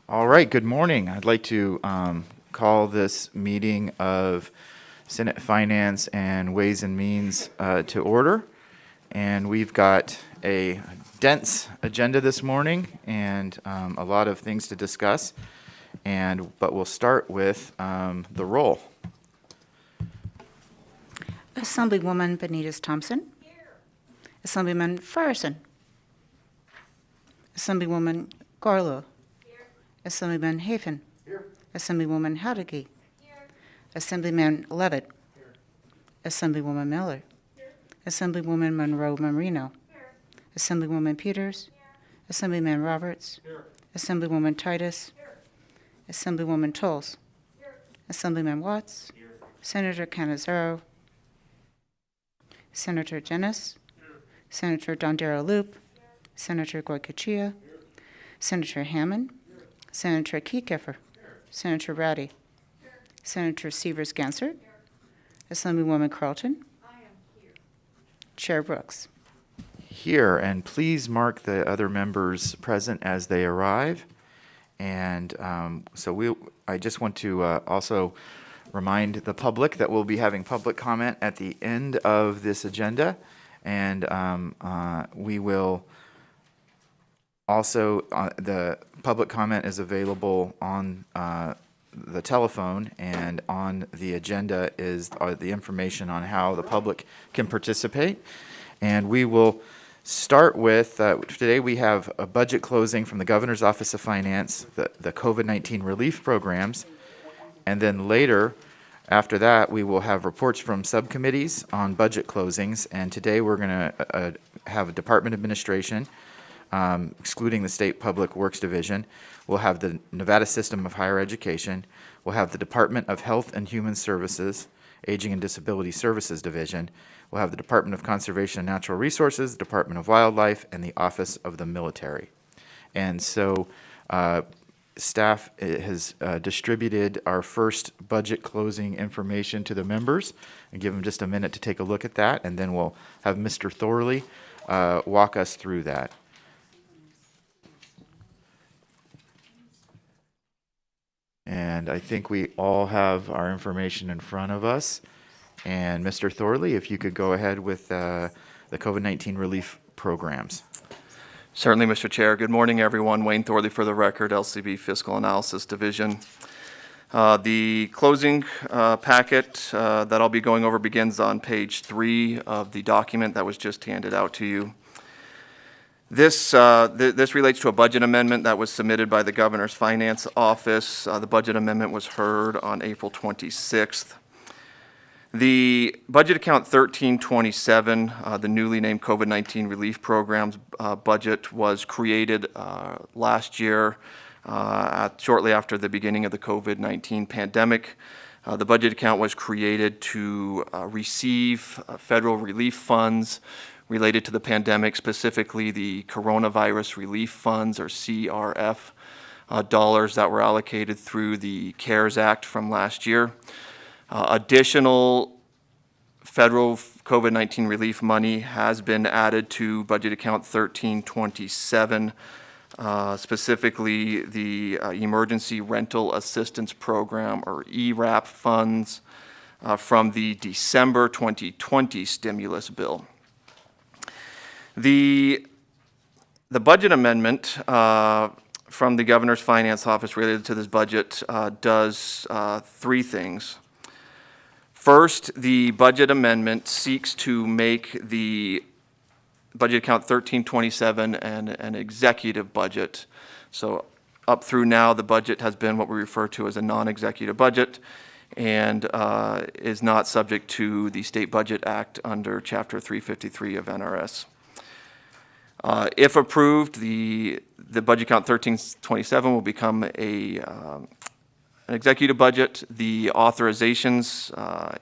All right, good morning. I'd like to call this meeting of Senate Finance and Ways and Means to order. And we've got a dense agenda this morning and a lot of things to discuss. But we'll start with the roll. Assemblywoman Benitez Thompson. Here. Assemblyman Farrison. Assemblywoman Garlow. Here. Assemblyman Hafen. Here. Assemblywoman Howdicke. Here. Assemblyman Levitt. Here. Assemblywoman Miller. Here. Assemblywoman Monroe Marino. Here. Assemblywoman Peters. Here. Assemblyman Roberts. Here. Assemblywoman Titus. Here. Assemblywoman Tolles. Here. Assemblyman Watts. Here. Senator Canizaro. Senator Jennis. Here. Senator Dondero Loop. Here. Senator Goycochea. Here. Senator Hammond. Here. Senator Kieckeffer. Here. Senator Ratty. Here. Senator Severs-Gansert. Here. Assemblywoman Carlton. I am here. Chair Brooks. Here, and please mark the other members present as they arrive. And I just want to also remind the public that we'll be having public comment at the end of this agenda, and we will also, the public comment is available on the telephone, and on the agenda is the information on how the public can participate. And we will start with, today we have a budget closing from the Governor's Office of Finance, the COVID-19 relief programs, and then later, after that, we will have reports from subcommittees on budget closings, and today we're going to have a Department of Administration, excluding the State Public Works Division. We'll have the Nevada System of Higher Education. We'll have the Department of Health and Human Services, Aging and Disability Services Division. We'll have the Department of Conservation and Natural Resources, the Department of Wildlife, and the Office of the Military. And so staff has distributed our first budget closing information to the members, and give them just a minute to take a look at that, and then we'll have Mr. Thorley walk us through that. And I think we all have our information in front of us. And Mr. Thorley, if you could go ahead with the COVID-19 relief programs. Certainly, Mr. Chair. Good morning, everyone. Wayne Thorley for the record, LCB Fiscal Analysis Division. The closing packet that I'll be going over begins on page 3 of the document that was just handed out to you. This relates to a budget amendment that was submitted by the Governor's Finance Office. The budget amendment was heard on April 26th. The budget account 1327, the newly named COVID-19 relief programs budget, was created last year shortly after the beginning of the COVID-19 pandemic. The budget account was created to receive federal relief funds related to the pandemic, specifically the coronavirus relief funds, or CRF, dollars that were allocated through the CARES Act from last year. Additional federal COVID-19 relief money has been added to budget account 1327, specifically the Emergency Rental Assistance Program, or ERAP funds, from the December 2020 stimulus bill. The budget amendment from the Governor's Finance Office related to this budget does 3 things. First, the budget amendment seeks to make the budget account 1327 an executive budget. So up through now, the budget has been what we refer to as a non-executive budget, and is not subject to the State Budget Act under Chapter 353 of NRS. If approved, the budget count 1327 will become an executive budget. The authorizations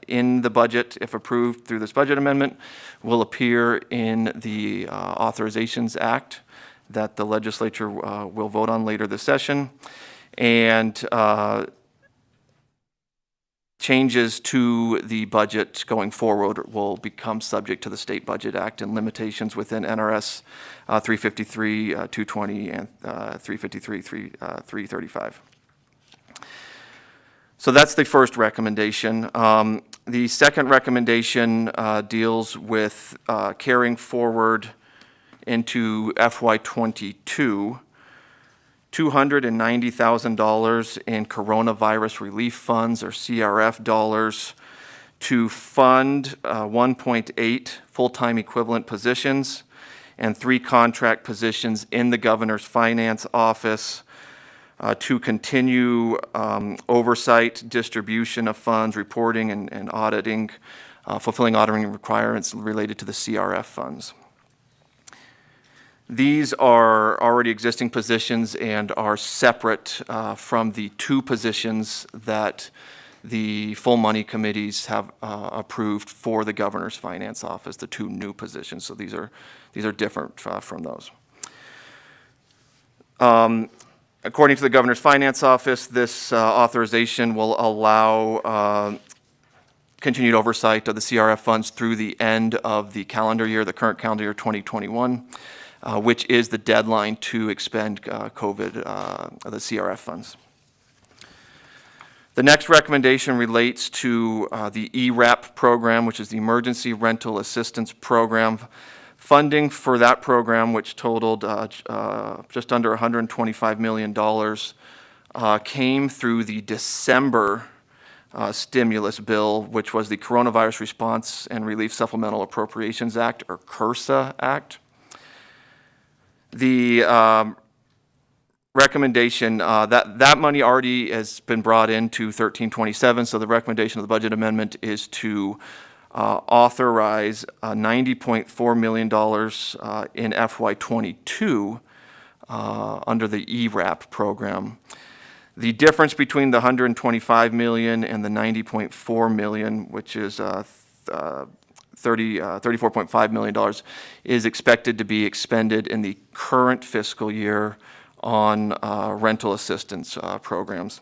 in the budget, if approved through this budget amendment, will appear in the Authorizations Act that the legislature will vote on later this session. And changes to the budget going forward will become subject to the State Budget Act and limitations within NRS 353, 220, and 353, 335. So that's the first recommendation. The second recommendation deals with carrying forward into FY22 $290,000 in coronavirus relief funds, or CRF dollars, to fund 1.8 full-time equivalent positions and 3 contract positions in the Governor's Finance Office to continue oversight, distribution of funds, reporting and auditing, fulfilling auditing requirements related to the CRF funds. These are already existing positions and are separate from the 2 positions that the full money committees have approved for the Governor's Finance Office, the 2 new positions. So these are different from those. According to the Governor's Finance Office, this authorization will allow continued oversight of the CRF funds through the end of the calendar year, the current calendar year 2021. Which is the deadline to expend the CRF funds. The next recommendation relates to the ERAP program, which is the Emergency Rental Assistance Program. Funding for that program, which totaled just under $125 million, came through the December stimulus bill, which was the Coronavirus Response and Relief Supplemental Appropriations Act, or CRSA Act. The recommendation, that money already has been brought into 1327, so the recommendation of the budget amendment is to authorize $90.4 million in FY22 under the ERAP program. The difference between the $125 million and the $90.4 million, which is $34.5 million, is expected to be expended in the current fiscal year on rental assistance programs.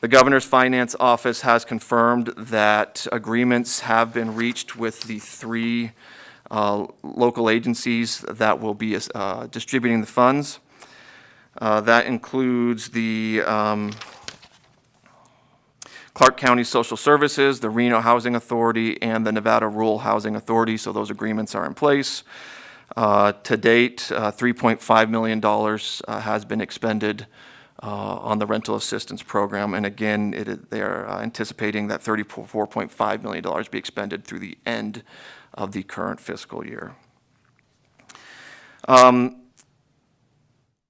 The Governor's Finance Office has confirmed that agreements have been reached with the 3 local agencies that will be distributing the funds. That includes the Clark County Social Services, the Reno Housing Authority, and the Nevada Rural Housing Authority, so those agreements are in place. To date, $3.5 million has been expended on the rental assistance program, and again, they are anticipating that $34.5 million be expended through the end of the current fiscal year.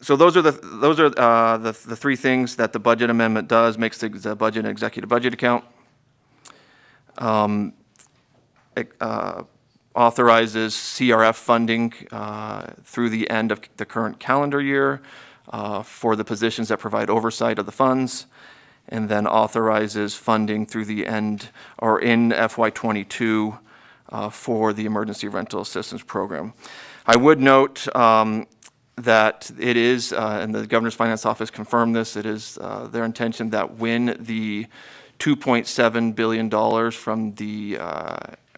So those are the 3 things that the budget amendment does. Makes the budget an executive budget account. Authorizes CRF funding through the end of the current calendar year for the positions that provide oversight of the funds, and then authorizes funding through the end or in FY22 for the Emergency Rental Assistance Program. I would note that it is, and the Governor's Finance Office confirmed this, it is their intention that when the $2.7 billion from the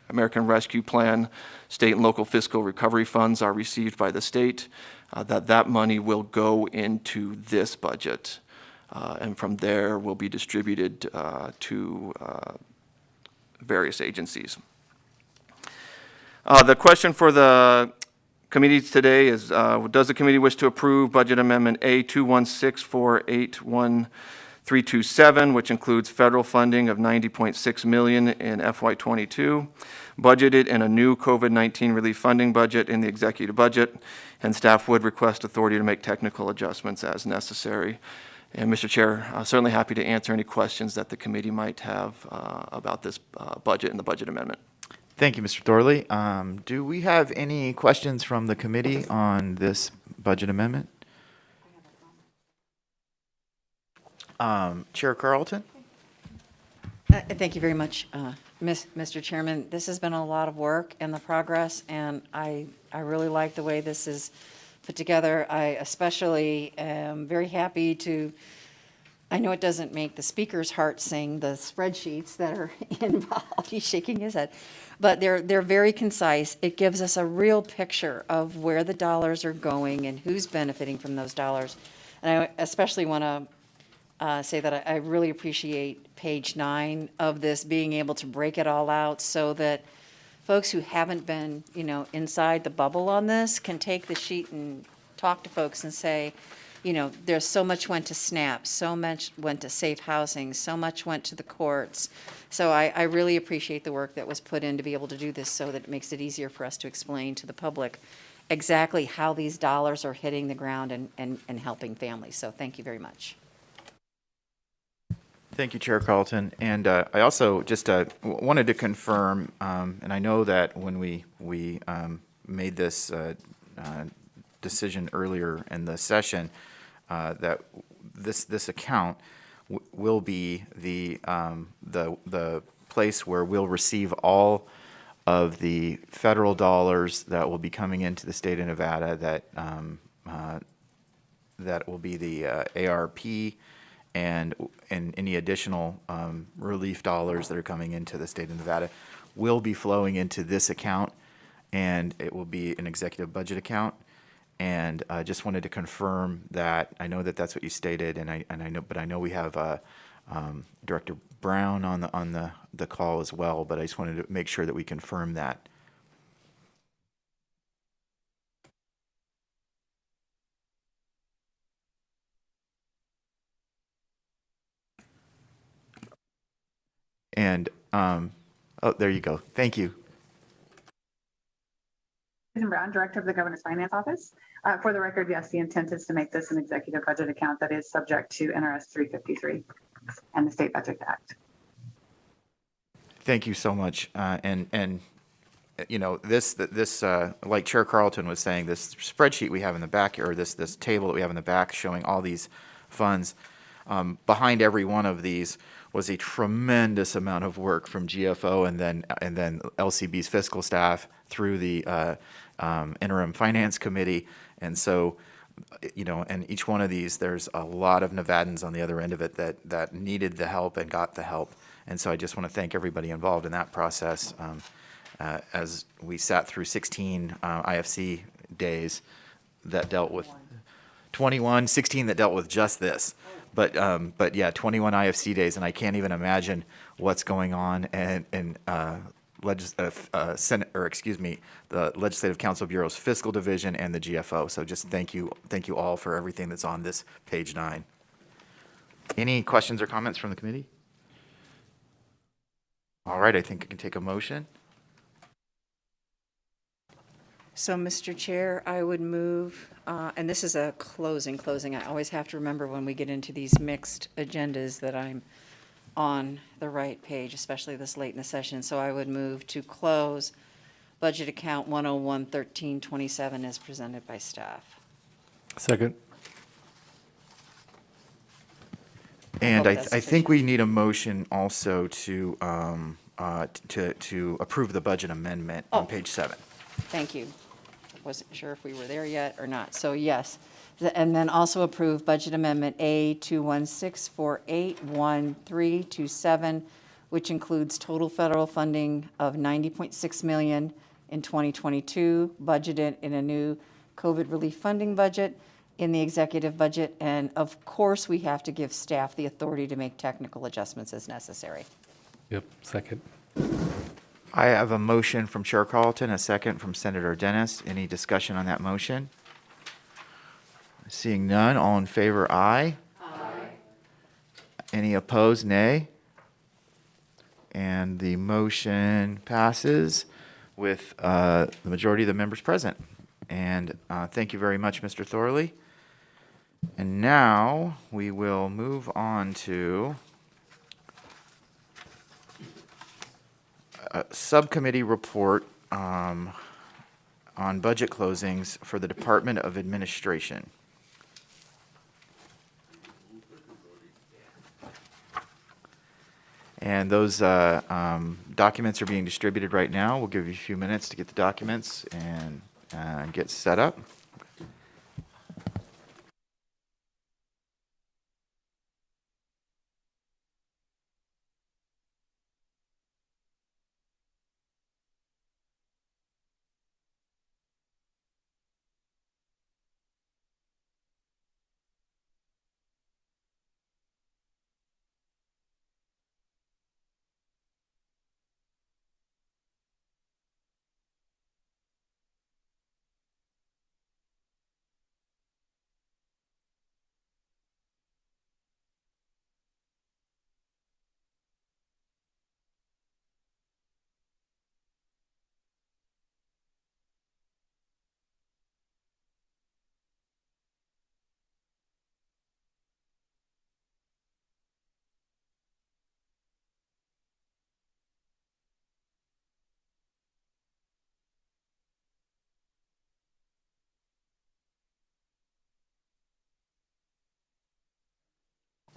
American Rescue Plan, state and local fiscal recovery funds are received by the state, that money will go into this budget, and from there will be distributed to various agencies. The question for the committee today is, does the committee wish to approve Budget Amendment A216481327, which includes federal funding of $90.6 million in FY22, budgeted in a new COVID-19 relief funding budget in the executive budget, and staff would request authority to make technical adjustments as necessary. And Mr. Chair, certainly happy to answer any questions that the committee might have about this budget and the budget amendment. Thank you, Mr. Thorley. Do we have any questions from the committee on this budget amendment? Chair Carlton? Thank you very much, Mr. Chairman. This has been a lot of work and the progress, and I really like the way this is put together. I especially am very happy to I know it doesn't make the speaker's heart sing, the spreadsheets that are involved. He's shaking his head. But they're very concise. It gives us a real picture of where the dollars are going and who's benefiting from those dollars. And I especially want to say that I really appreciate page 9 of this, being able to break it all out so that folks who haven't been, inside the bubble on this can take the sheet and talk to folks and say, there's so much went to SNAP, so much went to safe housing, so much went to the courts. So I really appreciate the work that was put in to be able to do this so that it makes it easier for us to explain to the public exactly how these dollars are hitting the ground and helping families. So thank you very much. Thank you, Chair Carlton. And I also just wanted to confirm, and I know that when we made this decision earlier in the session, that this account will be the place where we'll receive all of the federal dollars that will be coming into the state of Nevada. That will be the ARP and any additional relief dollars that are coming into the state of Nevada will be flowing into this account, and it will be an executive budget account. And I just wanted to confirm that. I know that that's what you stated, and I know we have Director Brown on the call as well. But I just wanted to make sure that we confirm that. And oh, there you go. Thank you. Susan Brown, Director of the Governor's Finance Office. For the record, yes, the intent is to make this an executive budget account that is subject to NRS 353 and the State Budget Act. Thank you so much. And this like Chair Carlton was saying, this spreadsheet we have in the back, or this table that we have in the back showing all these funds, behind every one of these was a tremendous amount of work from GFO and then LCB's fiscal staff through the interim finance committee. And so, and each one of these, there's a lot of Nevadans on the other end of it that needed the help and got the help. And so I just want to thank everybody involved in that process. As we sat through 16 IFC days that dealt with 16 that dealt with just this. But yeah, 21 IFC days, and I can't even imagine what's going on in Senate, or excuse me, the Legislative Council Bureau's Fiscal Division and the GFO. So just thank you all for everything that's on this page 9. Any questions or comments from the committee? All right, I think I can take a motion. So, Mr. Chair, I would move, and this is a closing. I always have to remember when we get into these mixed agendas that I'm on the right page, especially this late in the session. So I would move to close budget account 101-1327 as presented by staff. Second. And hope I that's think we need a motion also to approve the budget amendment on page 7. Thank you. I wasn't sure if we were there yet or not. So yes. And then also approve budget amendment A216481327, which includes total federal funding of $90.6 million in 2022, budgeted in a new COVID relief funding budget in the executive budget. And of course, we have to give staff the authority to make technical adjustments as necessary. Yep, second. I have a motion from Chair Carlton, a second from Senator Dennis. Any discussion on that motion? Seeing none, all in favor, aye. Aye. Any opposed, nay. And the motion passes with the majority of the members present. And thank you very much, Mr. Thorley. And now we will move on to a subcommittee report on budget closings for the Department of Administration. And those documents are being distributed right now. We'll give you a few minutes to get the documents and get set up.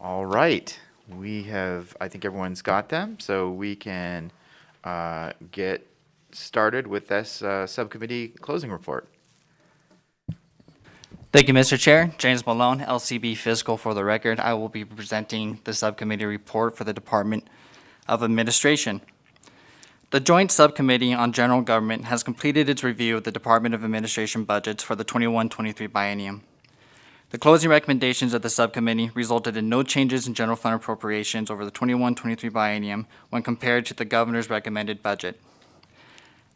All right, I think everyone's got them, so we can get started with this subcommittee closing report. Thank you, Mr. Chair. James Malone, LCB Fiscal for the record. I will be presenting the subcommittee report for the Department of Administration. The Joint Subcommittee on General Government has completed its review of the Department of Administration budgets for the 21-23 biennium. The closing recommendations of the subcommittee resulted in no changes in general fund appropriations over the 21-23 biennium when compared to the governor's recommended budget.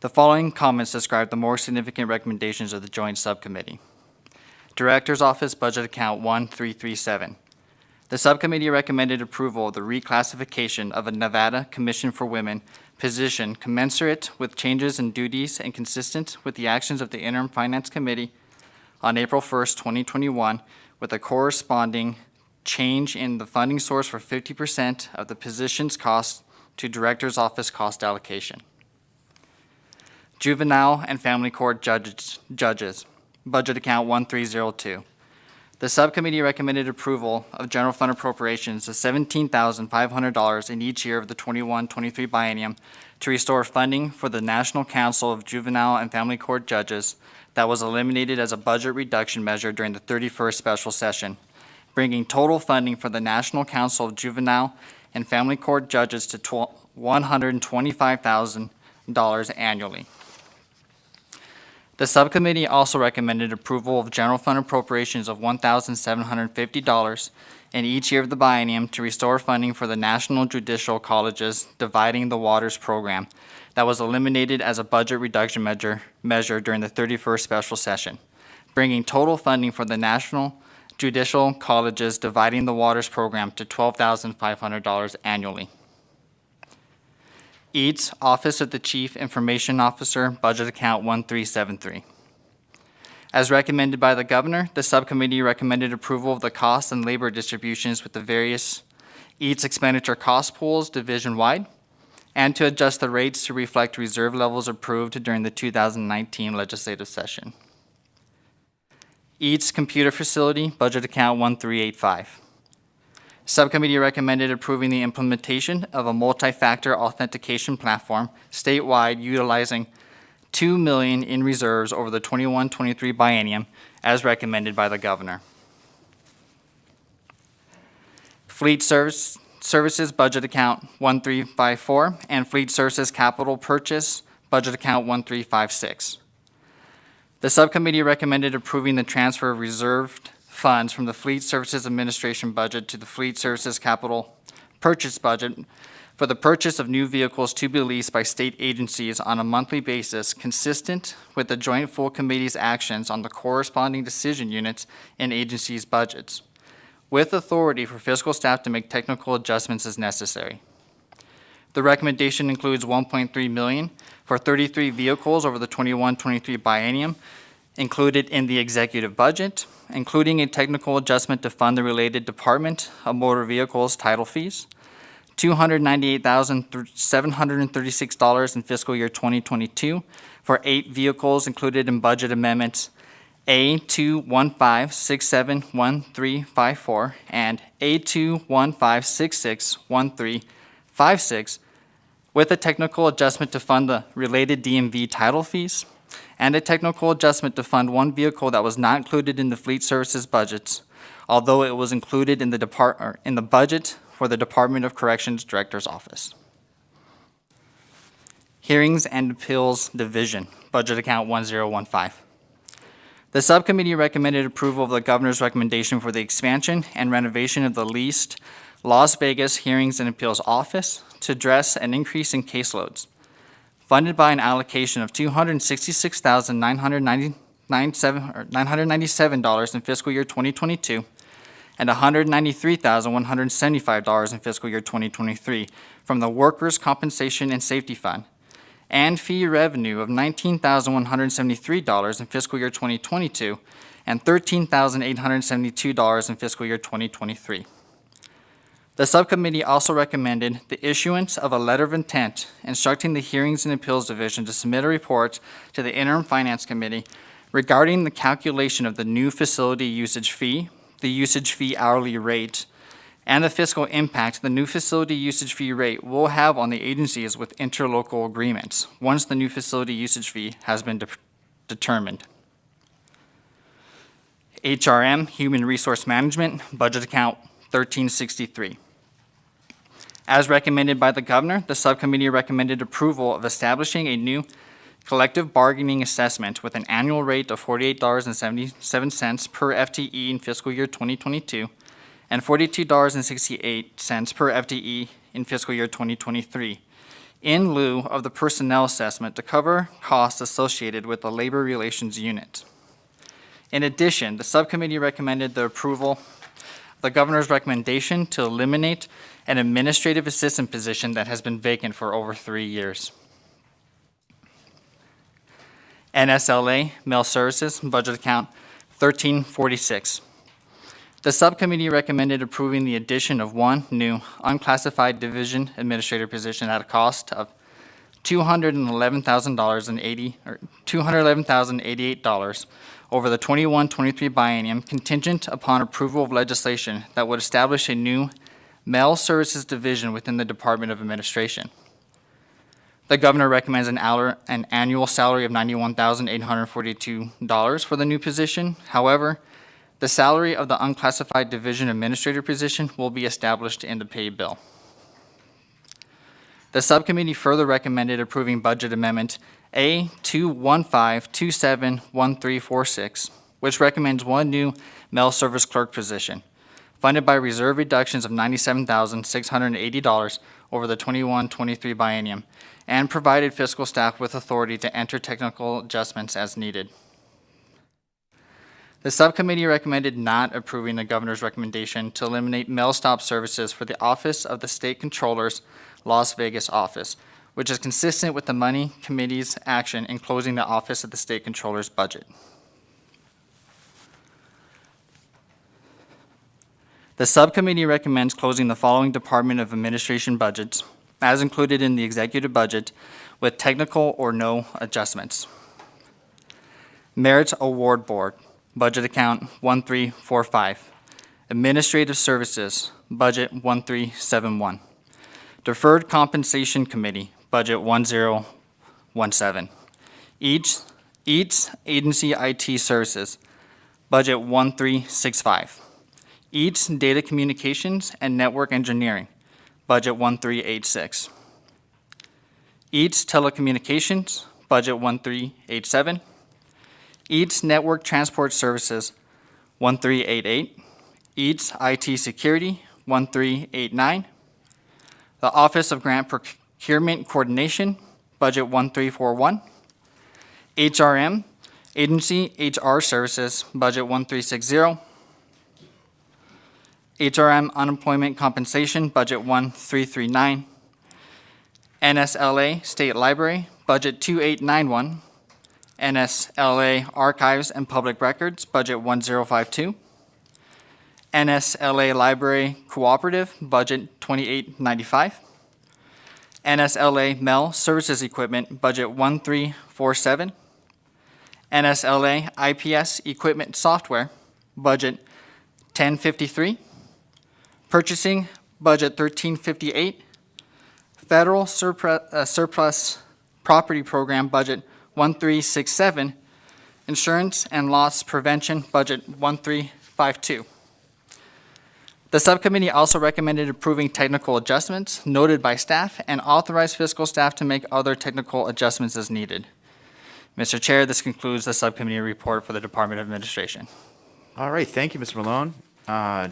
The following comments describe the more significant recommendations of the Joint Subcommittee. Director's Office Budget Account 1337. The subcommittee recommended approval of the reclassification of a Nevada Commission for Women position commensurate with changes in duties and consistent with the actions of the Interim Finance Committee on April 1st, 2021, with a corresponding change in the funding source for 50% of the position's cost to Director's Office cost allocation. Juvenile and Family Court Judges. Budget Account 1302. The subcommittee recommended approval of general fund appropriations of $17,500 in each year of the 21-23 biennium to restore funding for the National Council of Juvenile and Family Court Judges that was eliminated as a budget reduction measure during the 31st special session, bringing total funding for the National Council of Juvenile and Family Court Judges to $125,000 annually. The subcommittee also recommended approval of general fund appropriations of $1,750 in each year of the biennium to restore funding for the National Judicial College's Dividing the Waters program that was eliminated as a budget reduction measure during the 31st special session, bringing total funding for the National Judicial College's Dividing the Waters program to $12,500 annually. Eats Office of the Chief Information Officer, Budget Account 1373. As recommended by the governor, the subcommittee recommended approval of the cost and labor distributions with the various Eats expenditure cost pools division-wide, and to adjust the rates to reflect reserve levels approved during the 2019 legislative session. Eats Computer Facility, Budget Account 1385. Subcommittee recommended approving the implementation of a multi-factor authentication platform statewide utilizing $2 million in reserves over the 21-23 biennium as recommended by the governor. Fleet Services Budget Account 1354 and Fleet Services Capital Purchase Budget Account 1356. The subcommittee recommended approving the transfer of reserved funds from the Fleet Services Administration budget to the Fleet Services Capital Purchase budget for the purchase of new vehicles to be leased by state agencies on a monthly basis consistent with the Joint Full Committee's actions on the corresponding decision units and agencies' budgets, with authority for fiscal staff to make technical adjustments as necessary. The recommendation includes $1.3 million for 33 vehicles over the 21-23 biennium included in the executive budget, including a technical adjustment to fund the related Department of Motor Vehicles title fees, $298,736 in fiscal year 2022 for 8 vehicles included in budget amendments A215671354 and A215661356, with a technical adjustment to fund the related DMV title fees, and a technical adjustment to fund 1 vehicle that was not included in the Fleet Services budgets, although it was included in the budget for the Department of Corrections Director's Office. Hearings and Appeals Division, Budget Account 1015. The subcommittee recommended approval of the governor's recommendation for the expansion and renovation of the leased Las Vegas Hearings and Appeals Office to address an increase in caseloads, funded by an allocation of $266,997 in fiscal year 2022 and $193,175 in fiscal year 2023 from the Workers' Compensation and Safety Fund, and fee revenue of $19,173 in fiscal year 2022 and $13,872 in fiscal year 2023. The subcommittee also recommended the issuance of a letter of intent instructing the Hearings and Appeals Division to submit a report to the Interim Finance Committee regarding the calculation of the new facility usage fee, the usage fee hourly rate, and the fiscal impact the new facility usage fee rate will have on the agencies with interlocal agreements once the new facility usage fee has been determined. HRM, Human Resource Management, Budget Account 1363. As recommended by the governor, the subcommittee recommended approval of establishing a new collective bargaining assessment with an annual rate of $48.77 per FTE in fiscal year 2022 and $42.68 per FTE in fiscal year 2023, in lieu of the personnel assessment to cover costs associated with the labor relations unit. In addition, the subcommittee recommended the approval of the governor's recommendation to eliminate an administrative assistant position that has been vacant for over 3 years. NSLA, Mail Services, Budget Account 1346. The subcommittee recommended approving the addition of one new unclassified division administrator position at a cost of $211,088 over the 21-23 biennium, contingent upon approval of legislation that would establish a new Mail Services division within the Department of Administration. The governor recommends an annual salary of $91,842 for the new position. However, the salary of the unclassified division administrator position will be established in the pay bill. The subcommittee further recommended approving budget amendment A215271346, which recommends one new mail service clerk position, funded by reserve reductions of $97,680 over the 21-23 biennium, and provided fiscal staff with authority to enter technical adjustments as needed. The subcommittee recommended not approving the governor's recommendation to eliminate mail stop services for the Office of the State Controller's Las Vegas office, which is consistent with the Money Committee's action in closing the Office of the State Controller's budget. The subcommittee recommends closing the following Department of Administration budgets, as included in the executive budget, with technical or no adjustments. Merit Award Board, Budget Account 1345. Administrative Services, Budget 1371. Deferred Compensation Committee, Budget 1017. Each Agency IT Services, Budget 1365. Each Data Communications and Network Engineering, Budget 1386. Each Telecommunications, Budget 1387. Each Network Transport Services, 1388. Each IT Security, 1389. The Office of Grant Procurement Coordination, Budget 1341. HRM, Agency HR Services, Budget 1360. HRM Unemployment Compensation, Budget 1339. NSLA State Library, Budget 2891. NSLA Archives and Public Records, Budget 1052. NSLA Library Cooperative, Budget 2895. NSLA Mail Services Equipment, Budget 1347. NSLA IPS Equipment Software, Budget 1053. Purchasing, Budget 1358. Federal Surplus Property Program, Budget 1367. Insurance and Loss Prevention, Budget 1352. The subcommittee also recommended approving technical adjustments noted by staff and authorized fiscal staff to make other technical adjustments as needed. Mr. Chair, this concludes the subcommittee report for the Department of Administration. All right, thank you, Mr. Malone.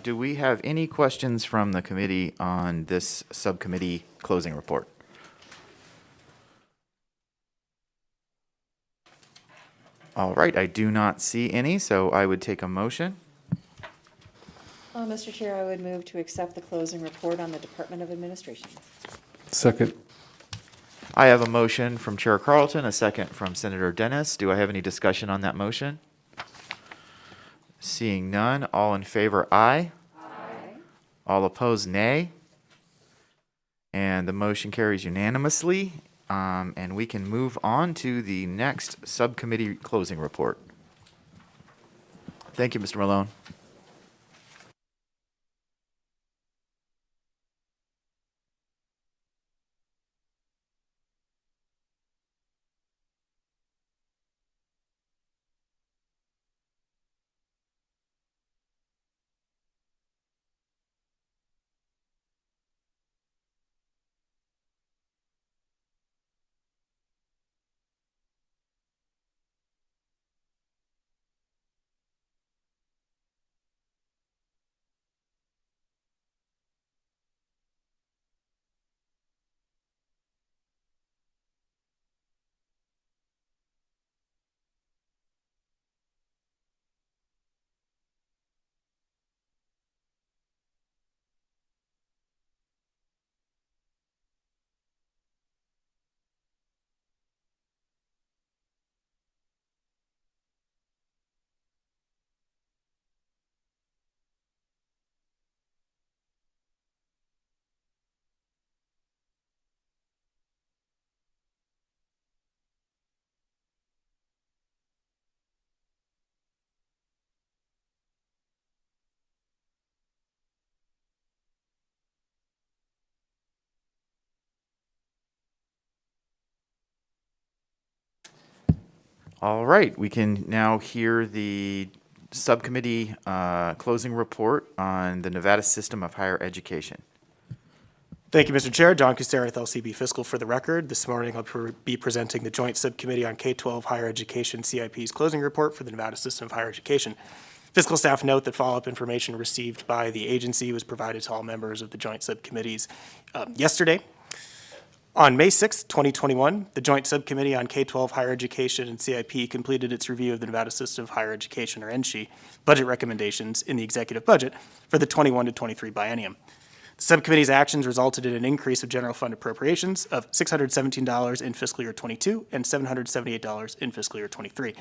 Do we have any questions from the committee on this subcommittee closing report? All right, I do not see any, so I would take a motion. Mr. Chair, I would move to accept the closing report on the Department of Administration. Second. I have a motion from Chair Carlton, a second from Senator Dennis. Do I have any discussion on that motion? Seeing none, all in favor, aye. Aye. All opposed, nay. And the motion carries unanimously. And we can move on to the next subcommittee closing report. Thank you, Mr. Malone. All right, we can now hear the subcommittee closing report on the Nevada System of Higher Education. Thank you, Mr. Chair. John Kusterith, LCB Fiscal for the record. This morning I'll be presenting the Joint Subcommittee on K-12 Higher Education CIP's closing report for the Nevada System of Higher Education. Fiscal staff note that follow-up information received by the agency was provided to all members of the joint subcommittees yesterday. On May 6, 2021, the Joint Subcommittee on K-12 Higher Education and CIP completed its review of the Nevada System of Higher Education, or NSHE, budget recommendations in the executive budget for the 21 to 23 biennium. The subcommittee's actions resulted in an increase of general fund appropriations of $617 in fiscal year 22 and $778 in fiscal year 23.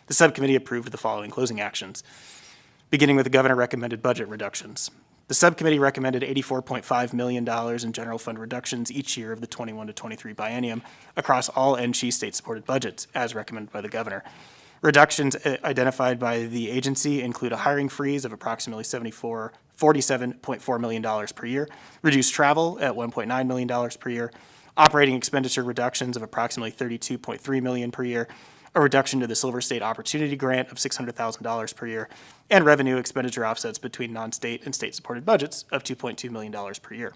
The subcommittee approved the following closing actions, beginning with the governor recommended budget reductions. The subcommittee recommended $84.5 million in general fund reductions each year of the 21 to 23 biennium across all NSHE state-supported budgets, as recommended by the governor. Reductions identified by the agency include a hiring freeze of approximately $47.4 million per year, reduced travel at $1.9 million per year, operating expenditure reductions of approximately $32.3 million per year, a reduction to the Silver State Opportunity Grant of $600,000 per year, and revenue expenditure offsets between non-state and state-supported budgets of $2.2 million per year.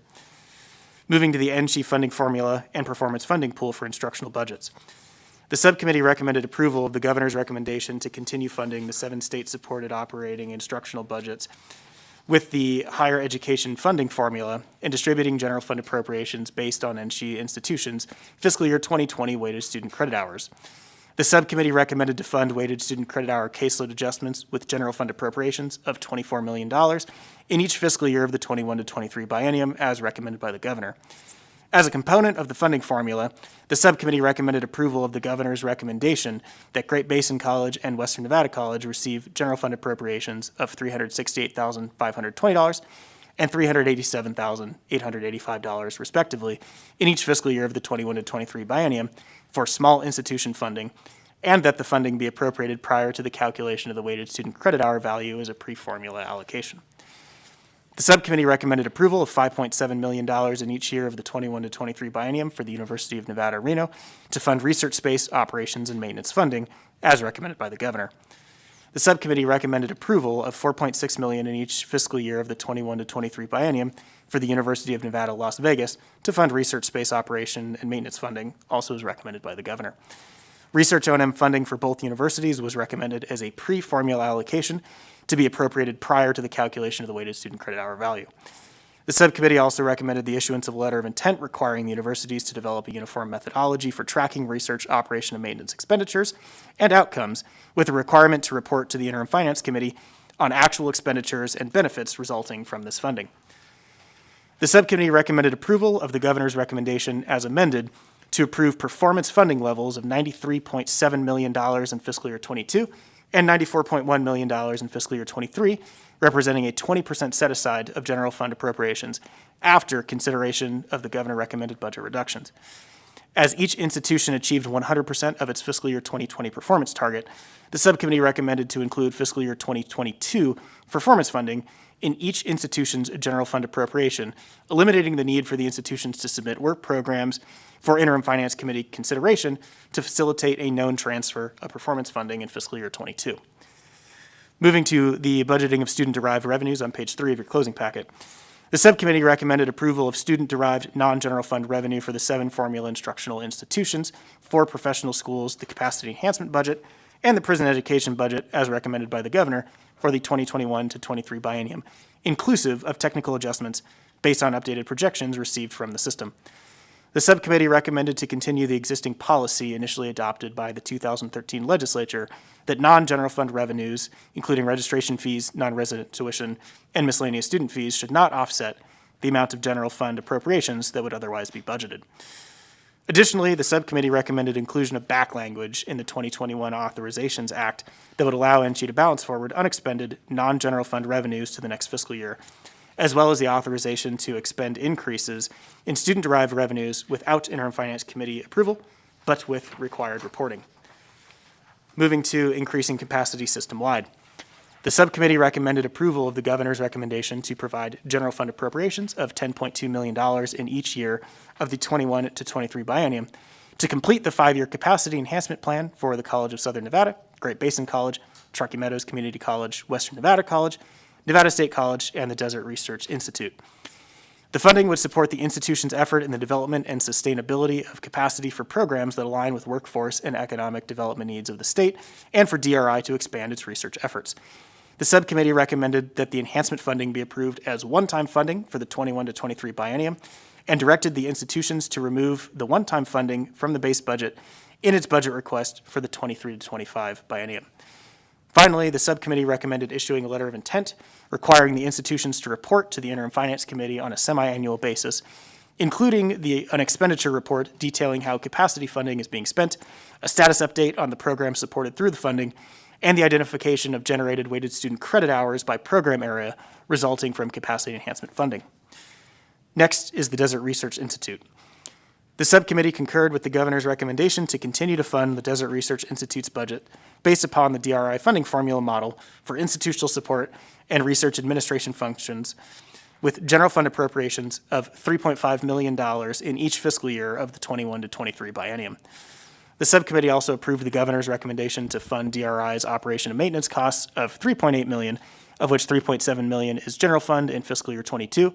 Moving to the NSHE funding formula and performance funding pool for instructional budgets. The subcommittee recommended approval of the governor's recommendation to continue funding the 7 state-supported operating instructional budgets with the higher education funding formula and distributing general fund appropriations based on NSHE institutions' fiscal year 2020 weighted student credit hours. The subcommittee recommended to fund weighted student credit hour caseload adjustments with general fund appropriations of $24 million in each fiscal year of the 21 to 23 biennium, as recommended by the governor. As a component of the funding formula, the subcommittee recommended approval of the governor's recommendation that Great Basin College and Western Nevada College receive general fund appropriations of $368,520 and $387,885, respectively, in each fiscal year of the 21 to 23 biennium for small institution funding, and that the funding be appropriated prior to the calculation of the weighted student credit hour value as a pre-formula allocation. The subcommittee recommended approval of $5.7 million in each year of the 21 to 23 biennium for the University of Nevada, Reno to fund research space operations and maintenance funding, as recommended by the governor. The subcommittee recommended approval of $4.6 million in each fiscal year of the 21 to 23 biennium for the University of Nevada, Las Vegas to fund research space operation and maintenance funding, also as recommended by the governor. Research O&M funding for both universities was recommended as a pre-formula allocation to be appropriated prior to the calculation of the weighted student credit hour value. The subcommittee also recommended the issuance of a letter of intent requiring the universities to develop a uniform methodology for tracking research, operation, and maintenance expenditures and outcomes, with a requirement to report to the Interim Finance Committee on actual expenditures and benefits resulting from this funding. The subcommittee recommended approval of the governor's recommendation as amended to approve performance funding levels of $93.7 million in fiscal year 22 and $94.1 million in fiscal year 23, representing a 20% set-aside of general fund appropriations after consideration of the governor recommended budget reductions. As each institution achieved 100% of its fiscal year 2020 performance target, the subcommittee recommended to include fiscal year 2022 performance funding in each institution's general fund appropriation, eliminating the need for the institutions to submit work programs for Interim Finance Committee consideration to facilitate a known transfer of performance funding in fiscal year 22. Moving to the budgeting of student-derived revenues on page 3 of your closing packet, the subcommittee recommended approval of student-derived non-general fund revenue for the 7 formula instructional institutions, 4 professional schools, the capacity enhancement budget, and the prison education budget as recommended by the governor for the 2021 to 23 biennium, inclusive of technical adjustments based on updated projections received from the system. The subcommittee recommended to continue the existing policy initially adopted by the 2013 legislature that non-general fund revenues, including registration fees, non-resident tuition, and miscellaneous student fees, should not offset the amount of general fund appropriations that would otherwise be budgeted. Additionally, the subcommittee recommended inclusion of back language in the 2021 Authorizations Act that would allow NSHE to balance forward unexpended non-general fund revenues to the next fiscal year, as well as the authorization to expend increases in student-derived revenues without Interim Finance Committee approval, but with required reporting. Moving to increasing capacity system-wide. The subcommittee recommended approval of the governor's recommendation to provide general fund appropriations of $10.2 million in each year of the 21 to 23 biennium to complete the 5-year capacity enhancement plan for the College of Southern Nevada, Great Basin College, Truckee Meadows Community College, Western Nevada College, Nevada State College, and the Desert Research Institute. The funding would support the institution's effort in the development and sustainability of capacity for programs that align with workforce and economic development needs of the state, and for DRI to expand its research efforts. The subcommittee recommended that the enhancement funding be approved as one-time funding for the 21 to 23 biennium, and directed the institutions to remove the one-time funding from the base budget in its budget request for the 23 to 25 biennium. Finally, the subcommittee recommended issuing a letter of intent requiring the institutions to report to the Interim Finance Committee on a semi-annual basis, including an expenditure report detailing how capacity funding is being spent, a status update on the program supported through the funding, and the identification of generated weighted student credit hours by program area resulting from capacity enhancement funding. Next is the Desert Research Institute. The subcommittee concurred with the governor's recommendation to continue to fund the Desert Research Institute's budget based upon the DRI funding formula model for institutional support and research administration functions, with general fund appropriations of $3.5 million in each fiscal year of the 21 to 23 biennium. The subcommittee also approved the governor's recommendation to fund DRI's operation and maintenance costs of $3.8 million, of which $3.7 million is general fund in fiscal year 22,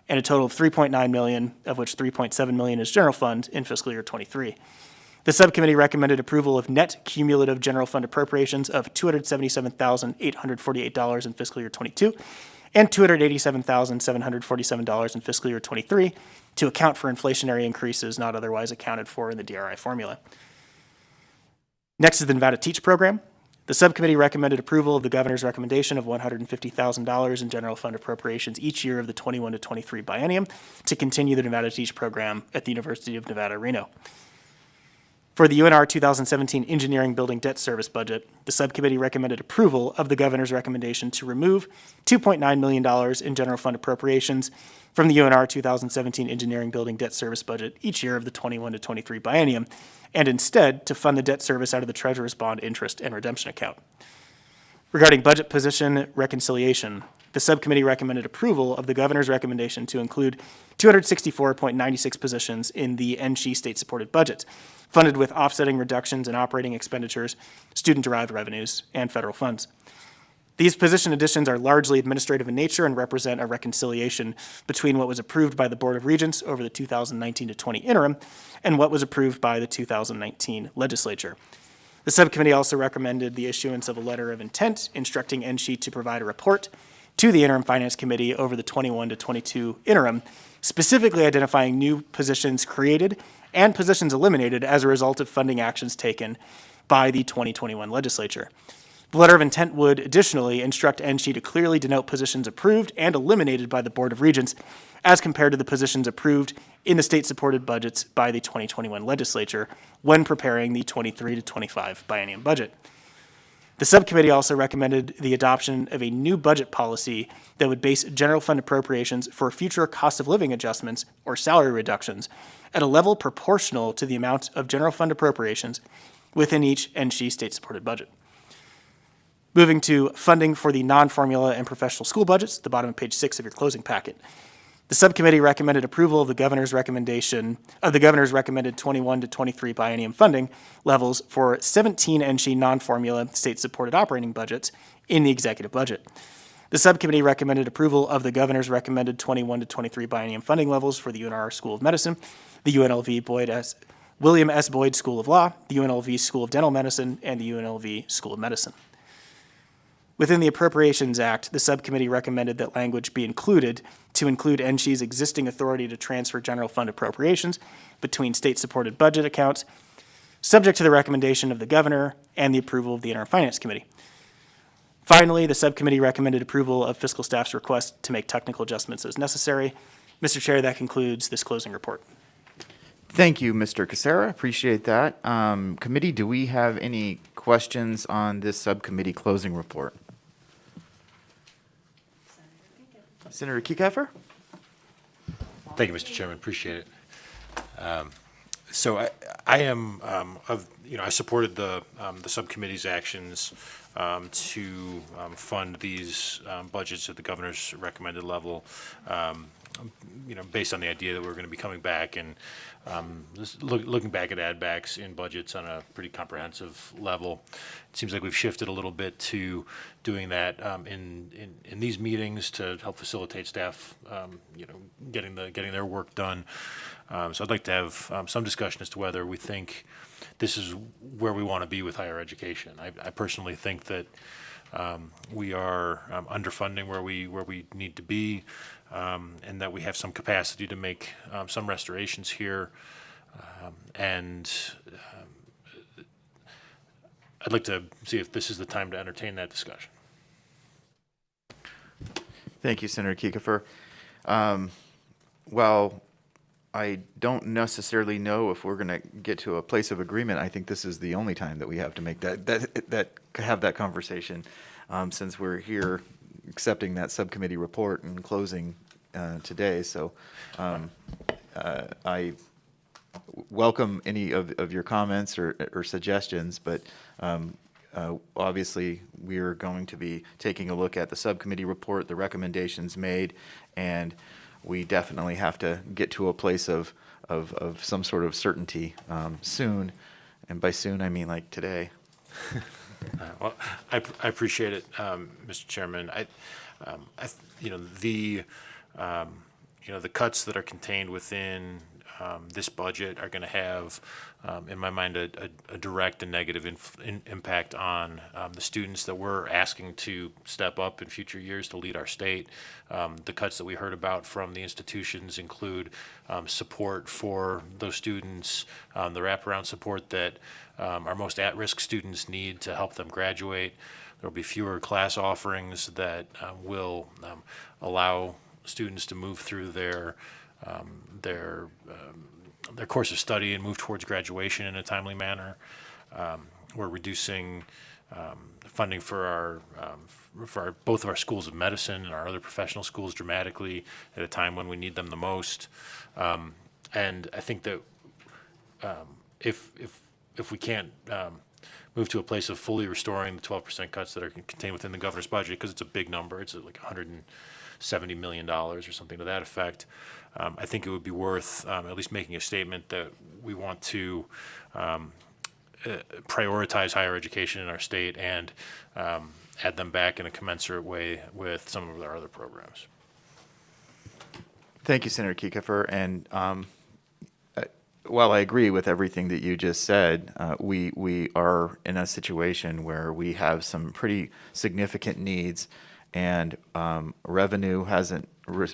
and a total of $3.9 million, of which $3.7 million is general fund in fiscal year 23. The subcommittee recommended approval of net cumulative general fund appropriations of $277,848 in fiscal year 22 and $287,747 in fiscal year 23 to account for inflationary increases not otherwise accounted for in the DRI formula. Next is the Nevada Teach program. The subcommittee recommended approval of the governor's recommendation of $150,000 in general fund appropriations each year of the 21 to 23 biennium to continue the Nevada Teach program at the University of Nevada, Reno. For the UNR 2017 Engineering Building Debt Service budget, the subcommittee recommended approval of the governor's recommendation to remove $2.9 million in general fund appropriations from the UNR 2017 Engineering Building Debt Service budget each year of the 21 to 23 biennium, and instead to fund the debt service out of the Treasurer's Bond interest and redemption account. Regarding budget position reconciliation, the subcommittee recommended approval of the governor's recommendation to include 264.96 positions in the NSHE state-supported budget, funded with offsetting reductions in operating expenditures, student-derived revenues, and federal funds. These position additions are largely administrative in nature and represent a reconciliation between what was approved by the Board of Regents over the 2019 to 20 interim and what was approved by the 2019 legislature. The subcommittee also recommended the issuance of a letter of intent instructing NSHE to provide a report to the Interim Finance Committee over the 21 to 22 interim, specifically identifying new positions created and positions eliminated as a result of funding actions taken by the 2021 legislature. The letter of intent would additionally instruct NSHE to clearly denote positions approved and eliminated by the Board of Regents as compared to the positions approved in the state-supported budgets by the 2021 legislature when preparing the 23 to 25 biennium budget. The subcommittee also recommended the adoption of a new budget policy that would base general fund appropriations for future cost of living adjustments or salary reductions at a level proportional to the amount of general fund appropriations within each NSHE state-supported budget. Moving to funding for the non-formula and professional school budgets, the bottom of page 6 of your closing packet. The subcommittee recommended approval of the governor's recommended 21 to 23 biennium funding levels for 17 NSHE non-formula state-supported operating budgets in the executive budget. The subcommittee recommended approval of the governor's recommended 21 to 23 biennium funding levels for the UNR School of Medicine, the UNLV William S. Boyd School of Law, the UNLV School of Dental Medicine, and the UNLV School of Medicine. Within the Appropriations Act, the subcommittee recommended that language be included to include NSHE's existing authority to transfer general fund appropriations between state-supported budget accounts, subject to the recommendation of the governor and the approval of the Interim Finance Committee. Finally, the subcommittee recommended approval of fiscal staff's request to make technical adjustments as necessary. Mr. Chair, that concludes this closing report. Thank you, Mr. Casera. Appreciate that. Committee, do we have any questions on this subcommittee closing report? Senator Kiekhaefer? Thank you, Mr. Chairman. Appreciate it. So I am I supported the subcommittee's actions to fund these budgets at the governor's recommended level. based on the idea that we're going to be coming back and just looking back at add backs in budgets on a pretty comprehensive level. It seems like we've shifted a little bit to doing that in these meetings to help facilitate staff, getting their work done. So I'd like to have some discussion as to whether we think this is where we want to be with higher education. I personally think that we are underfunding where we need to be, and that we have some capacity to make some restorations here. And I'd like to see if this is the time to entertain that discussion. Thank you, Senator Kiefer. Well, I don't necessarily know if we're going to get to a place of agreement. I think this is the only time that we have to make have that conversation, since we're here accepting that subcommittee report and closing today. So I welcome any of your comments or suggestions, but obviously we are going to be taking a look at the subcommittee report, the recommendations made, and we definitely have to get to a place of some sort of certainty soon. And by soon, I mean like today. Well, I appreciate it, Mr. Chairman. The cuts that are contained within this budget are going to have, in my mind, a direct and negative impact on the students that we're asking to step up in future years to lead our state. The cuts that we heard about from the institutions include support for those students, the wraparound support that our most at-risk students need to help them graduate. There will be fewer class offerings that will allow students to move through their course of study and move towards graduation in a timely manner. We're reducing funding for both of our schools of medicine and our other professional schools dramatically at a time when we need them the most. And I think that if we can't move to a place of fully restoring the 12% cuts that are contained within the governor's budget, because it's a big number, it's like $170 million or something to that effect. I think it would be worth at least making a statement that we want to prioritize higher education in our state and add them back in a commensurate way with some of our other programs. Thank you, Senator Kiefer. And while I agree with everything that you just said, we are in a situation where we have some pretty significant needs, and revenue hasn't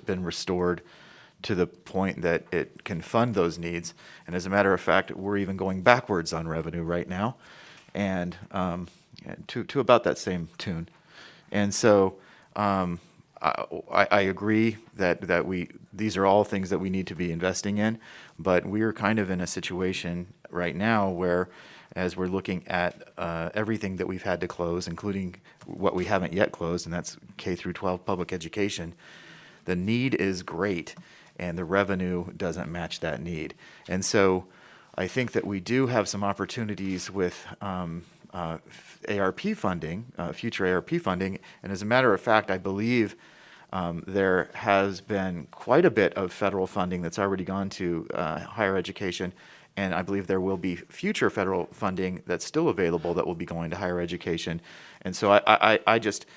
been restored to the point that it can fund those needs. And as a matter of fact, we're even going backwards on revenue right now, and to about that same tune. And so I agree that these are all things that we need to be investing in, but we are kind of in a situation right now where, as we're looking at everything that we've had to close, including what we haven't yet closed, and that's K through 12 public education, the need is great, and the revenue doesn't match that need. And so I think that we do have some opportunities with ARP funding, future ARP funding, and as a matter of fact, I believe there has been quite a bit of federal funding that's already gone to higher education, and I believe there will be future federal funding that's still available that will be going to higher education. And so I just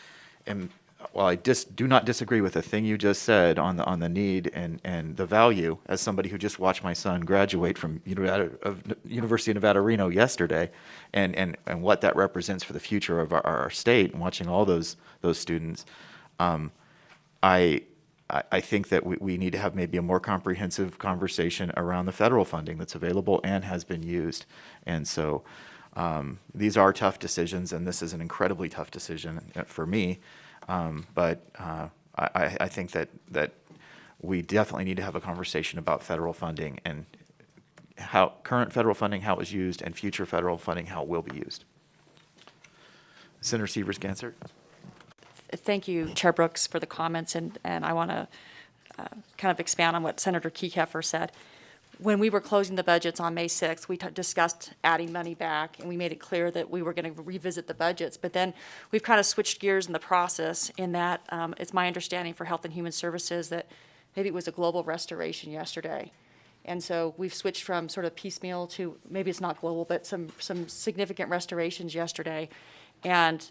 am, while I do not disagree with the thing you just said on the need and the value, as somebody who just watched my son graduate from University of Nevada, Reno yesterday, and what that represents for the future of our state, and watching all those students, I think that we need to have maybe a more comprehensive conversation around the federal funding that's available and has been used. And so these are tough decisions, and this is an incredibly tough decision for me. But I think that we definitely need to have a conversation about federal funding and how current federal funding, how it was used, and future federal funding, how it will be used. Senator Severs-Gansert. Thank you, Chair Brooks, for the comments, and I want to kind of expand on what Senator Kiefer said. When we were closing the budgets on May 6th, we discussed adding money back, and we made it clear that we were going to revisit the budgets. But then we've kind of switched gears in the process in that it's my understanding for Health and Human Services that maybe it was a global restoration yesterday. And so we've switched from sort of piecemeal to, maybe it's not global, but some significant restorations yesterday. And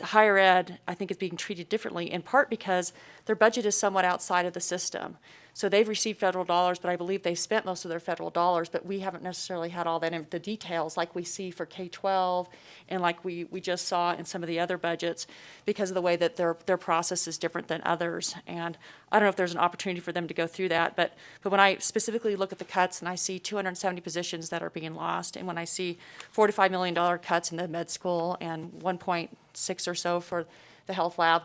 higher ed, I think, is being treated differently, in part because their budget is somewhat outside of the system. So they've received federal dollars, but I believe they've spent most of their federal dollars, but we haven't necessarily had all that in the details like we see for K-12 and like we just saw in some of the other budgets because of the way that their process is different than others. And I don't know if there's an opportunity for them to go through that, but when I specifically look at the cuts and I see 270 positions that are being lost, and when I see $45 million cuts in the med school and 1.6 or so for the health lab,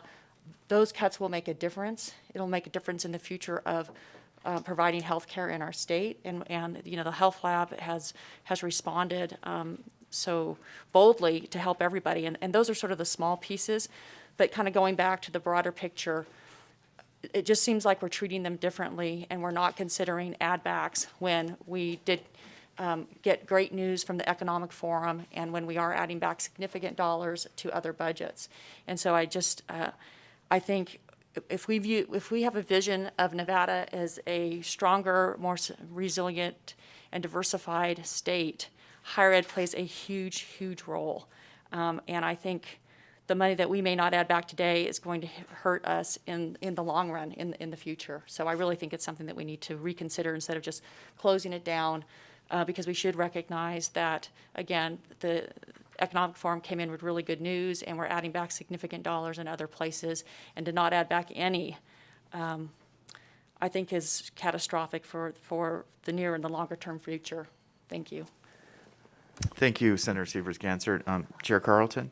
those cuts will make a difference. It'll make a difference in the future of providing health care in our state. And you know, the health lab has responded so boldly to help everybody. And those are sort of the small pieces. But kind of going back to the broader picture, it just seems like we're treating them differently and we're not considering add backs when we did get great news from the Economic Forum and when we are adding back significant dollars to other budgets. And so I think if we have a vision of Nevada as a stronger, more resilient and diversified state, higher ed plays a huge, huge role. And I think the money that we may not add back today is going to hurt us in the long run, in the future. So I really think it's something that we need to reconsider instead of just closing it down, because we should recognize that, again, the Economic Forum came in with really good news, and we're adding back significant dollars in other places, and to not add back any, I think is catastrophic for the near and the longer term future. Thank you. Thank you, Senator Severs-Gansert. Chair Carlton?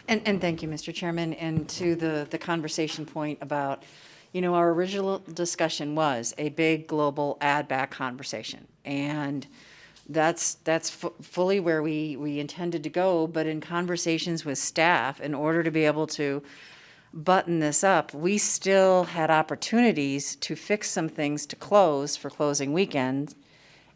And thank you, Mr. Chairman. And to the conversation point about, you know, our original discussion was a big global add back conversation. And that's fully where we intended to go. But in conversations with staff, in order to be able to button this up, we still had opportunities to fix some things to close for closing weekends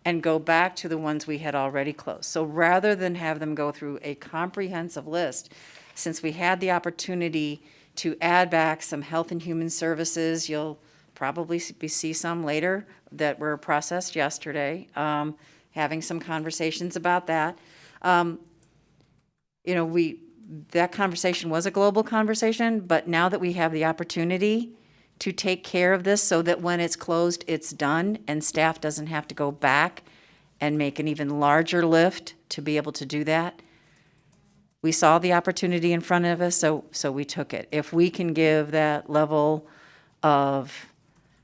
and go back to the ones we had already closed. So rather than have them go through a comprehensive list, since we had the opportunity to add back some health and human services, you'll probably see some later that were processed yesterday, having some conversations about that. You know, that conversation was a global conversation, but now that we have the opportunity to take care of this so that when it's closed, it's done, and staff doesn't have to go back and make an even larger lift to be able to do that. We saw the opportunity in front of us, so we took it. If we can give that level of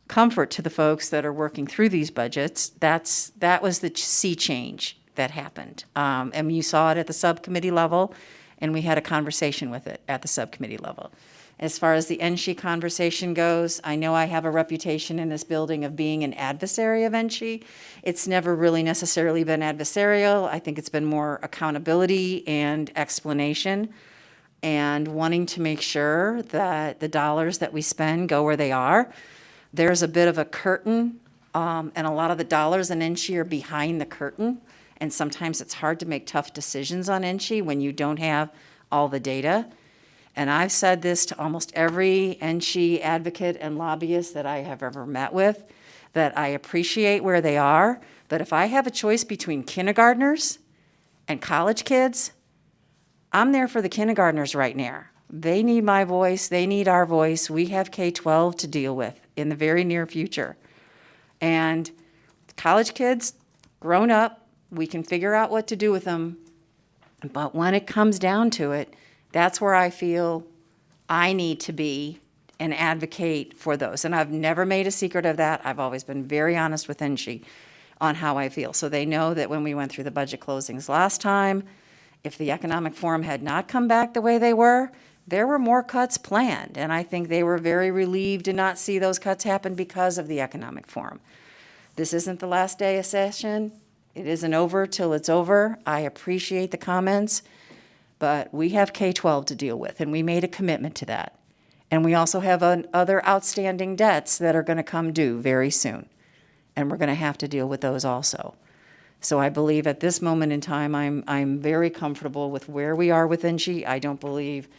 comfort to the folks that are working through these budgets, that was the sea change that happened. And you saw it at the subcommittee level, and we had a conversation with it at the subcommittee level. As far as the NSHE conversation goes, I know I have a reputation in this building of being an adversary of NSHE. It's never really necessarily been adversarial. I think it's been more accountability and explanation and wanting to make sure that the dollars that we spend go where they are. There's a bit of a curtain, and a lot of the dollars in NSHE are behind the curtain, and sometimes it's hard to make tough decisions on NSHE when you don't have all the data. And I've said this to almost every NSHE advocate and lobbyist that I have ever met with, that I appreciate where they are, but if I have a choice between kindergartners and college kids, I'm there for the kindergartners right now. They need my voice, they need our voice. We have K-12 to deal with in the very near future. And college kids, grown up, we can figure out what to do with them, but when it comes down to it, that's where I feel I need to be and advocate for those. And I've never made a secret of that. I've always been very honest with NSHE on how I feel. So they know that when we went through the budget closings last time, if the Economic Forum had not come back the way they were, there were more cuts planned. And I think they were very relieved to not see those cuts happen because of the Economic Forum. This isn't the last day of session. It isn't over till it's over. I appreciate the comments. But we have K-12 to deal with, and we made a commitment to that. And we also have other outstanding debts that are going to come due very soon, and we're going to have to deal with those also. So I believe at this moment in time, I'm very comfortable with where we are with NSHE. I don't believe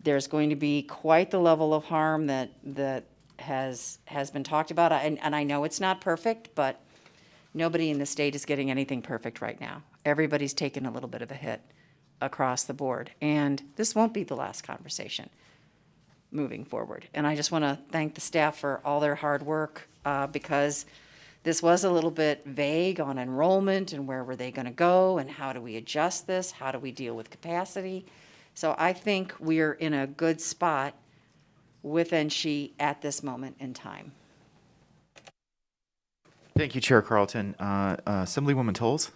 there's going to be quite the level of harm that has been talked about, and I know it's not perfect, but nobody in the state is getting anything perfect right now. Everybody's taken a little bit of a hit across the board, and this won't be the last conversation moving forward. And I just want to thank the staff for all their hard work, because this was a little bit vague on enrollment and where were they going to go and how do we adjust this? How do we deal with capacity? So I think we're in a good spot with NSHE at this moment in time. Thank you, Chair Carlton. Assemblywoman Tolles?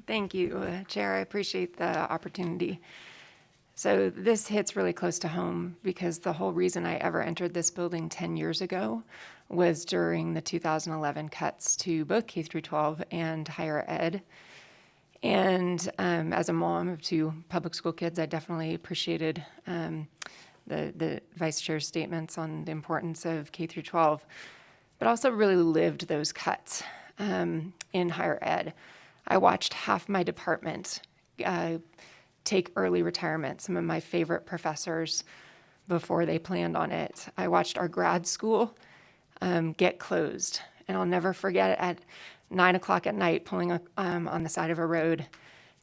Thank you, Chair. I appreciate the opportunity. So this hits really close to home because the whole reason I ever entered this building 10 years ago was during the 2011 cuts to both K through 12 and higher ed. And as a mom of two public school kids, I definitely appreciated the Vice Chair's statements on the importance of K through 12, but also really lived those cuts in higher ed. I watched half my department take early retirement, some of my favorite professors before they planned on it. I watched our grad school get closed, and I'll never forget it at 9 o'clock at night, pulling on the side of a road,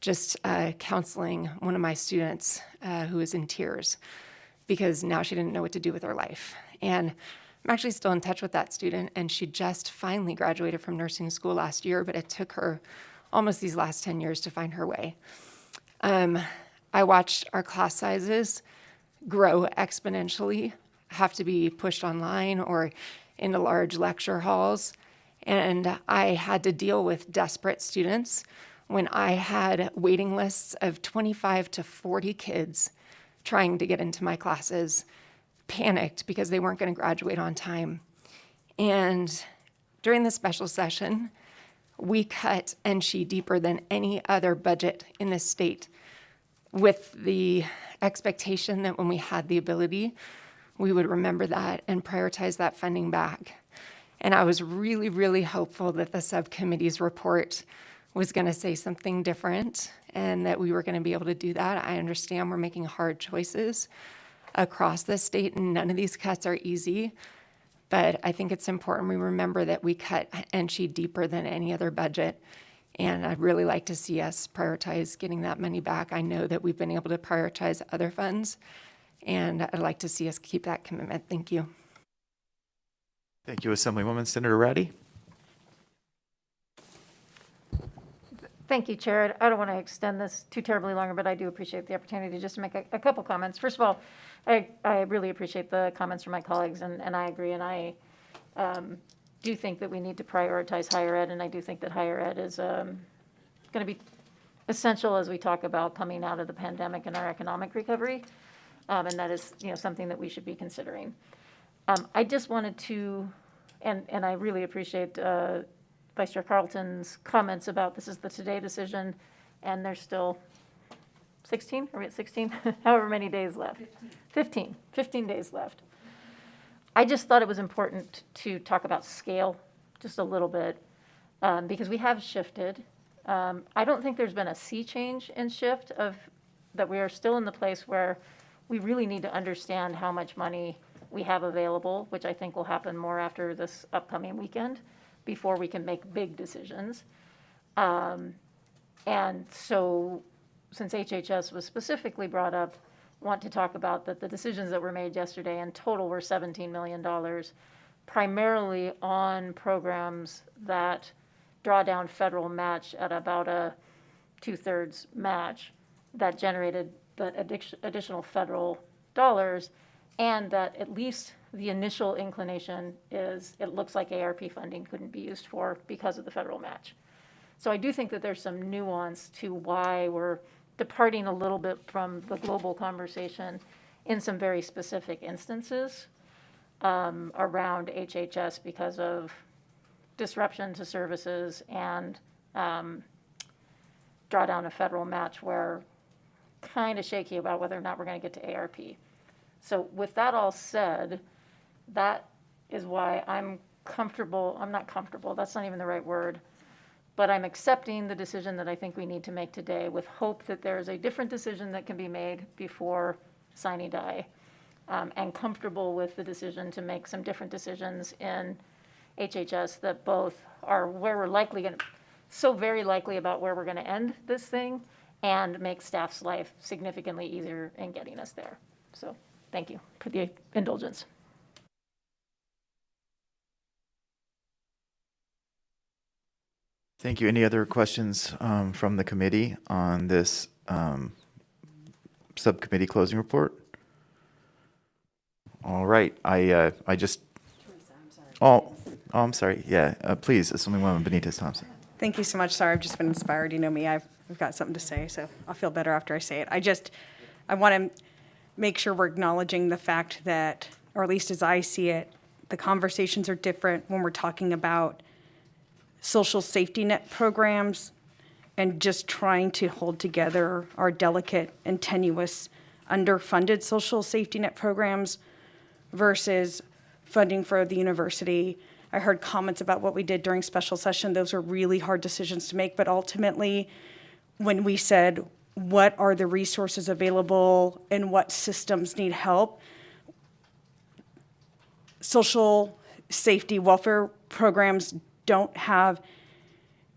just counseling one of my students who was in tears because now she didn't know what to do with her life. And I'm actually still in touch with that student, and she just finally graduated from nursing school last year, but it took her almost these last 10 years to find her way. I watched our class sizes grow exponentially, have to be pushed online or into large lecture halls. And I had to deal with desperate students when I had waiting lists of 25 to 40 kids trying to get into my classes, panicked because they weren't going to graduate on time. And during the special session, we cut NSHE deeper than any other budget in this state, with the expectation that when we had the ability, we would remember that and prioritize that funding back. And I was really, really hopeful that the subcommittee's report was going to say something different and that we were going to be able to do that. I understand we're making hard choices across the state, and none of these cuts are easy. But I think it's important we remember that we cut NSHE deeper than any other budget. And I'd really like to see us prioritize getting that money back. I know that we've been able to prioritize other funds, and I'd like to see us keep that commitment. Thank you. Thank you, Assemblywoman. Senator Ratty? Thank you, Chair. I don't want to extend this too terribly longer, but I do appreciate the opportunity just to make a couple comments. First of all, I really appreciate the comments from my colleagues, and I agree, and I do think that we need to prioritize higher ed, and I do think that higher ed is going to be essential as we talk about coming out of the pandemic and our economic recovery, and that is something that we should be considering. I just wanted to, and I really appreciate Vice Chair Carlton's comments about this is the today decision, and there's still 16, are we at 16? However many days left. 15 days left. I just thought it was important to talk about scale just a little bit because we have shifted. I don't think there's been a sea change in shift that we are still in the place where we really need to understand how much money we have available, which I think will happen more after this upcoming weekend before we can make big decisions. And so since HHS was specifically brought up, I want to talk about that the decisions that were made yesterday in total were $17 million, primarily on programs that draw down federal match at about a 2/3 match that generated the additional federal dollars, and that at least the initial inclination is it looks like ARP funding couldn't be used for because of the federal match. So I do think that there's some nuance to why we're departing a little bit from the global conversation in some very specific instances around HHS because of disruption to services and drawdown of federal match, where kind of shaky about whether or not we're going to get to ARP. So with that all said, that is why I'm not comfortable, that's not even the right word, but I'm accepting the decision that I think we need to make today with hope that there is a different decision that can be made before sine die. and comfortable with the decision to make some different decisions in HHS that both are where we're likely going to, so very likely about where we're going to end this thing, and make staff's life significantly easier in getting us there. So thank you for the indulgence. Thank you. Any other questions from the committee on this subcommittee closing report? All right. I just. I'm sorry. Yeah. Please, Assemblywoman Benitez Thompson. Thank you so much. Sorry, I've just been inspired. You know me, I've got something to say, so I'll feel better after I say it. I want to make sure we're acknowledging the fact that, or at least as I see it, the conversations are different when we're talking about social safety net programs and just trying to hold together our delicate and tenuous underfunded social safety net programs versus funding for the university. I heard comments about what we did during special session. Those are really hard decisions to make, but ultimately, when we said, what are the resources available and what systems need help, social safety welfare programs don't have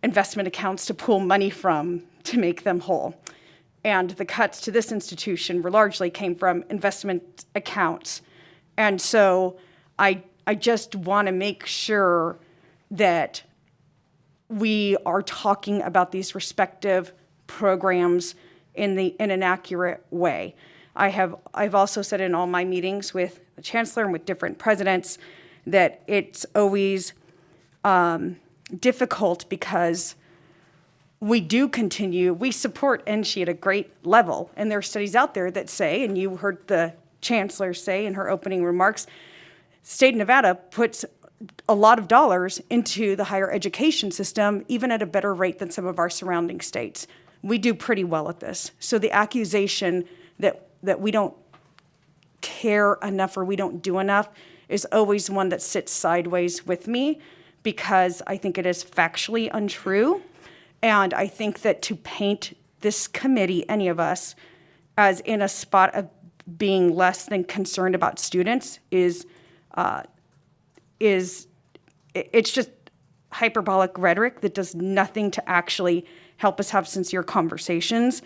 investment accounts to pull money from to make them whole. And the cuts to this institution were largely came from investment accounts. And so I just want to make sure that we are talking about these respective programs in an accurate way. I've also said in all my meetings with the chancellor and with different presidents that it's always difficult because we support NSHE at a great level. And there are studies out there that say, and you heard the chancellor say in her opening remarks, state of Nevada puts a lot of dollars into the higher education system, even at a better rate than some of our surrounding states. We do pretty well at this. So the accusation that we don't care enough or we don't do enough is always one that sits sideways with me, because I think it is factually untrue. And I think that to paint this committee, any of us, as in a spot of being less than concerned about students it's just hyperbolic rhetoric that does nothing to actually help us have sincere conversations.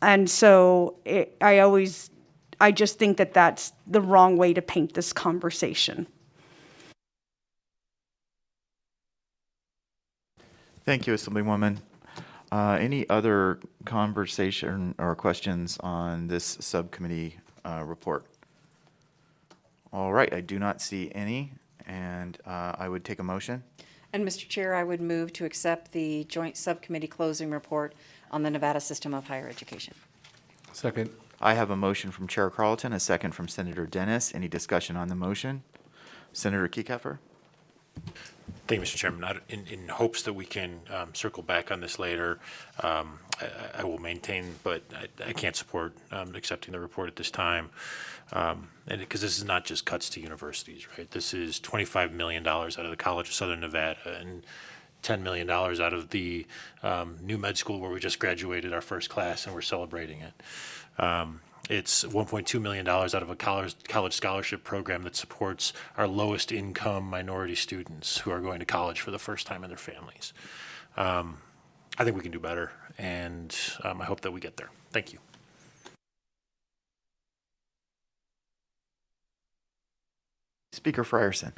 And so I just think that that's the wrong way to paint this conversation. Thank you, Assemblywoman. Any other conversation or questions on this subcommittee report? All right, I do not see any, and I would take a motion. And Mr. Chair, I would move to accept the joint subcommittee closing report on the Nevada system of higher education. Second. I have a motion from Chair Carlton, a second from Senator Dennis. Any discussion on the motion? Senator Kiekhaefer? Thank you, Mr. Chairman. In hopes that we can circle back on this later, I will maintain, but I can't support accepting the report at this time. And because this is not just cuts to universities, right? This is $25 million out of the College of Southern Nevada and $10 million out of the new med school where we just graduated our first class and we're celebrating it. It's $1.2 million out of a college scholarship program that supports our lowest income minority students who are going to college for the first time in their families. I think we can do better, and I hope that we get there. Thank you. Speaker Frierson.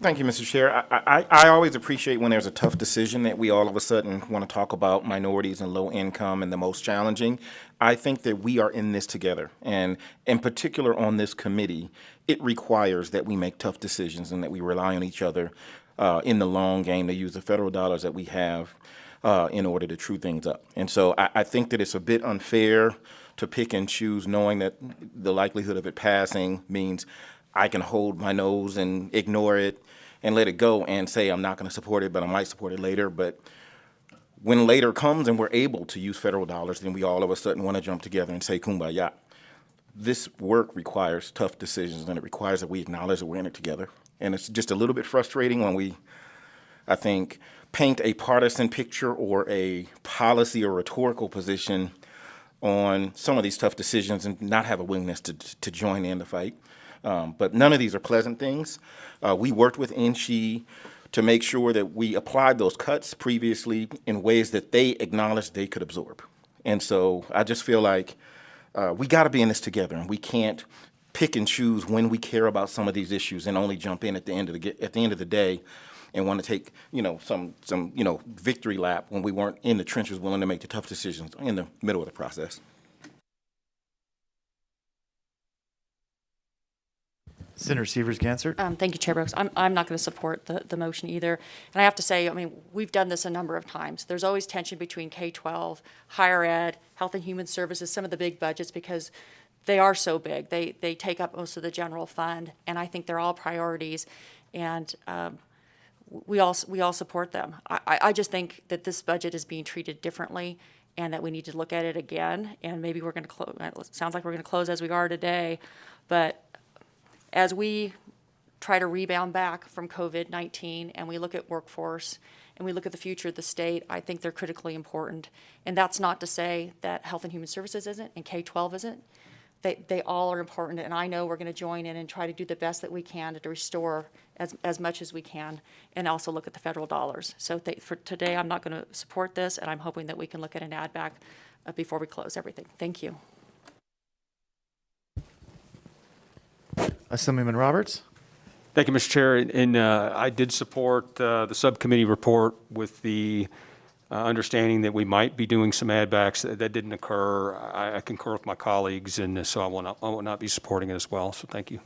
Thank you, Mr. Chair. I always appreciate when there's a tough decision that we all of a sudden want to talk about minorities and low income and the most challenging. I think that we are in this together. And in particular on this committee, it requires that we make tough decisions and that we rely on each other in the long game to use the federal dollars that we have in order to true things up. And so I think that it's a bit unfair to pick and choose, knowing that the likelihood of it passing means I can hold my nose and ignore it and let it go and say I'm not going to support it, but I might support it later. But when later comes and we're able to use federal dollars, then we all of a sudden want to jump together and say kumbaya. This work requires tough decisions, and it requires that we acknowledge that we're in it together. And it's just a little bit frustrating when we, I think, paint a partisan picture or a policy or rhetorical position on some of these tough decisions and not have a willingness to join in the fight. But none of these are pleasant things. We worked with NSHE to make sure that we applied those cuts previously in ways that they acknowledged they could absorb. And so I just feel like we got to be in this together, and we can't pick and choose when we care about some of these issues and only jump in at the end of the day and want to take some victory lap when we weren't in the trenches willing to make the tough decisions in the middle of the process. Senator Severs-Gansert. Thank you, Chair Brooks. I'm not going to support the motion either. And I have to say, I mean, we've done this a number of times. There's always tension between K-12, higher ed, health and human services, some of the big budgets, because they are so big. They take up most of the general fund, and I think they're all priorities. And we all support them. I just think that this budget is being treated differently, and that we need to look at it again. And maybe we're going to close. It sounds like we're going to close as we are today, but as we try to rebound back from COVID-19 and we look at workforce and we look at the future of the state, I think they're critically important. And that's not to say that Health and Human Services isn't and K-12 isn't. They all are important, and I know we're going to join in and try to do the best that we can to restore as much as we can, and also look at the federal dollars. So for today, I'm not going to support this, and I'm hoping that we can look at an add back before we close everything. Thank you. Assemblyman Roberts. Thank you, Mr. Chair. And I did support the subcommittee report with the understanding that we might be doing some add backs. That didn't occur. I concur with my colleagues, and so I will not be supporting it as well. So thank you.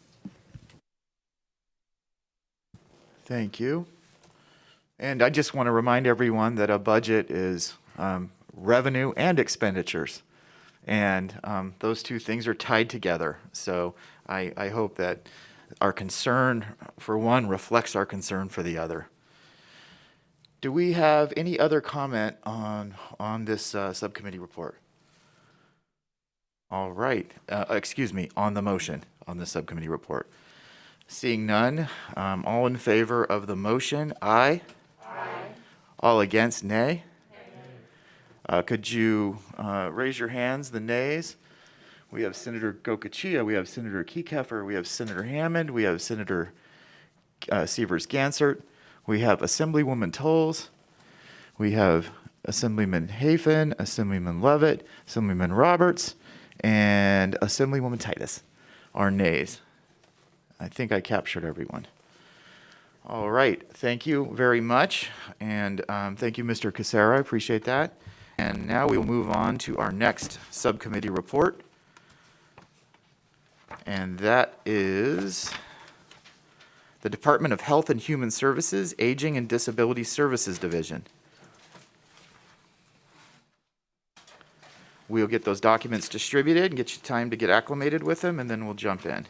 Thank you. And I just want to remind everyone that a budget is revenue and expenditures. And those two things are tied together. So I hope that our concern for one reflects our concern for the other. Do we have any other comment on this subcommittee report? All right. Excuse me, on the motion on the subcommittee report. Seeing none, all in favor of the motion, aye. Aye. All against, nay. Could you raise your hands, the nays? We have Senator Gokachia, we have Senator Kekeffer, we have Senator Hammond, we have Senator Severs-Gansert, we have Assemblywoman Tolles, we have Assemblyman Hafen, Assemblyman Levitt, Assemblyman Roberts, and Assemblywoman Titus are nays. I think I captured everyone. All right, thank you very much, and thank you, Mr. Casera, I appreciate that. And now we will move on to our next subcommittee report. And that is the Department of Health and Human Services, Aging and Disability Services Division. We'll get those documents distributed and get you time to get acclimated with them, and then we'll jump in.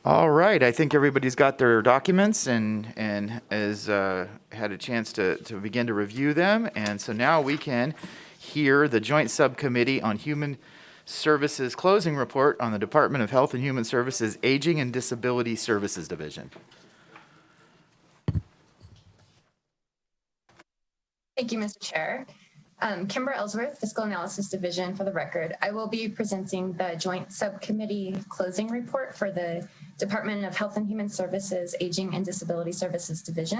All right, I think everybody's got their documents and has had a chance to begin to review them. And so now we can hear the Joint Subcommittee on Human Services closing report on the Department of Health and Human Services Aging and Disability Services Division. Thank you, Mr. Chair. Kimber Ellsworth, Fiscal Analysis Division, for the record. I will be presenting the Joint Subcommittee closing report for the Department of Health and Human Services Aging and Disability Services Division.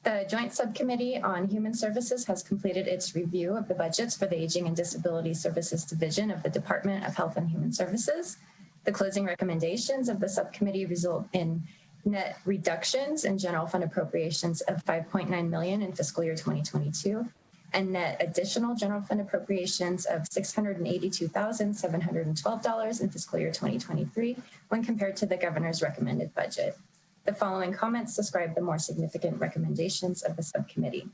The Joint Subcommittee on Human Services has completed its review of the budgets for the Aging and Disability Services Division of the Department of Health and Human Services. The closing recommendations of the subcommittee result in net reductions in general fund appropriations of $5.9 million in fiscal year 2022, and net additional general fund appropriations of $682,712 in fiscal year 2023 when compared to the governor's recommended budget. The following comments describe the more significant recommendations of the subcommittee.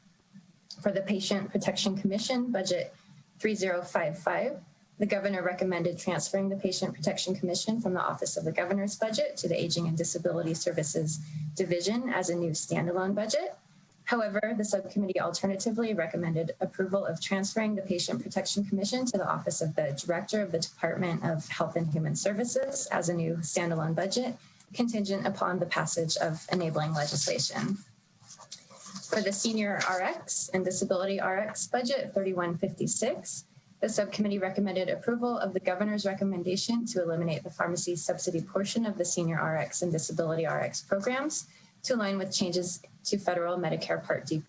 For the Patient Protection Commission, budget 3055, the governor recommended transferring the Patient Protection Commission from the Office of the Governor's budget to the Aging and Disability Services Division as a new standalone budget. However, the subcommittee alternatively recommended approval of transferring the Patient Protection Commission to the Office of the Director of the Department of Health and Human Services as a new standalone budget, contingent upon the passage of enabling legislation. For the Senior RX and Disability RX budget 3156, the subcommittee recommended approval of the governor's recommendation to eliminate the pharmacy subsidy portion of the Senior RX and Disability RX programs to align with changes to federal Medicare Part D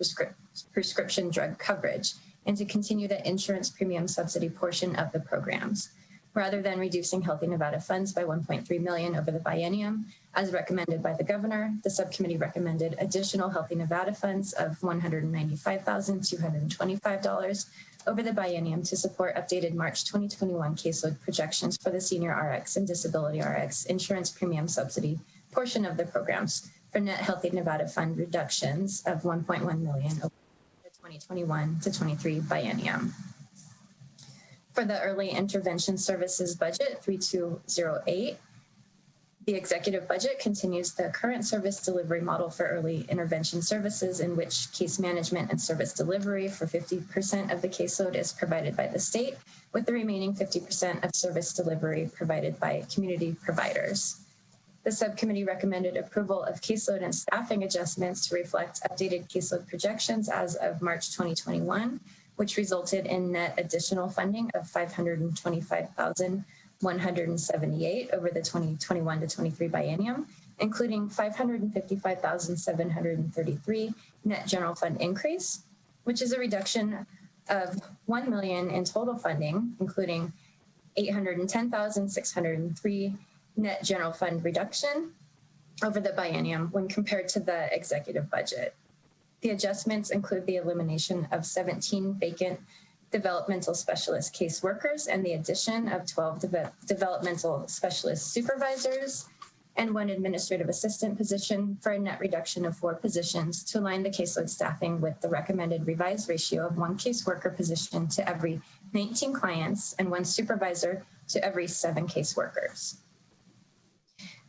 prescription drug coverage, and to continue the insurance premium subsidy portion of the programs. Rather than reducing Healthy Nevada funds by $1.3 million over the biennium, as recommended by the governor, the subcommittee recommended additional Healthy Nevada funds of $195,225 over the biennium to support updated March 2021 caseload projections for the Senior RX and Disability RX insurance premium subsidy portion of the programs, for net Healthy Nevada Fund reductions of $1.1 million over the 2021 to 23 biennium. For the Early Intervention Services budget 3208, the executive budget continues the current service delivery model for early intervention services, in which case management and service delivery for 50% of the caseload is provided by the state, with the remaining 50% of service delivery provided by community providers. The subcommittee recommended approval of caseload and staffing adjustments to reflect updated caseload projections as of March 2021, which resulted in net additional funding of $525,178 over the 2021 to 23 biennium, including $555,733 net general fund increase, which is a reduction of $1 million in total funding, including $810,603 net general fund reduction over the biennium when compared to the executive budget. The adjustments include the elimination of 17 vacant developmental specialist caseworkers and the addition of 12 developmental specialist supervisors and 1 administrative assistant position, for a net reduction of 4 positions to align the caseload staffing with the recommended revised ratio of 1 caseworker position to every 19 clients and 1 supervisor to every 7 caseworkers.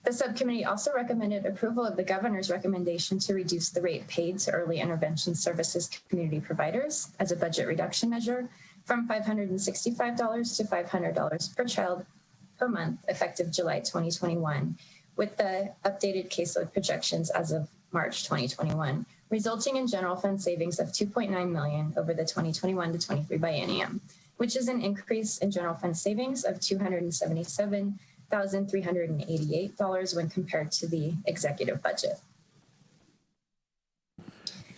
The subcommittee also recommended approval of the governor's recommendation to reduce the rate paid to early intervention services community providers as a budget reduction measure from $565 to $500 per child per month, effective July 2021, with the updated caseload projections as of March 2021, resulting in general fund savings of $2.9 million over the 2021 to 23 biennium, which is an increase in general fund savings of $277,388 when compared to the executive budget.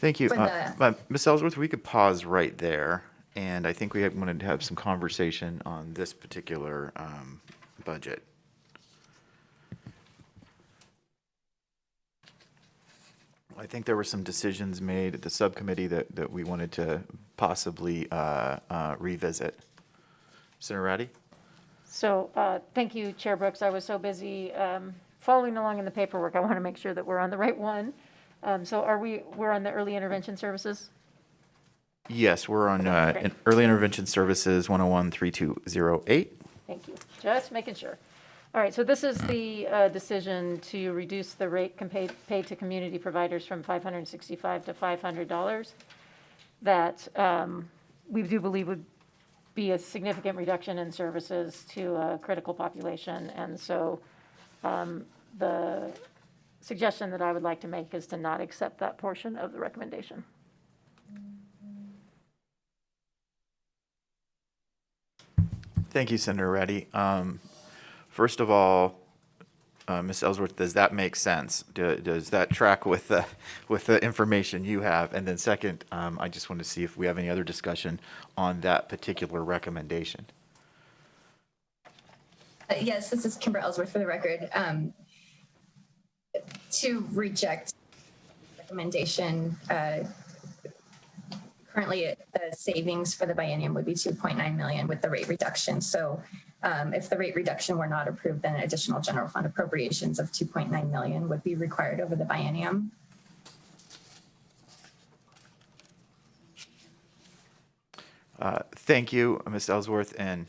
Thank you. For the- Ms. Ellsworth, we could pause right there, and I think we wanted to have some conversation on this particular budget. I think there were some decisions made at the subcommittee that we wanted to possibly revisit. Senator Ratty? So thank you, Chair Brooks. I was so busy following along in the paperwork. I want to make sure that we're on the right one. So we're on the early intervention services? Yes, we're on Okay, great. Early Intervention Services 101-3208. Thank you. Just making sure. All right, so this is the decision to reduce the rate paid to community providers from $565 to $500. That we do believe would be a significant reduction in services to a critical population. And so the suggestion that I would like to make is to not accept that portion of the recommendation. Thank you, Senator Reddy. First of all, Ms. Ellsworth, does that make sense? Does that track with the information you have? And then second, I just want to see if we have any other discussion on that particular recommendation. Yes, this is Kimber Ellsworth for the record. To reject recommendation, currently the savings for the biennium would be 2.9 million with the rate reduction. So if the rate reduction were not approved, then additional general fund appropriations of 2.9 million would be required over the biennium. Thank you, Ms. Ellsworth, and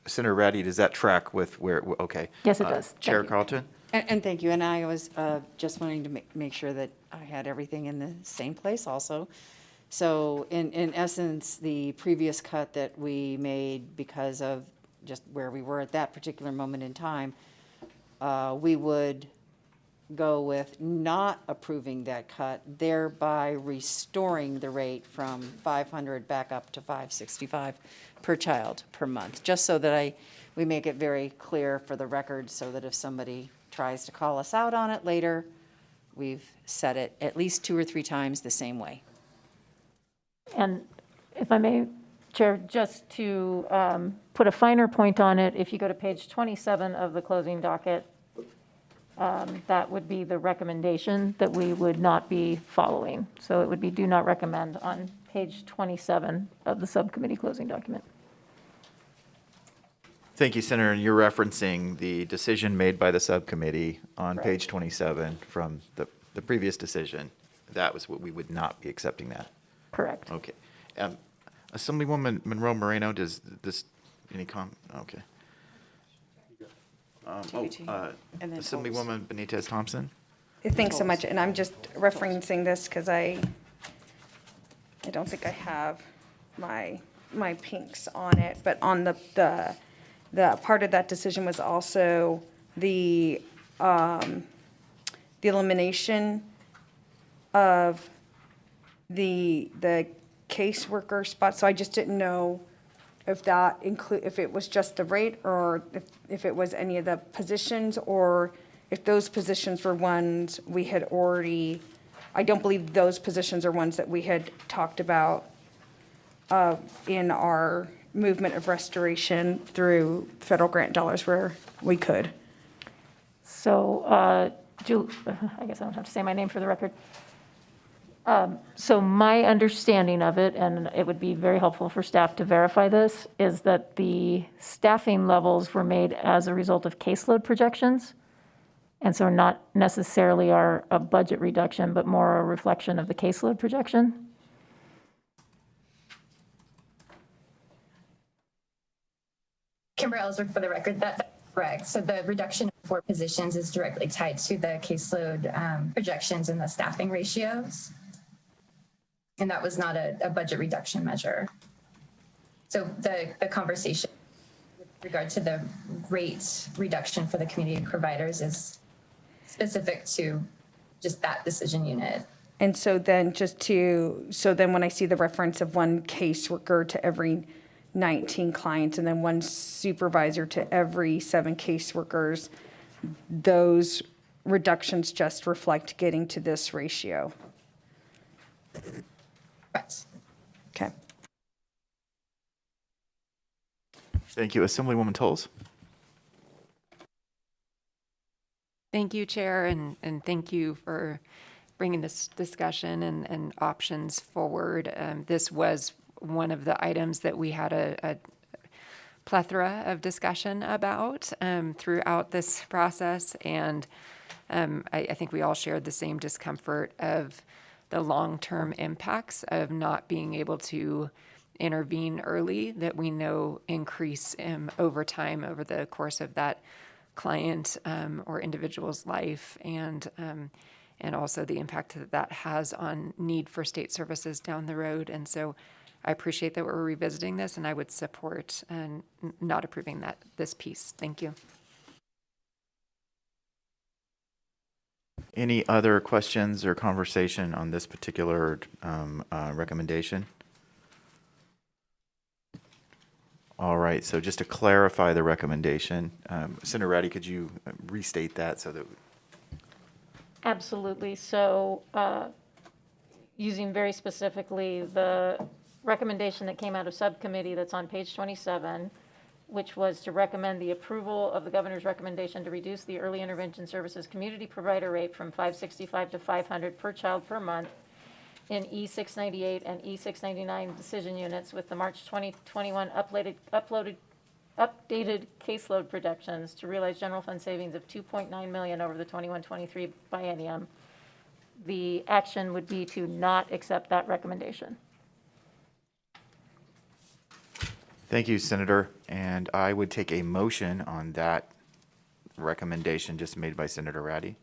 Senator Reddy, does that track with where, okay. Yes, it does. Chair Thank you. Carlton? And thank you, and I was just wanting to make sure that I had everything in the same place also. So in essence, the previous cut that we made because of just where we were at that particular moment in time, we would go with not approving that cut, thereby restoring the rate from 500 back up to 565 per child per month, just so that we make it very clear for the record, so that if somebody tries to call us out on it later, we've said it at least 2 or 3 times the same way. And if I may, Chair, just to put a finer point on it, if you go to page 27 of the closing docket, that would be the recommendation that we would not be following. So it would be do not recommend on page 27 of the subcommittee closing document. Thank you, Senator. And you're referencing the decision made by the subcommittee on Right. page 27 from the previous decision. That was what we would not be accepting that. Correct. Okay. Assemblywoman Monroe Moreno, does this, any comment? Okay. And then Assemblywoman Benitez Thompson? Thanks so much, and I'm just referencing this because I don't think I have my pinks on it, but on the part of that decision was also the elimination of the caseworker spot. So I just didn't know if that if it was just the rate, or if it was any of the positions, or if those positions were ones we had already, I don't believe those positions are ones that we had talked about in our movement of restoration through federal grant dollars where we could. So, I guess I don't have to say my name for the record. So my understanding of it, and it would be very helpful for staff to verify this, is that the staffing levels were made as a result of caseload projections. And so not necessarily are a budget reduction, but more a reflection of the caseload projection. Kimber Ellsworth for the record, that's correct. So the reduction of 4 positions is directly tied to the caseload projections and the staffing ratios. And that was not a budget reduction measure. So the conversation with regard to the rate reduction for the community providers is specific to just that decision unit. And so then when I see the reference of 1 caseworker to every 19 clients and then 1 supervisor to every 7 caseworkers, those reductions just reflect getting to this ratio. Right. Okay. Thank you. Assemblywoman Tolles? Thank you, Chair, and thank you for bringing this discussion and options forward. This was one of the items that we had a plethora of discussion about throughout this process, and I think we all shared the same discomfort of the long-term impacts of not being able to intervene early that we know increase over time over the course of that client or individual's life, and also the impact that that has on need for state services down the road. And so I appreciate that we're revisiting this, and I would support not approving this piece. Thank you. Any other questions or conversation on this particular recommendation? All right, so just to clarify the recommendation, Senator Ratty, could you restate that so that? Absolutely. So using very specifically the recommendation that came out of subcommittee that's on page 27, which was to recommend the approval of the governor's recommendation to reduce the early intervention services community provider rate from $565 to $500 per child per month in E698 and E699 decision units with the March 2021 updated caseload projections to realize general fund savings of $2.9 million over the 21-23 biennium. The action would be to not accept that recommendation. Thank you, Senator. And I would take a motion on that recommendation just made by Senator Ratty.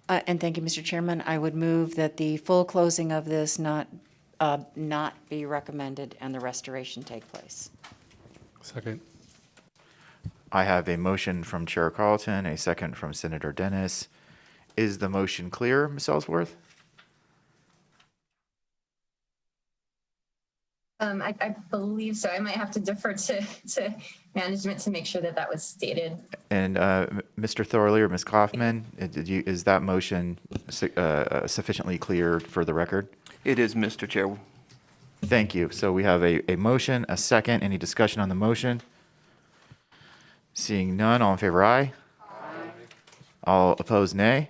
And thank you, Mr. Chairman. I would move that the full closing of this not be recommended and the restoration take place. Second. I have a motion from Chair Carlton, a second from Senator Dennis. Is the motion clear, Ms. Ellsworth? I believe so. I might have to defer to management to make sure that that was stated. And Mr. Thorley or Ms. Kaufman, is that motion sufficiently clear for the record? It is, Mr. Chair. Thank you. So we have a motion, a second. Any discussion on the motion? Seeing none, all in favor, aye. Aye. All opposed, nay.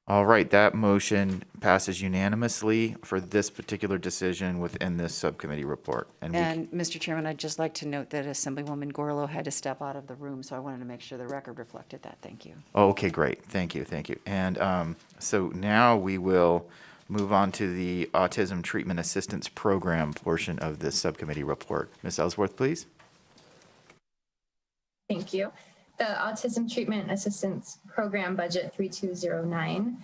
All right, that motion passes unanimously for this particular decision within this subcommittee report. And Mr. Chairman, I'd just like to note that Assemblywoman Gorlow had to step out of the room, so I wanted to make sure the record reflected that. Thank you. Oh, okay, great. Thank you, thank you. And so now we will move on to the Autism Treatment Assistance Program portion of this subcommittee report. Ms. Ellsworth, please. Thank you. The Autism Treatment Assistance Program Budget 3209.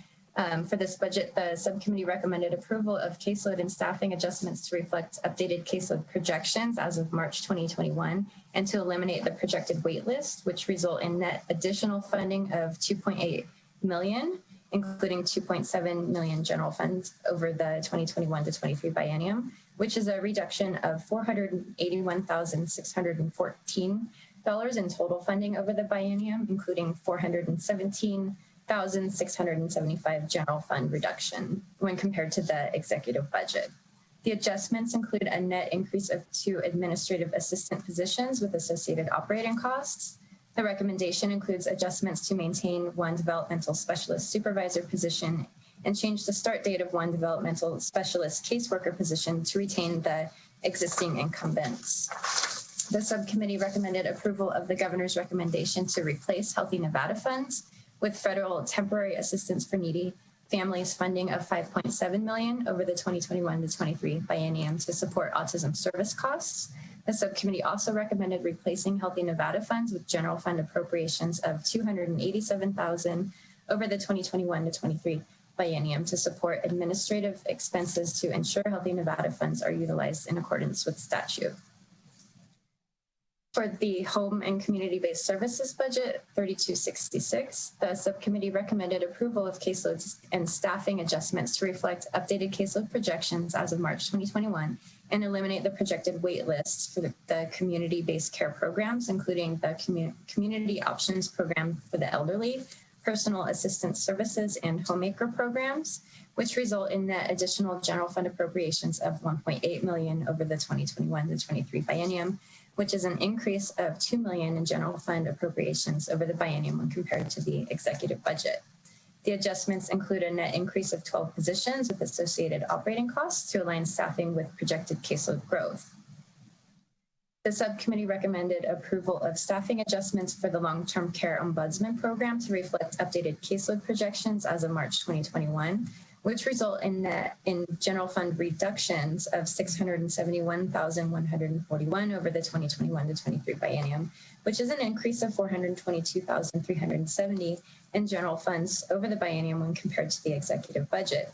For this budget, the subcommittee recommended approval of caseload and staffing adjustments to reflect updated caseload projections as of March 2021 and to eliminate the projected wait list, which result in net additional funding of $2.8 million, including $2.7 million general funds over the 2021 to 23 biennium, which is a reduction of $481,614 in total funding over the biennium, including $417,675 general fund reduction when compared to the executive budget. The adjustments include a net increase of 2 administrative assistant positions with associated operating costs. The recommendation includes adjustments to maintain 1 developmental specialist supervisor position and change the start date of 1 developmental specialist caseworker position to retain the existing incumbents. The subcommittee recommended approval of the governor's recommendation to replace Healthy Nevada funds with federal temporary assistance for needy families funding of $5.7 million over the 2021 to 23 biennium to support autism service costs. The subcommittee also recommended replacing Healthy Nevada funds with general fund appropriations of $287,000 over the 2021 to 23 biennium to support administrative expenses to ensure Healthy Nevada funds are utilized in accordance with statute. For the Home and Community-Based Services Budget 3266, the subcommittee recommended approval of caseloads and staffing adjustments to reflect updated caseload projections as of March 2021 and eliminate the projected wait lists for the community-based care programs, including the Community Options Program for the elderly, Personal Assistance Services, and Homemaker programs, which result in net additional general fund appropriations of $1.8 million over the 2021 to 23 biennium, which is an increase of $2 million in general fund appropriations over the biennium when compared to the executive budget. The adjustments include a net increase of 12 positions with associated operating costs to align staffing with projected caseload growth. The subcommittee recommended approval of staffing adjustments for the long-term care Ombudsman program to reflect updated caseload projections as of March 2021, which result in general fund reductions of $671,141 over the 2021 to 23 biennium, which is an increase of $422,370 in general funds over the biennium when compared to the executive budget.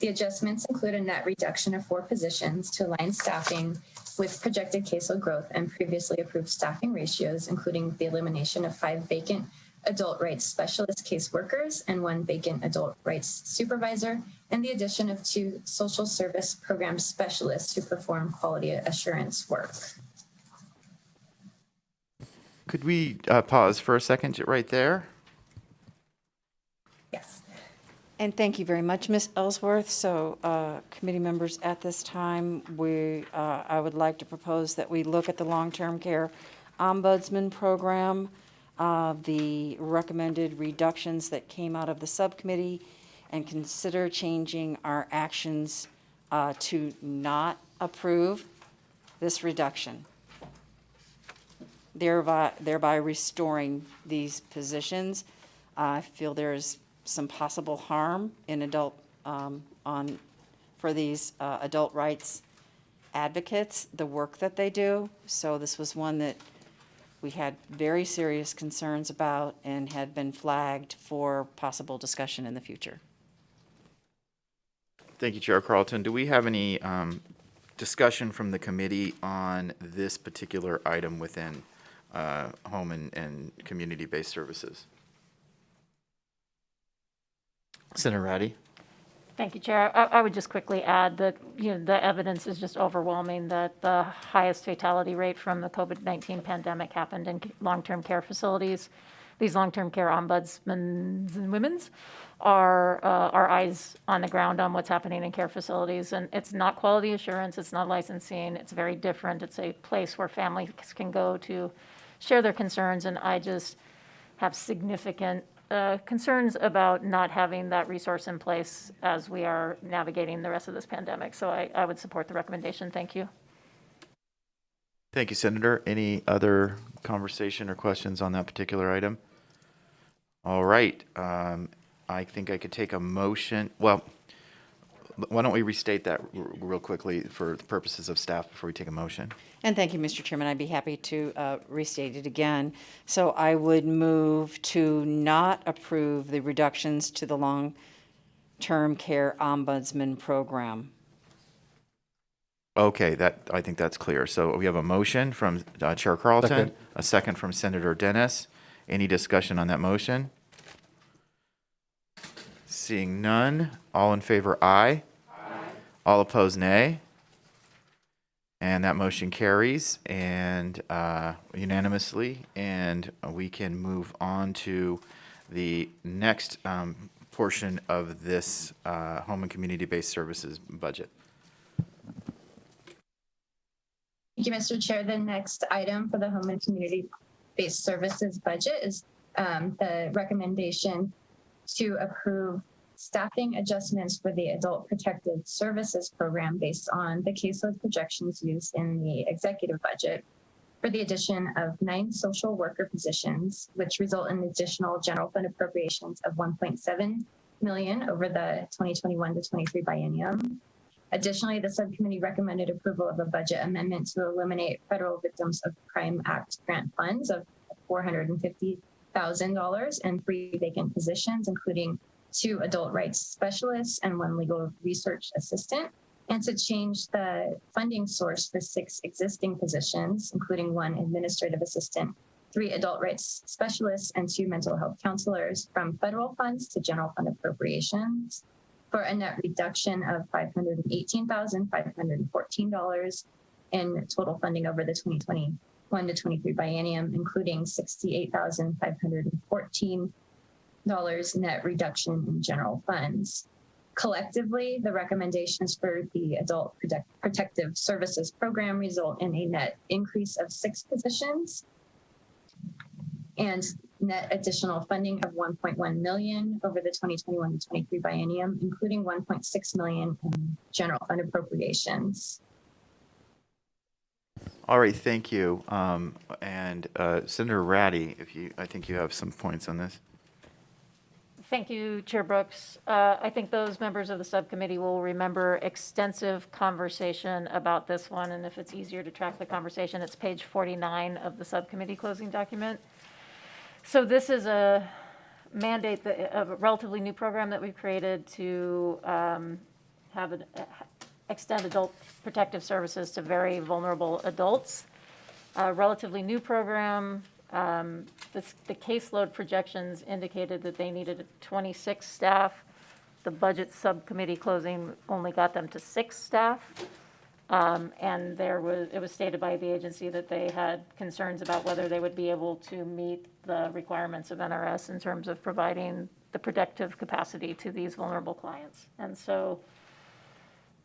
The adjustments include a net reduction of 4 positions to align staffing with projected caseload growth and previously approved staffing ratios, including the elimination of 5 vacant adult rights specialist caseworkers and 1 vacant adult rights supervisor, and the addition of 2 social service program specialists to perform quality assurance work. Could we pause for a second right there? Yes. And thank you very much, Ms. Ellsworth. So, committee members, at this time, I would like to propose that we look at the long-term care ombudsman program, the recommended reductions that came out of the subcommittee, and consider changing our actions to not approve this reduction, thereby restoring these positions. I feel there's some possible harm in for these adult rights advocates, the work that they do. So this was one that we had very serious concerns about and had been flagged for possible discussion in the future. Thank you, Chair Carlton. Do we have any discussion from the committee on this particular item within home and community-based services? Senator Ratty? Thank you, Chair. I would just quickly add that, the evidence is just overwhelming that the highest fatality rate from the COVID-19 pandemic happened in long-term care facilities. These long-term care ombudsmen and women's are our eyes on the ground on what's happening in care facilities. And it's not quality assurance, it's not licensing, it's very different. It's a place where families can go to share their concerns, and I just have significant concerns about not having that resource in place as we are navigating the rest of this pandemic. So I would support the recommendation. Thank you. Thank you, Senator. Any other conversation or questions on that particular item? All right. I think I could take a motion. Well, why don't we restate that real quickly for the purposes of staff before we take a motion? And thank you, Mr. Chairman. I'd be happy to restate it again. So I would move to not approve the reductions to the long-term care ombudsman program. Okay, I think that's clear. So we have a motion from Chair Carlton, Second. a second from Senator Dennis. Any discussion on that motion? Seeing none, all in favor, aye. All opposed, nay. And that motion carries and unanimously, and we can move on to the next portion of this home and community-based services budget. Thank you, Mr. Chair. The next item for the home and community-based services budget is the recommendation to approve staffing adjustments for the Adult Protective Services Program based on the caseload projections used in the executive budget for the addition of 9 social worker positions, which result in additional general fund appropriations of $1.7 million over the 2021 to 23 biennium. Additionally, the subcommittee recommended approval of a budget amendment to eliminate Federal Victims of Crime Act grant funds of $450,000 and 3 vacant positions, including 2 adult rights specialists and 1 legal research assistant, and to change the funding source for 6 existing positions, including 1 administrative assistant, 3 adult rights specialists, and 2 mental health counselors, from federal funds to general fund appropriations, for a net reduction of $518,514 in total funding over the 2021 to 23 biennium, including $68,514 net reduction in general funds. Collectively, the recommendations for the Adult Protective Services Program result in a net increase of 6 positions and net additional funding of $1.1 million over the 2021 to 23 biennium, including $1.6 million in general fund appropriations. All right, thank you. Senator Ratty, I think you have some points on this. Thank you, Chair Brooks. I think those members of the subcommittee will remember extensive conversation about this one, and if it's easier to track the conversation, it's page 49 of the subcommittee closing document. So this is a mandate, a relatively new program that we've created to extend adult protective services to very vulnerable adults. A relatively new program. The caseload projections indicated that they needed 26 staff. The budget subcommittee closing only got them to 6 staff. And it was stated by the agency that they had concerns about whether they would be able to meet the requirements of NRS in terms of providing the protective capacity to these vulnerable clients. And so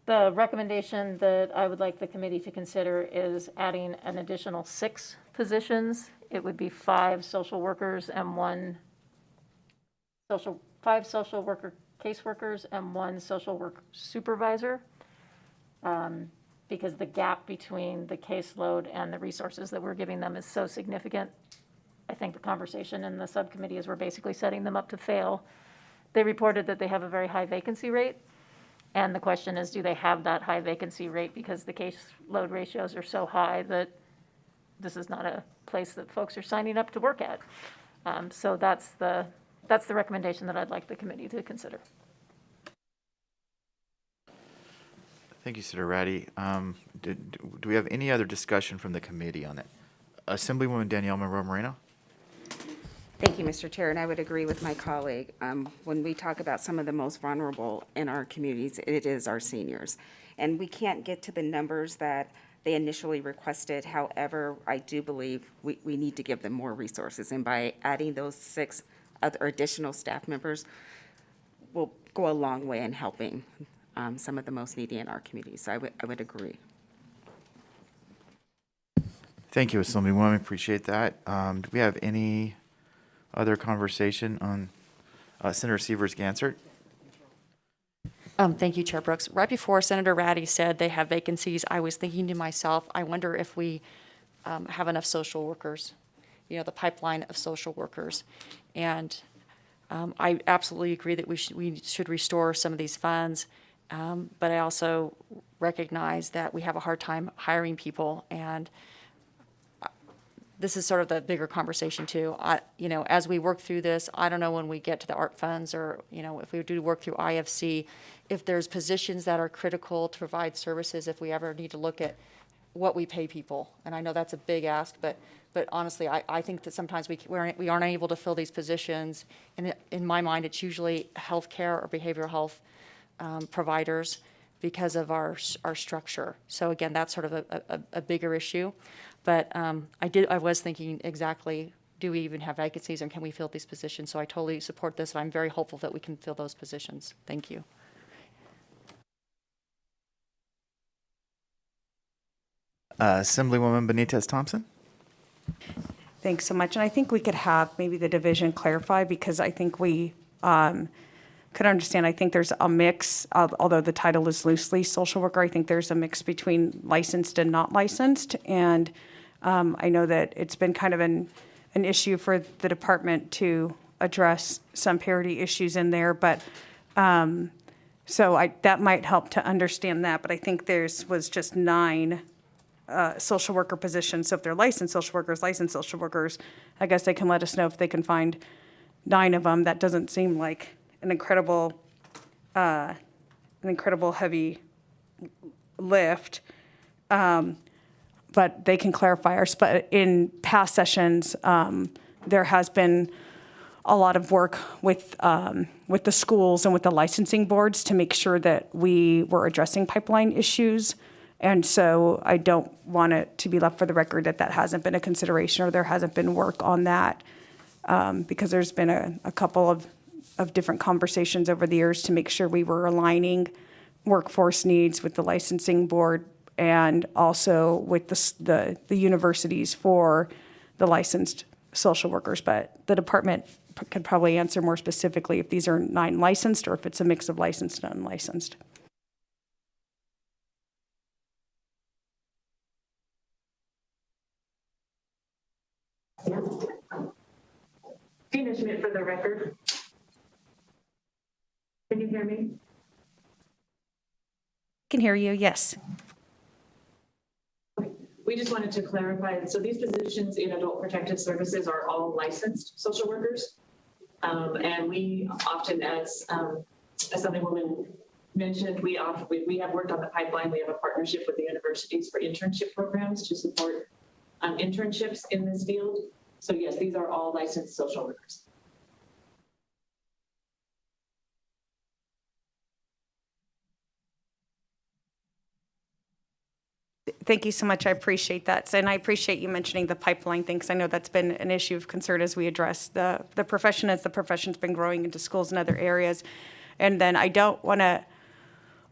the recommendation that I would like the committee to consider is adding an additional 6 positions. It would be 5 social workers and 5 social worker caseworkers and 1 social work supervisor. Because the gap between the caseload and the resources that we're giving them is so significant. I think the conversation in the subcommittee is we're basically setting them up to fail. They reported that they have a very high vacancy rate. And the question is, do they have that high vacancy rate because the caseload ratios are so high that this is not a place that folks are signing up to work at? So that's the recommendation that I'd like the committee to consider. Thank you, Senator Ratty. Do we have any other discussion from the committee on that? Assemblywoman Danielle Monroe-Moreno. Thank you, Mr. Chair, and I would agree with my colleague. When we talk about some of the most vulnerable in our communities, it is our seniors. And we can't get to the numbers that they initially requested. However, I do believe we need to give them more resources. And by adding those 6 other additional staff members will go a long way in helping some of the most needy in our community. So I would agree. Thank you, Assemblywoman. Appreciate that. Do we have any other conversation on Senator Sievers-Gansert? Thank you, Chair Brooks. Right before Senator Ratty said they have vacancies, I was thinking to myself, I wonder if we have enough social workers, the pipeline of social workers. And I absolutely agree that we should restore some of these funds. But I also recognize that we have a hard time hiring people, and this is sort of the bigger conversation too. As we work through this, I don't know when we get to the ARP funds or, if we do work through IFC, if there's positions that are critical to provide services, if we ever need to look at what we pay people. And I know that's a big ask, but honestly, I think that sometimes we aren't able to fill these positions. And in my mind, it's usually healthcare or behavioral health providers because of our structure. So again, that's sort of a bigger issue. But I was thinking exactly, do we even have vacancies and can we fill these positions? So I totally support this, and I'm very hopeful that we can fill those positions. Thank you. Assemblywoman Benitez Thompson. Thanks so much. And I think we could have maybe the division clarify, because I think we could understand. I think there's a mix, although the title is loosely social worker, I think there's a mix between licensed and not licensed. And I know that it's been kind of an issue for the department to address some parity issues in there. But so that might help to understand that. But I think was just 9 social worker positions. So if they're licensed social workers, I guess they can let us know if they can find 9 of them. That doesn't seem like an incredible heavy lift. But they can clarify our spot. In past sessions, there has been a lot of work with the schools and with the licensing boards to make sure that we were addressing pipeline issues. And so I don't want it to be left for the record that hasn't been a consideration or there hasn't been work on that, because there's been a couple of different conversations over the years to make sure we were aligning workforce needs with the licensing board and also with the universities for the licensed social workers. But the department could probably answer more specifically if these are 9 licensed or if it's a mix of licensed and unlicensed. Tina Schmidt for the record. hear me? Can hear you, yes. We just wanted to clarify, so these positions in adult protective services are all licensed social workers. And we often, as Assemblywoman mentioned, we have worked on the pipeline. We have a partnership with the universities for internship programs to support internships in this field. So yes, these are all licensed social workers. Thank you so much. I appreciate that. And I appreciate you mentioning the pipeline thing, because I know that's been an issue of concern as we address the profession, as the profession's been growing into schools and other areas. And then I don't want to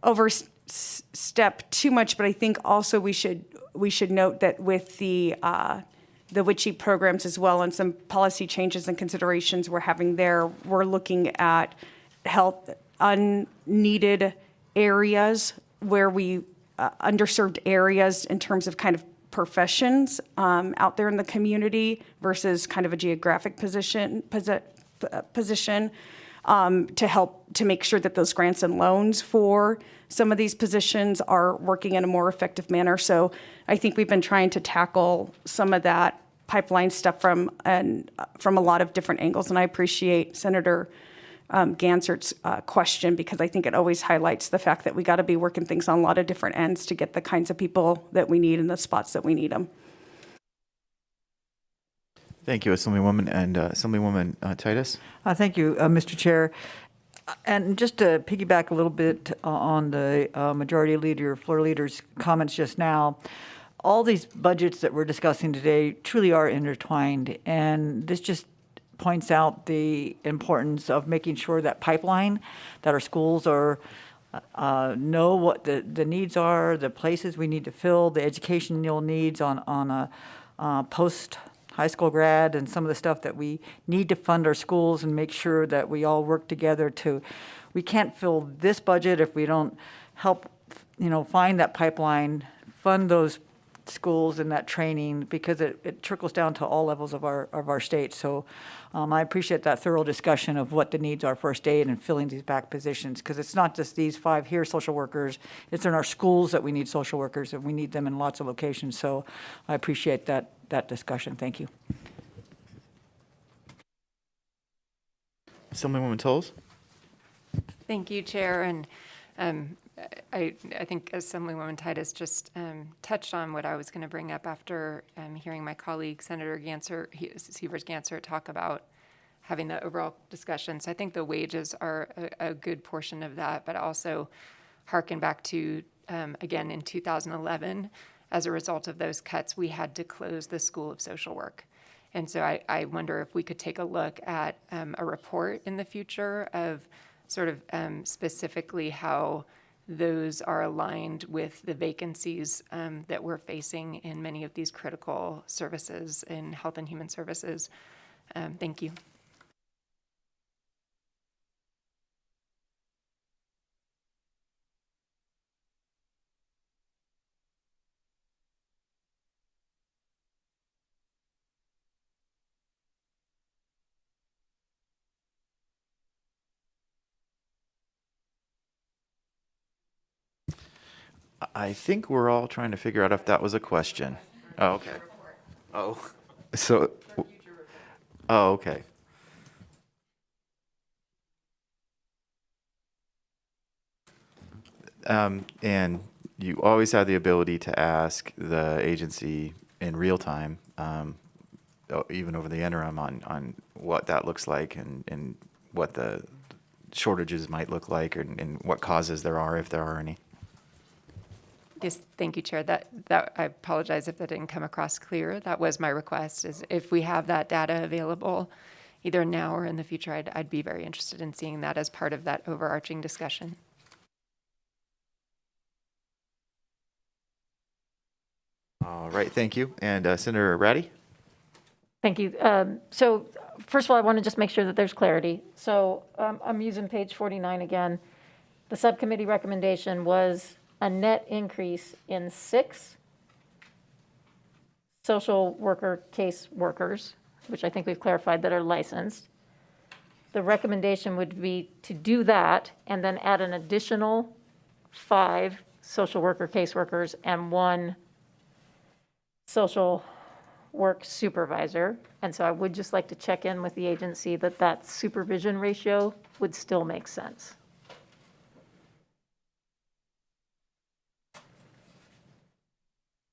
overstep too much, but I think also we should note that with the WICHE programs as well, and some policy changes and considerations we're having there, we're looking at health unneeded areas where we underserved areas in terms of kind of professions out there in the community versus kind of a geographic position to help to make sure that those grants and loans for some of these positions are working in a more effective manner. So I think we've been trying to tackle some of that pipeline stuff from a lot of different angles, and I appreciate Senator Gansert's question, because I think it always highlights the fact that we got to be working things on a lot of different ends to get the kinds of people that we need in the spots that we need them. Thank you, Assemblywoman. And Assemblywoman Titus? Thank you, Mr. Chair. And just to piggyback a little bit on the Majority Leader, Floor Leader's comments just now, all these budgets that we're discussing today truly are intertwined, and this just points out the importance of making sure that pipeline, that our schools are know what the needs are, the places we need to fill, the educational needs on a post high school grad, and some of the stuff that we need to fund our schools, and make sure that we all work together we can't fill this budget if we don't help, find that pipeline, fund those schools and that training, because it trickles down to all levels of our state. So I appreciate that thorough discussion of what the needs are for state and filling these back positions, because it's not just these 5 here social workers, it's in our schools that we need social workers, and we need them in lots of locations. So I appreciate that discussion. Thank you. Assemblywoman Tolles? Thank you, Chair. And I think Assemblywoman Titus just touched on what I was going to bring up after hearing my colleague, Senator Sievers-Gansert, talk about having the overall discussion. So I think the wages are a good portion of that, but also harken back to, again, in 2011, as a result of those cuts, we had to close the School of Social Work. And so I wonder if we could take a look at a report in the future of sort of specifically how those are aligned with the vacancies that we're facing in many of these critical services in health and human services. Thank you. I think we're all trying to figure out if that was a question. Oh, okay. Oh, so, oh, okay. And you always have the ability to ask the agency in real time, even over the interim, on what that looks like and what the shortages might look like, and what causes there are, if there are any. Yes, thank you, Chair. That I apologize if that didn't come across clear. That was my request, is if we have that data available, either now or in the future, I'd be very interested in seeing that as part of that overarching discussion. All right, thank you. And Senator Ratty? Thank you. So first of all, I want to just make sure that there's clarity. So I'm using page 49 again. The subcommittee recommendation was a net increase in 6 social worker case workers, which I think we've clarified that are licensed. the recommendation would be to do that and then add an additional 5 social worker caseworkers and 1 social work supervisor. And so I would just like to check in with the agency that that supervision ratio would still make sense.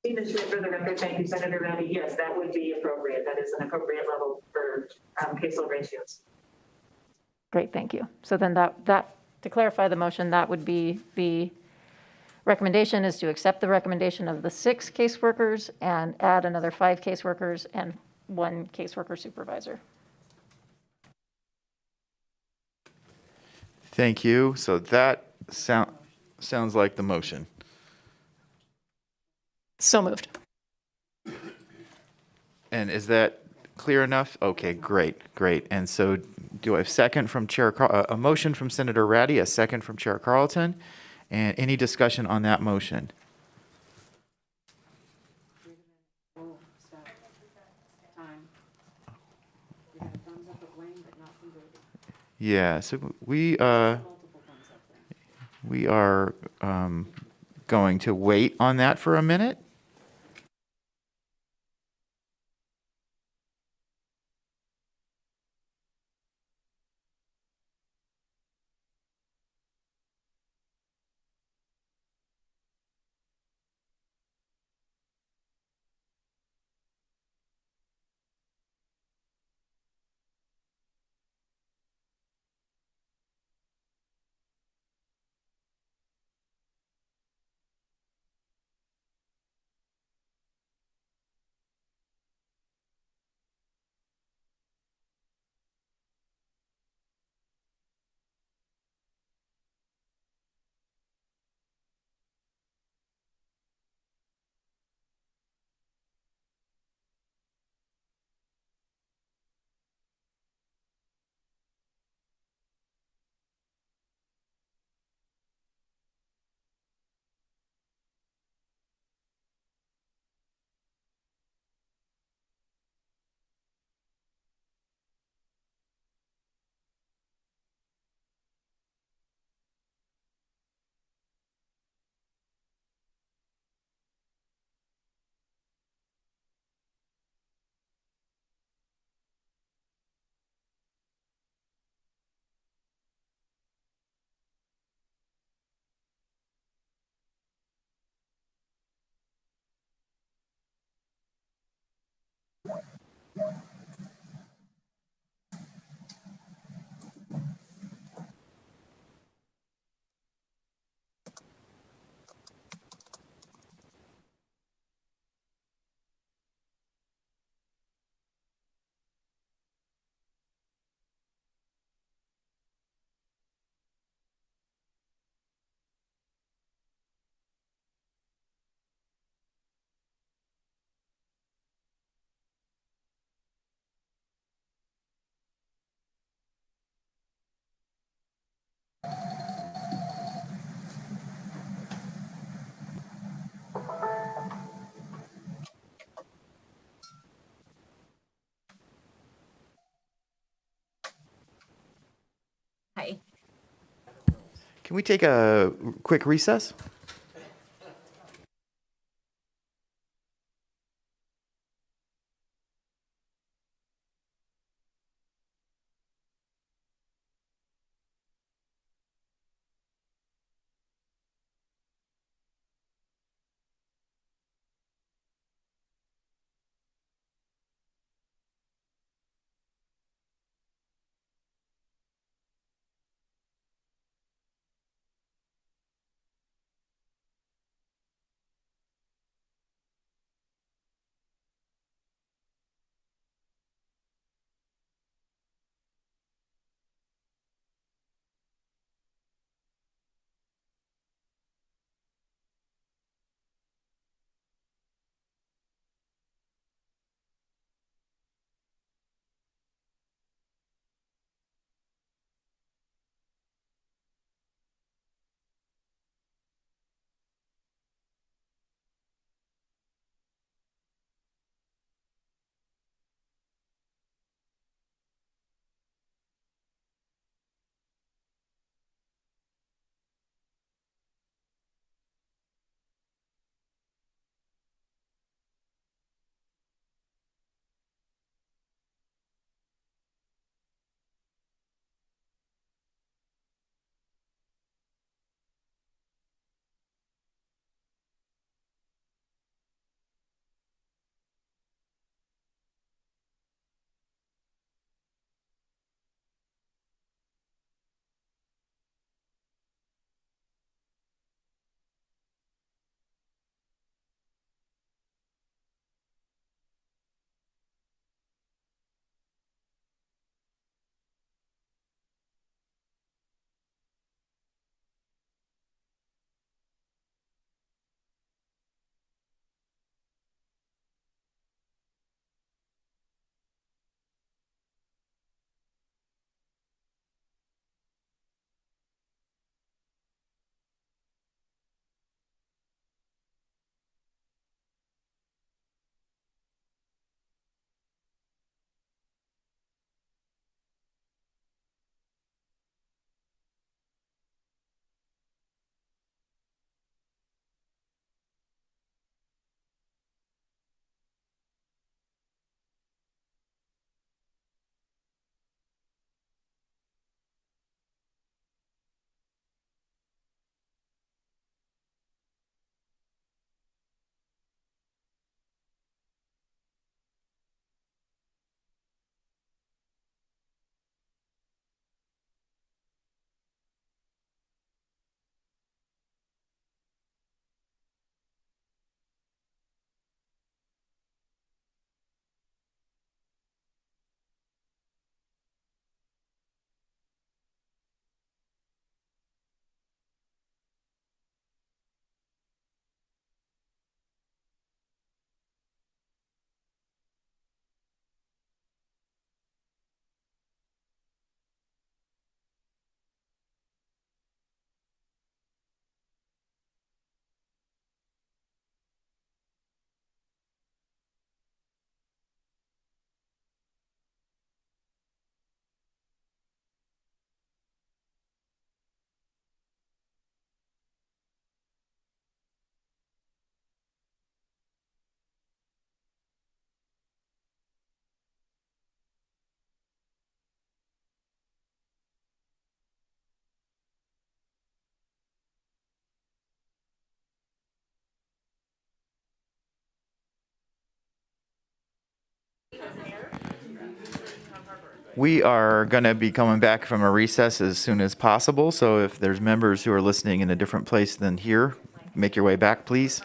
For the record, thank you, Senator Rowdy. Yes, that would be appropriate. That is an appropriate level for caseload ratios. Great, thank you. So then that to clarify the motion, that would be the recommendation is to accept the recommendation of the 6 caseworkers and add another 5 caseworkers and 1 caseworker supervisor. Thank you. So that sounds like the motion. So moved. And is that clear enough? Okay, great. And so do I have a motion from Senator Ratty, a second from Chair Carlton, and any discussion on that motion? Yeah, so we are going to wait on that for a minute. Hi. Can we take a quick recess? We are going to be coming back from a recess as soon as possible, so if there's members who are listening in a different place than here, make your way back, please.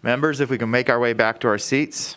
Members, if we can make our way back to our seats.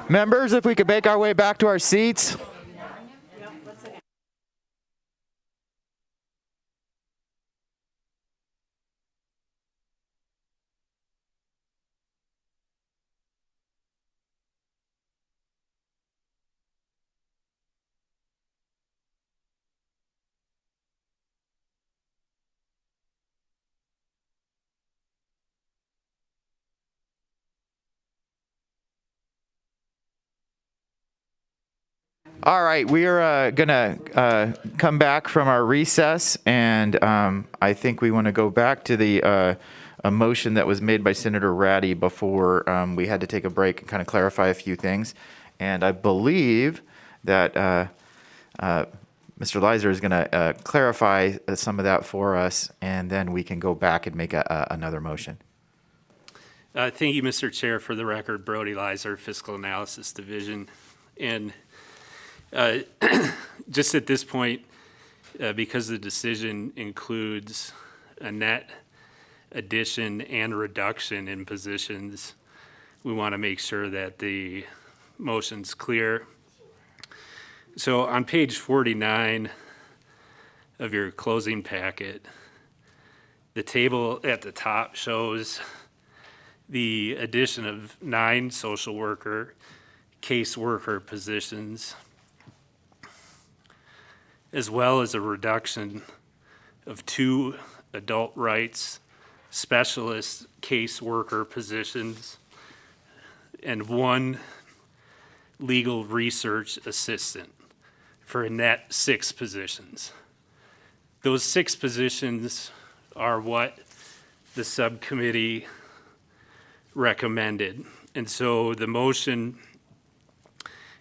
Members, if we could make our way back to our seats. All right, we are going to come back from our recess, and I think we want to go back to the a motion that was made by Senator Ratty before we had to take a break and kind of clarify a few things. And I believe that Mr. Leiser is going to clarify some of that for us, and then we can go back and make another motion. Thank you, Mr. Chair. For the record, Brody Lizer, Fiscal Analysis Division. And just at this point, because the decision includes a net addition and reduction in positions, we want to make sure that the motion's clear. So on page 49 of your closing packet, the table at the top shows the addition of 9 social worker, caseworker positions, as well as a reduction of 2 adult rights specialist caseworker positions and 1 legal research assistant for a net 6 positions. Those 6 positions are what the subcommittee recommended. And so the motion,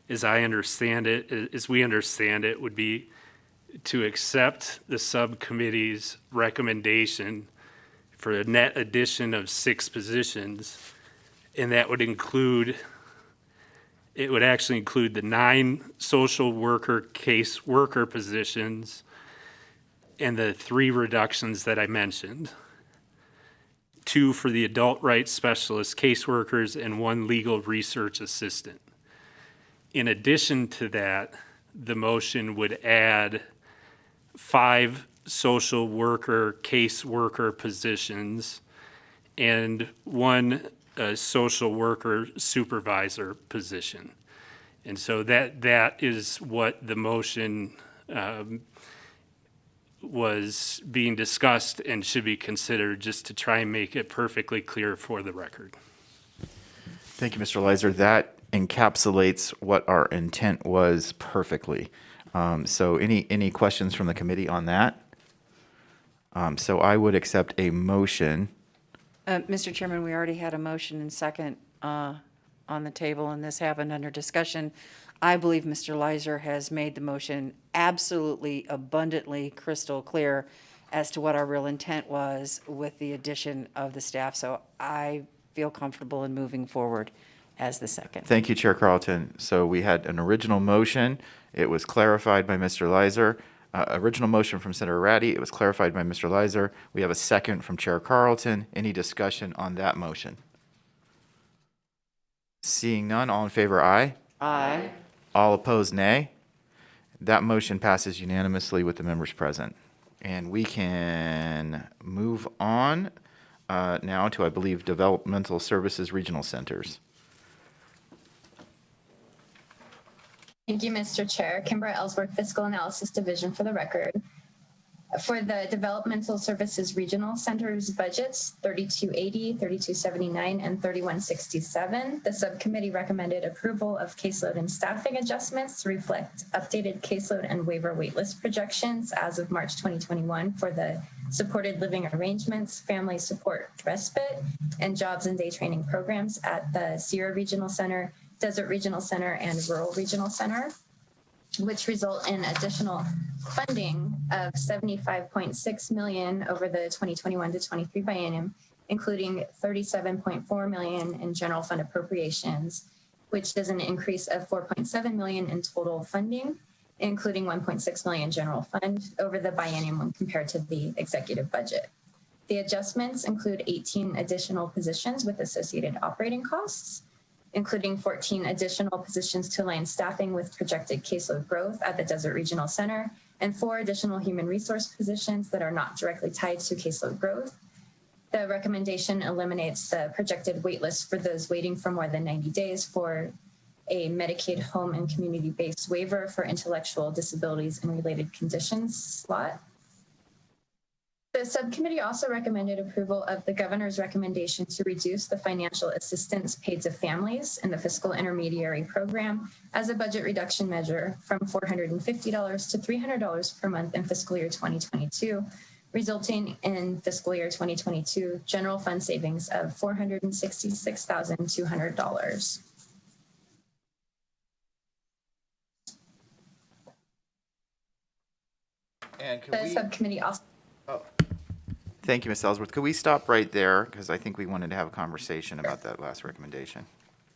as I understand it, as we understand it, would be to accept the subcommittee's recommendation for a net addition of 6 positions. And that would include, it would actually include the 9 social worker case worker positions and the 3 reductions that I mentioned. 2 for the adult rights specialist caseworkers and 1 legal research assistant. In addition to that, the motion would add 5 social worker caseworker positions and 1 social worker supervisor position. And so that is what the motion was being discussed and should be considered, just to try and make it perfectly clear for the record. Thank you, Mr. Lizer. That encapsulates what our intent was perfectly. So any questions from the committee on that? So I would accept a motion. Mr. Chairman, we already had a motion and second on the table, and this happened under discussion. I believe Mr. Lizer has made the motion absolutely abundantly crystal clear as to what our real intent was with the addition of the staff. So I feel comfortable in moving forward as the second. Thank you, Chair Carlton. So we had an original motion. It was clarified by Mr. Lizer. Original motion from Senator Ratty. It was clarified by Mr. Lizer. We have a second from Chair Carlton. Any discussion on that motion? Seeing none, all in favor, aye. Aye. All opposed, nay. That motion passes unanimously with the members present. And we can move on now to, I believe, Developmental Services Regional Centers. Thank you, Mr. Chair. Kimbra Ellsworth, Fiscal Analysis Division for the record. For the Developmental Services Regional Centers budgets, 3280, 3279, and 3167, the subcommittee recommended approval of caseload and staffing adjustments to reflect updated caseload and waiver waitlist projections as of March 2021 for the supported living arrangements, family support respite, and jobs and day training programs at the Sierra Regional Center, Desert Regional Center, and Rural Regional Center, which result in additional funding of $75.6 million over the 2021 to 23 biennium, including $37.4 million in general fund appropriations, which is an increase of $4.7 million in total funding, including $1.6 million general fund over the biennium when compared to the executive budget. The adjustments include 18 additional positions with associated operating costs, including 14 additional positions to align staffing with projected caseload growth at the Desert Regional Center, and 4 additional human resource positions that are not directly tied to caseload growth. The recommendation eliminates the projected wait list for those waiting for more than 90 days for a Medicaid home and community-based waiver for intellectual disabilities and related conditions slot. The subcommittee also recommended approval of the governor's recommendation to reduce the financial assistance paid to families in the fiscal intermediary program as a budget reduction measure from $450 to $300 per month in fiscal year 2022, resulting in fiscal year 2022 general fund savings of $466,200. And the subcommittee also Thank you, Ms. Ellsworth. Could we stop right there? Because I think we wanted to have a conversation about that last recommendation.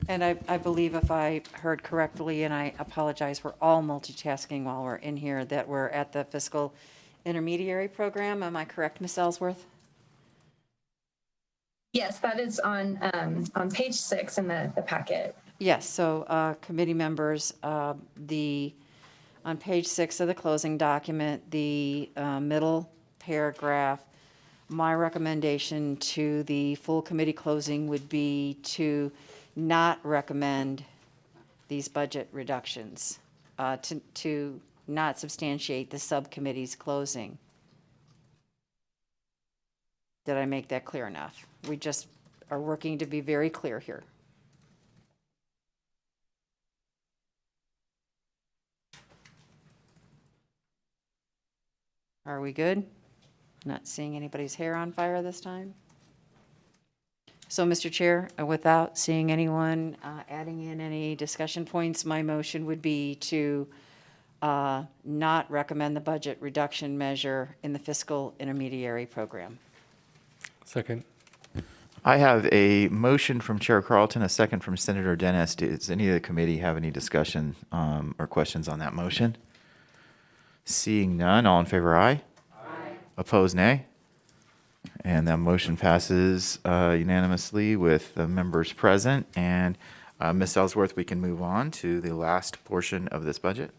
And I believe if I heard correctly, and I apologize, we're all multitasking while we're in here, that we're at the fiscal intermediary program. Am I correct, Ms. Ellsworth? Yes, that is on page 6 in the packet. Yes, so committee members, on page 6 of the closing document, the middle paragraph, my recommendation to the full committee closing would be to not recommend these budget reductions, to not substantiate the subcommittee's closing. Did I make that clear enough? We just are working to be very clear here. Are we good? Not seeing anybody's hair on fire this time? So, Mr. Chair, without seeing anyone adding in any discussion points, my motion would be to not recommend the budget reduction measure in the fiscal intermediary program. Second. I have a motion from Chair Carlton, a second from Senator Dennis. Does any of the committee have any discussion or questions on that motion? Seeing none, all in favor, aye. Aye. Opposed, nay. And that motion passes unanimously with the members present. And Ms. Ellsworth, we can move on to the last portion of this budget.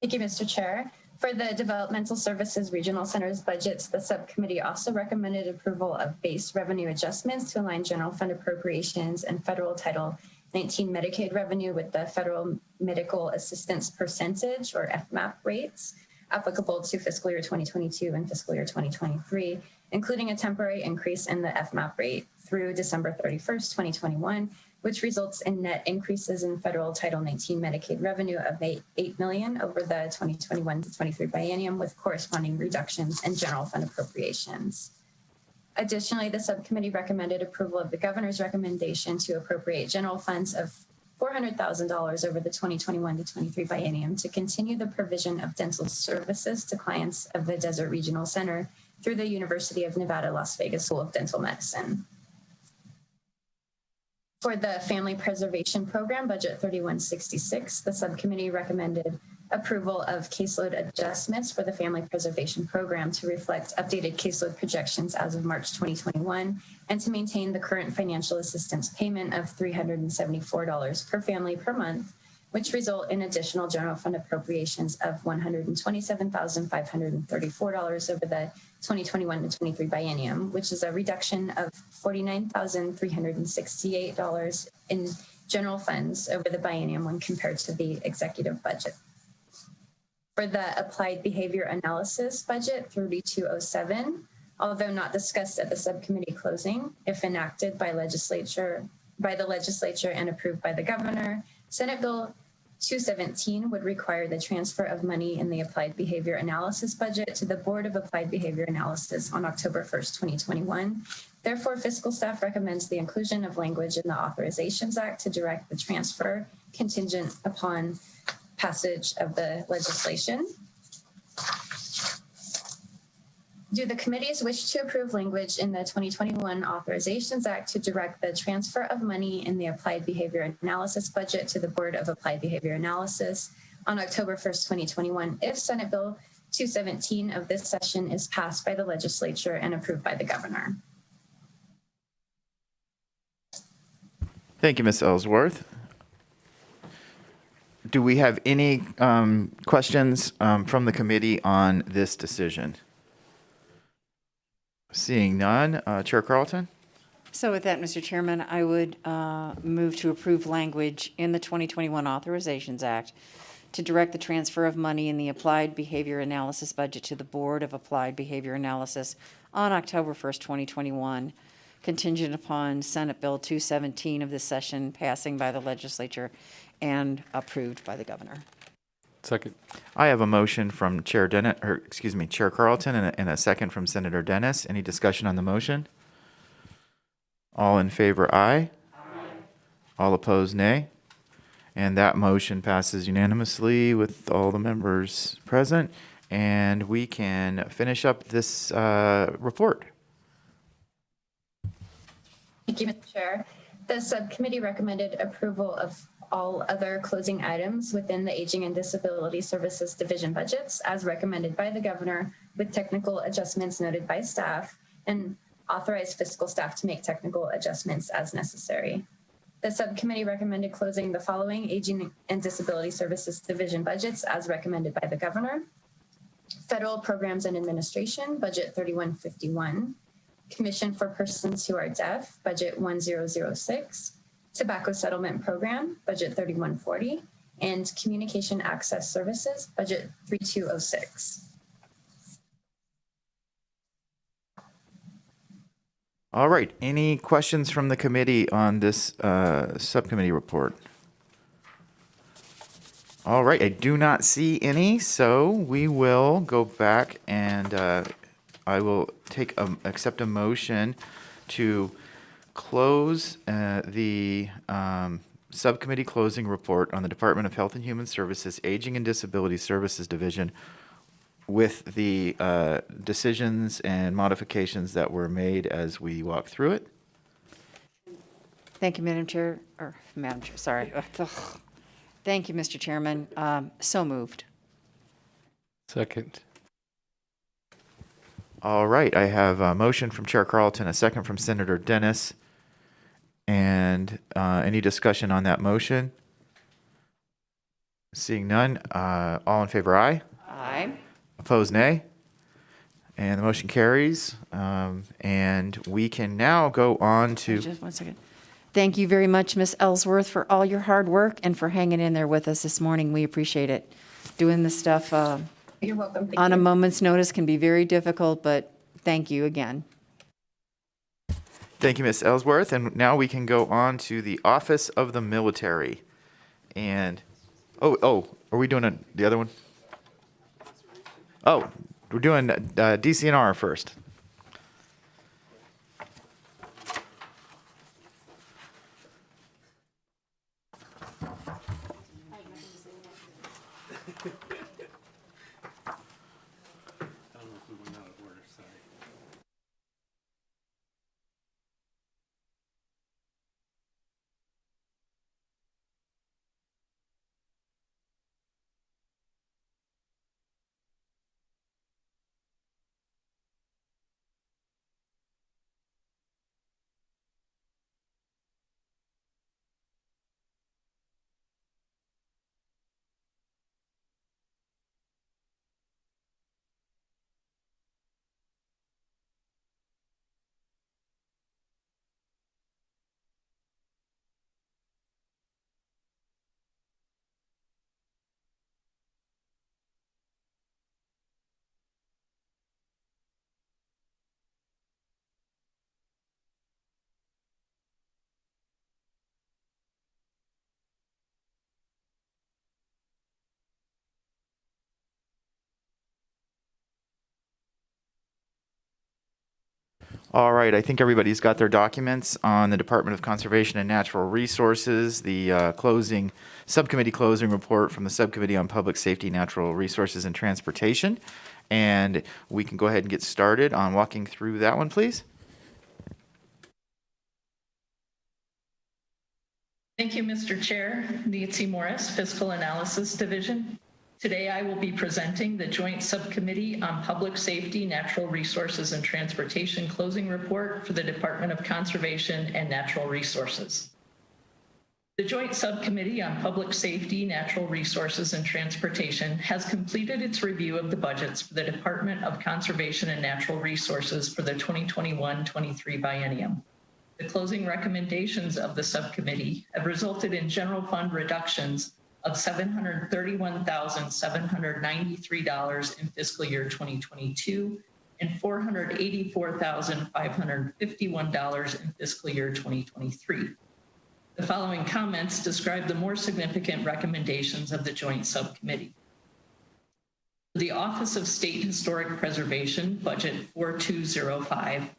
Thank you, Mr. Chair. For the Developmental Services Regional Centers budgets, the subcommittee also recommended approval of base revenue adjustments to align general fund appropriations and federal Title 19 Medicaid revenue with the federal medical assistance percentage, or FMAP rates, applicable to fiscal year 2022 and fiscal year 2023, including a temporary increase in the FMAP rate through December 31st, 2021, which results in net increases in federal Title 19 Medicaid revenue of $8 million over the 2021 to 23 biennium, with corresponding reductions in general fund appropriations. Additionally, the subcommittee recommended approval of the governor's recommendation to appropriate general funds of $400,000 over the 2021 to 23 biennium to continue the provision of dental services to clients of the Desert Regional Center through the University of Nevada, Las Vegas School of Dental Medicine. For the Family Preservation Program, Budget 3166, the subcommittee recommended approval of caseload adjustments for the Family Preservation Program to reflect updated caseload projections as of March 2021, and to maintain the current financial assistance payment of $374 per family per month, which result in additional general fund appropriations of $127,534 over the 2021 to 23 biennium, which is a reduction of $49,368 in general funds over the biennium when compared to the executive budget. For the Applied Behavior Analysis Budget 3207, although not discussed at the subcommittee closing, if enacted by the legislature and approved by the governor, Senate Bill 217 would require the transfer of money in the Applied Behavior Analysis budget to the Board of Applied Behavior Analysis on October 1st, 2021. Therefore, fiscal staff recommends the inclusion of language in the Authorizations Act to direct the transfer contingent upon passage of the legislation. Do the committees wish to approve language in the 2021 Authorizations Act to direct the transfer of money in the Applied Behavior Analysis budget to the Board of Applied Behavior Analysis on October 1st, 2021, if Senate Bill 217 of this session is passed by the legislature and approved by the governor? Thank you, Ms. Ellsworth. Do we have any questions from the committee on this decision? Seeing none, Chair Carlton? So with that, Mr. Chairman, I would move to approve language in the 2021 Authorizations Act to direct the transfer of money in the Applied Behavior Analysis budget to the Board of Applied Behavior Analysis on October 1st, 2021, contingent upon Senate Bill 217 of this session passing by the legislature and approved by the governor. Second. I have a motion from Chair Carlton, and a second from Senator Dennis. Any discussion on the motion? All in favor, aye. Aye. All opposed, nay. And that motion passes unanimously with all the members present. and we can finish up this report. Thank you, Mr. Chair. The subcommittee recommended approval of all other closing items within the Aging and Disability Services Division budgets as recommended by the governor, with technical adjustments noted by staff, and authorize fiscal staff to make technical adjustments as necessary. The subcommittee recommended closing the following Aging and Disability Services Division budgets as recommended by the governor: Federal Programs and Administration, budget 3151, Commission for Persons Who Are Deaf, budget 1006, Tobacco Settlement Program, budget 3140, and Communication Access Services, budget 3206. All right, any questions from the committee on this subcommittee report? All right, I do not see any, so we will go back and I will accept a motion to close the subcommittee closing report on the Department of Health and Human Services Aging and Disability Services Division with the decisions and modifications that were made as we walk through it. Thank you, Madam Chair, sorry. Thank you, Mr. Chairman. So moved. Second. All right, I have a motion from Chair Carlton, a second from Senator Dennis. And any discussion on that motion? Seeing none, all in favor, aye. Aye. Opposed, nay. And the motion carries. And we can now go on to... Just one second. Thank you very much, Ms. Ellsworth, for all your hard work and for hanging in there with us this morning. We appreciate it. Doing this stuff You're welcome. Thank on a you. moment's notice can be very difficult, but thank you again. Thank you, Ms. Ellsworth. And now we can go on to the Office of the Military. And, are we doing the other one? Oh, we're doing DCNR first. All right, I think everybody's got their documents on the Department of Conservation and Natural Resources, the subcommittee closing report from the Subcommittee on Public Safety, Natural Resources, and Transportation. And we can go ahead and get started on walking through that one, please. Thank you, Mr. Chair. Nancy Morris, Fiscal Analysis Division. Today, I will be presenting the Joint Subcommittee on Public Safety, Natural Resources, and Transportation closing report for the Department of Conservation and Natural Resources. The Joint Subcommittee on Public Safety, Natural Resources, and Transportation has completed its review of the budgets for the Department of Conservation and Natural Resources for the 2021-23 biennium. The closing recommendations of the subcommittee have resulted in general fund reductions of $731,793 in fiscal year 2022 and $484,551 in fiscal year 2023. The following comments describe the more significant recommendations of the joint subcommittee. The Office of State Historic Preservation, Budget 4205,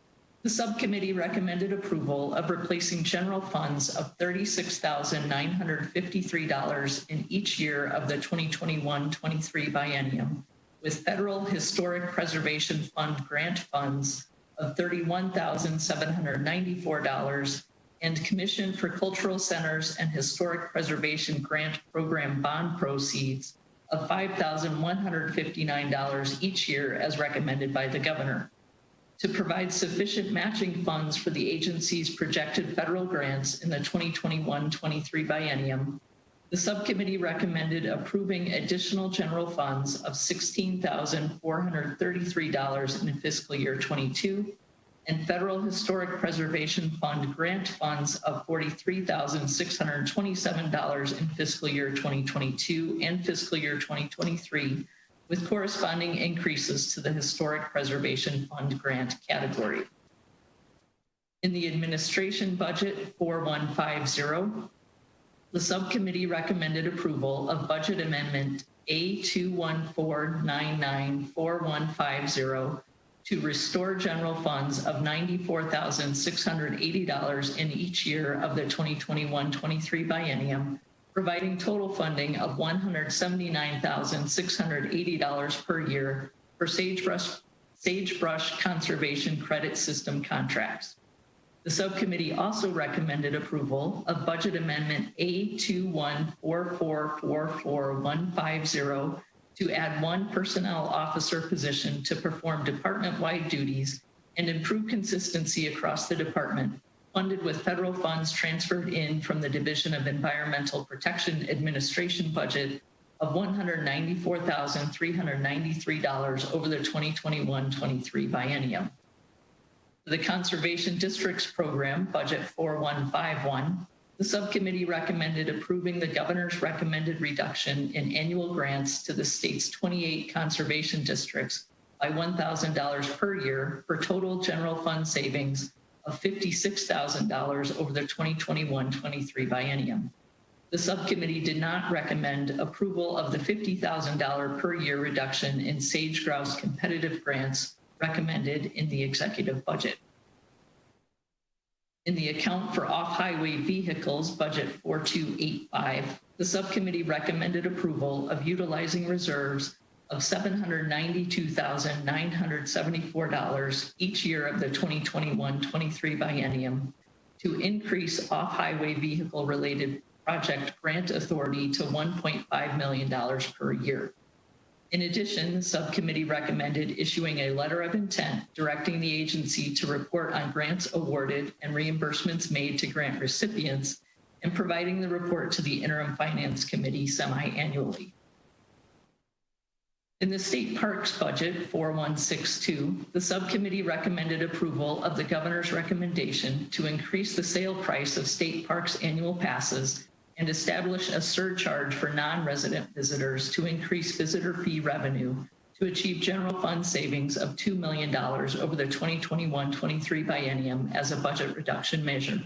the subcommittee recommended approval of replacing general funds of $36,953 in each year of the 2021-23 biennium with Federal Historic Preservation Fund grant funds of $31,794 and Commission for Cultural Centers and Historic Preservation Grant Program bond proceeds of $5,159 each year as recommended by the governor. To provide sufficient matching funds for the agency's projected federal grants in the 2021-23 biennium, the subcommittee recommended approving additional general funds of $16,433 in fiscal year 22 and Federal Historic Preservation Fund grant funds of $43,627 in fiscal year 2022 and fiscal year 2023, with corresponding increases to the Historic Preservation Fund grant category. In the administration budget 4150, the subcommittee recommended approval of budget amendment A214994150 to restore general funds of $94,680 in each year of the 2021-23 biennium, providing total funding of $179,680 per year for sagebrush conservation credit system contracts. The subcommittee also recommended approval of budget amendment A214444150 to add one personnel officer position to perform department-wide duties and improve consistency across the department, funded with federal funds transferred in from the Division of Environmental Protection Administration budget of $194,393 over the 2021-23 biennium. The Conservation Districts Program, Budget 4151, the subcommittee recommended approving the governor's recommended reduction in annual grants to the state's 28 conservation districts by $1,000 per year for total general fund savings of $56,000 over the 2021-23 biennium. The subcommittee did not recommend approval of the $50,000 per year reduction in sage grouse competitive grants recommended in the executive budget. In the account for off-highway vehicles, budget 4285, the subcommittee recommended approval of utilizing reserves of $792,974 each year of the 2021-23 biennium to increase off-highway vehicle-related project grant authority to $1.5 million per year. In addition, the subcommittee recommended issuing a letter of intent directing the agency to report on grants awarded and reimbursements made to grant recipients and providing the report to the Interim Finance Committee semi-annually. In the State Parks Budget 4162, the subcommittee recommended approval of the governor's recommendation to increase the sale price of state parks annual passes and establish a surcharge for non-resident visitors to increase visitor fee revenue to achieve general fund savings of $2 million over the 2021-23 biennium as a budget reduction measure.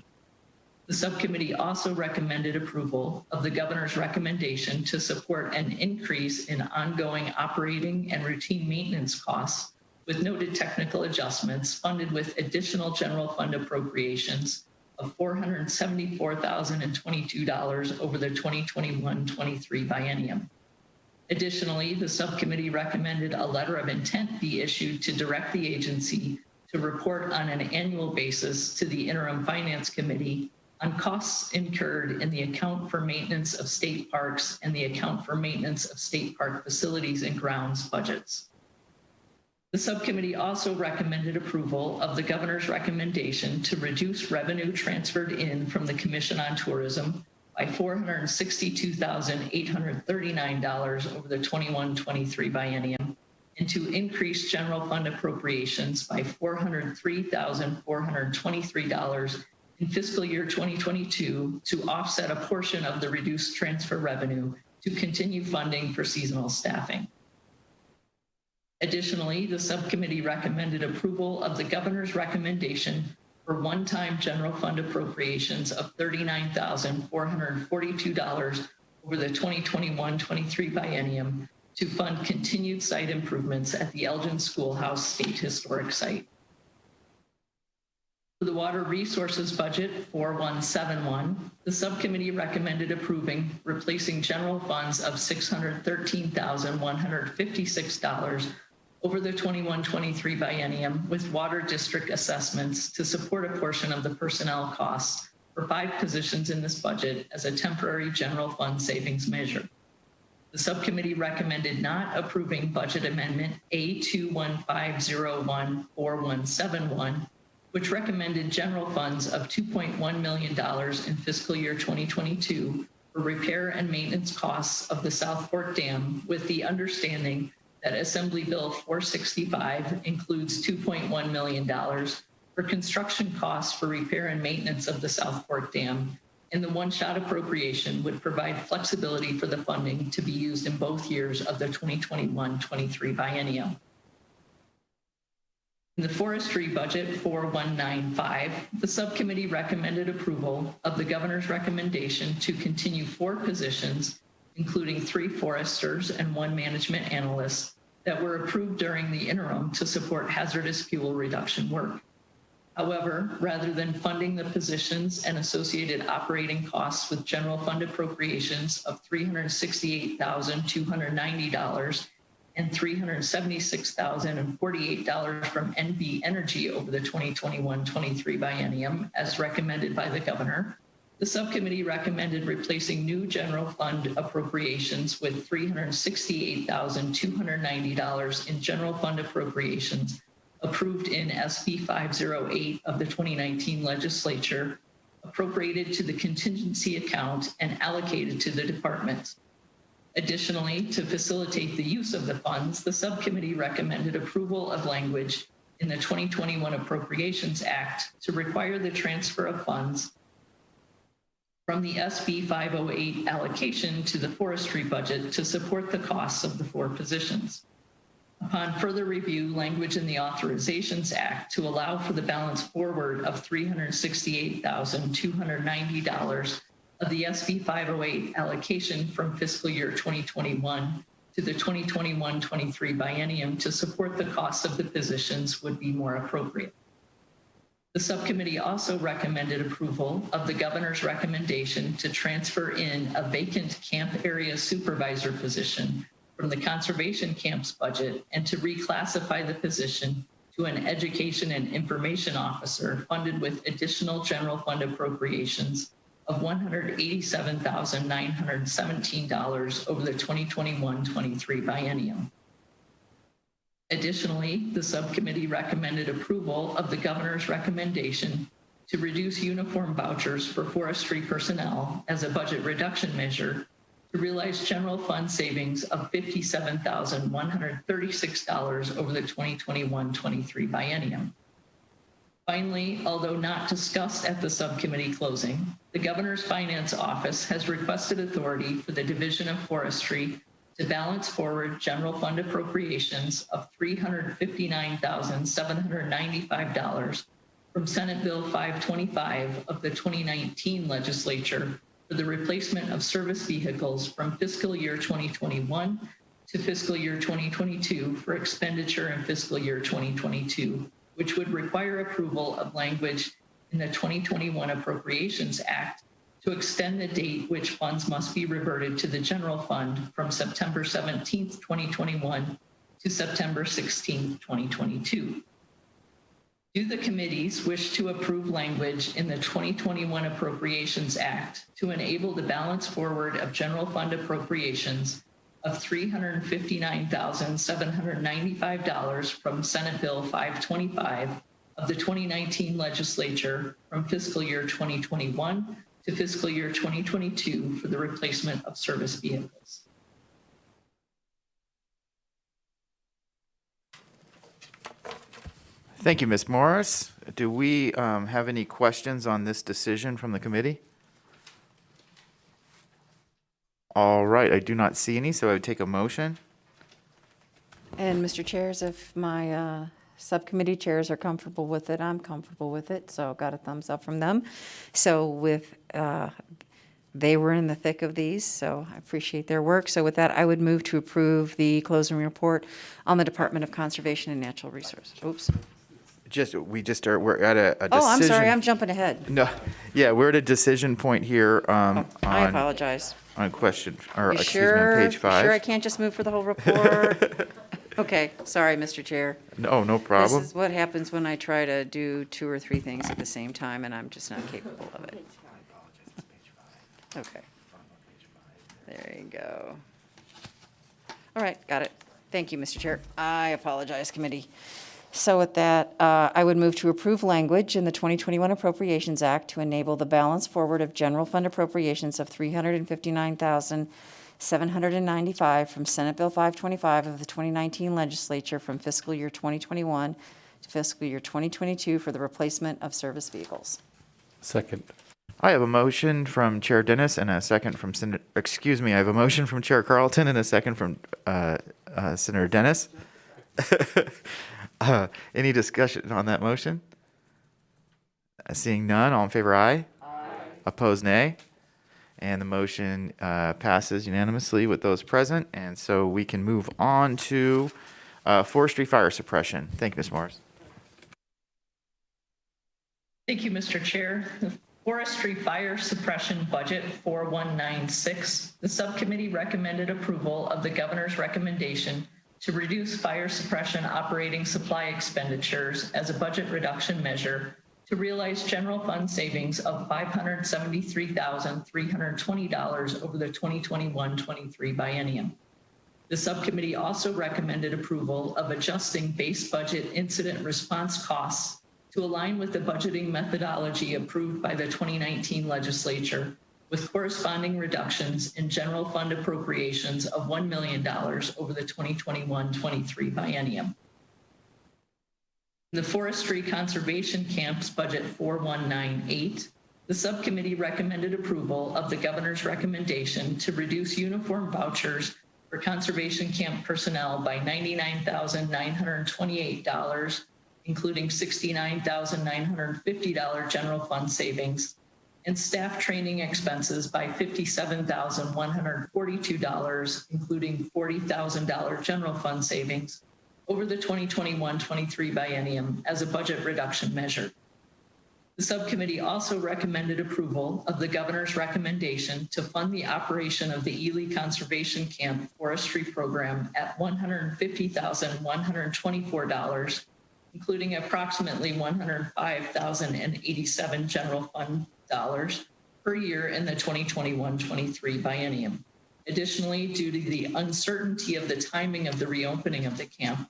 The subcommittee also recommended approval of the governor's recommendation to support an increase in ongoing operating and routine maintenance costs with noted technical adjustments funded with additional general fund appropriations of $474,022 over the 2021-23 biennium. Additionally, the subcommittee recommended a letter of intent be issued to direct the agency to report on an annual basis to the Interim Finance Committee on costs incurred in the account for maintenance of state parks and the account for maintenance of state park facilities and grounds budgets. The subcommittee also recommended approval of the governor's recommendation to reduce revenue transferred in from the Commission on Tourism by $462,839 over the 21-23 biennium and to increase general fund appropriations by $403,423 in fiscal year 2022 to offset a portion of the reduced transfer revenue to continue funding for seasonal staffing. Additionally, the subcommittee recommended approval of the governor's recommendation for one-time general fund appropriations of $39,442 over the 2021-23 biennium to fund continued site improvements at the Elgin Schoolhouse State Historic Site. For the Water Resources Budget 4171, the subcommittee recommended approving replacing general funds of $613,156 over the 21-23 biennium with water district assessments to support a portion of the personnel costs for 5 positions in this budget as a temporary general fund savings measure. The subcommittee recommended not approving budget amendment A215014171, which recommended general funds of $2.1 million in fiscal year 2022 for repair and maintenance costs of the South Fork Dam, with the understanding that Assembly Bill 465 includes $2.1 million for construction costs for repair and maintenance of the South Fork Dam, and the one-shot appropriation would provide flexibility for the funding to be used in both years of the 2021-23 biennium. In the Forestry Budget 4195, the subcommittee recommended approval of the governor's recommendation to continue 4 positions, including 3 foresters and 1 management analyst, that were approved during the interim to support hazardous fuel reduction work. However, rather than funding the positions and associated operating costs with general fund appropriations of $368,290 and $376,048 from NB Energy over the 2021-23 biennium, as recommended by the governor, the subcommittee recommended replacing new general fund appropriations with $368,290 in general fund appropriations approved in SB 508 of the 2019 legislature, appropriated to the contingency account and allocated to the department. Additionally, to facilitate the use of the funds, the subcommittee recommended approval of language in the 2021 Appropriations Act to require the transfer of funds from the SB 508 allocation to the forestry budget to support the costs of the 4 positions. Upon further review, language in the Authorizations Act to allow for the balance forward of $368,290 of the SB 508 allocation from fiscal year 2021 to the 2021-23 biennium to support the cost of the positions would be more appropriate. The subcommittee also recommended approval of the governor's recommendation to transfer in a vacant camp area supervisor position from the conservation camps budget and to reclassify the position to an education and information officer funded with additional general fund appropriations of $187,917 over the 2021-23 biennium. Additionally, the subcommittee recommended approval of the governor's recommendation to reduce uniform vouchers for forestry personnel as a budget reduction measure to realize general fund savings of $57,136 over the 2021-23 biennium. Finally, although not discussed at the subcommittee closing, the Governor's Finance Office has requested authority for the Division of Forestry to balance forward general fund appropriations of $359,795 from Senate Bill 525 of the 2019 legislature for the replacement of service vehicles from fiscal year 2021 to fiscal year 2022 for expenditure in fiscal year 2022, which would require approval of language in the 2021 Appropriations Act to extend the date which funds must be reverted to the general fund from September 17th, 2021 to September 16th, 2022. Do the committees wish to approve language in the 2021 Appropriations Act to enable the balance forward of general fund appropriations of $359,795 from Senate Bill 525 of the 2019 legislature from fiscal year 2021 to fiscal year 2022 for the replacement of service vehicles? Thank you, Ms. Morris. Do we have any questions on this decision from the committee? All right, I do not see any, so I would take a motion. And Mr. Chairs, if my subcommittee chairs are comfortable with it, I'm comfortable with it, so got a thumbs up from them. So with, they were in the thick of these, so I appreciate their work. So with that, I would move to approve the closing report on the Department of Conservation and Natural Resources. Oops. we're at a decision. Oh, I'm sorry, I'm jumping ahead. No, yeah, we're at a decision point here, I on, apologize. on question, or You excuse me, on sure? page You 5. sure I can't just move for the whole report? Okay, sorry, Mr. Chair. No problem. This is what happens when I try to do 2 or 3 things at the same time, and I'm just not capable of it. Okay. There you go. All right, got it. Thank you, Mr. Chair. I apologize, committee. So with that, I would move to approve language in the 2021 Appropriations Act to enable the balance forward of general fund appropriations of $359,795 from Senate Bill 525 of the 2019 legislature from fiscal year 2021 to fiscal year 2022 for the replacement of service vehicles. Second. I have a motion from Chair Dennis and a second from Senator, excuse me, I have a motion from Chair Carlton and a second from Senator Dennis. Any discussion on that motion? Seeing none, all in favor, aye. Aye. Opposed, nay. And the motion passes unanimously with those present. And so we can move on to forestry fire suppression. Thank you, Ms. Morris. Thank you, Mr. Chair. The Forestry Fire Suppression Budget 4196. The subcommittee recommended approval of the governor's recommendation to reduce fire suppression operating supply expenditures as a budget reduction measure to realize general fund savings of $573,320 over the 2021-23 biennium. The subcommittee also recommended approval of adjusting base budget incident response costs to align with the budgeting methodology approved by the 2019 legislature, with corresponding reductions in general fund appropriations of $1 million over the 2021-23 biennium. The Forestry Conservation Camp's Budget 4198, the subcommittee recommended approval of the governor's recommendation to reduce uniform vouchers for conservation camp personnel by $99,928, including $69,950 general fund savings, and staff training expenses by $57,142, including $40,000 general fund savings over the 2021-23 biennium as a budget reduction measure. The subcommittee also recommended approval of the governor's recommendation to fund the operation of the Ely Conservation Camp Forestry Program at $150,124, including approximately $105,087 general fund dollars per year in the 2021-23 biennium. Additionally, due to the uncertainty of the timing of the reopening of the camp,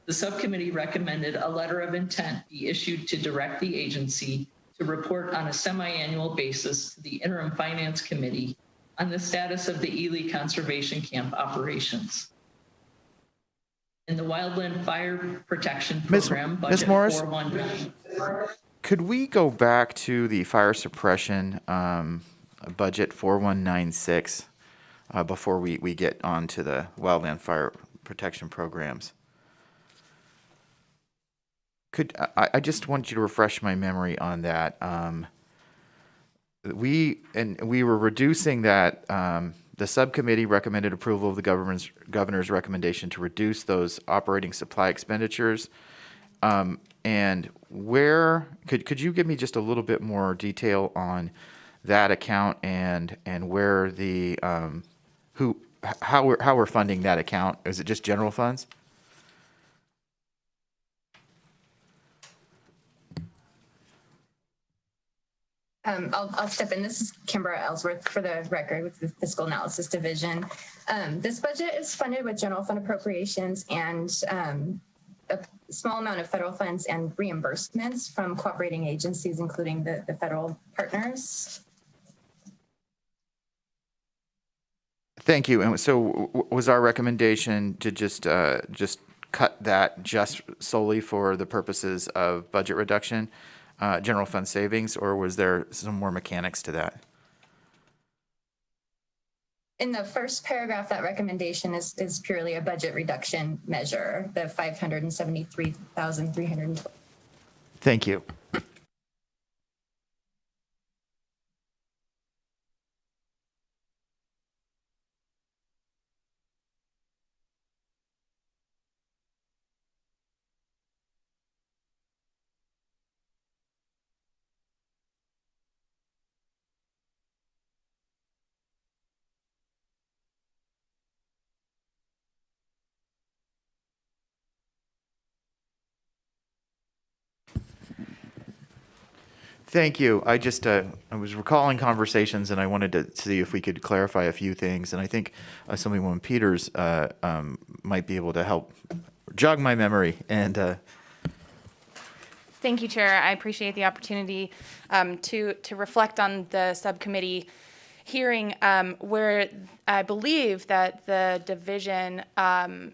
the subcommittee recommended a letter of intent be issued to direct the agency to report on a semi-annual basis to the Interim Finance Committee on the status of the Ely Conservation Camp operations. In the Wildland Fire Protection Program, Ms. Morris? 419. Could we go back to the fire suppression budget 4196 before we get on to the wildland fire protection programs? I just want you to refresh my memory on that. We were reducing that. The subcommittee recommended approval of the governor's recommendation to reduce those operating supply expenditures. And where could you give me just a little bit more detail on that account and where the how we're funding that account? Is it just general funds? I'll step in. This is Kimbra Ellsworth for the record with the Fiscal Analysis Division. This budget is funded with general fund appropriations and a small amount of federal funds and reimbursements from cooperating agencies, including the federal partners. Thank you. And so was our recommendation to just cut that just solely for the purposes of budget reduction, general fund savings, or was there some more mechanics to that? In the first paragraph, that recommendation is purely a budget reduction measure, the $573,320. Thank you. Thank you. I just, I was recalling conversations and I wanted to see if we could clarify a few things. And I think Assemblywoman Peters might be able to help jog my memory. And Thank you, Chair. I appreciate the opportunity to reflect on the subcommittee hearing where I believe that the division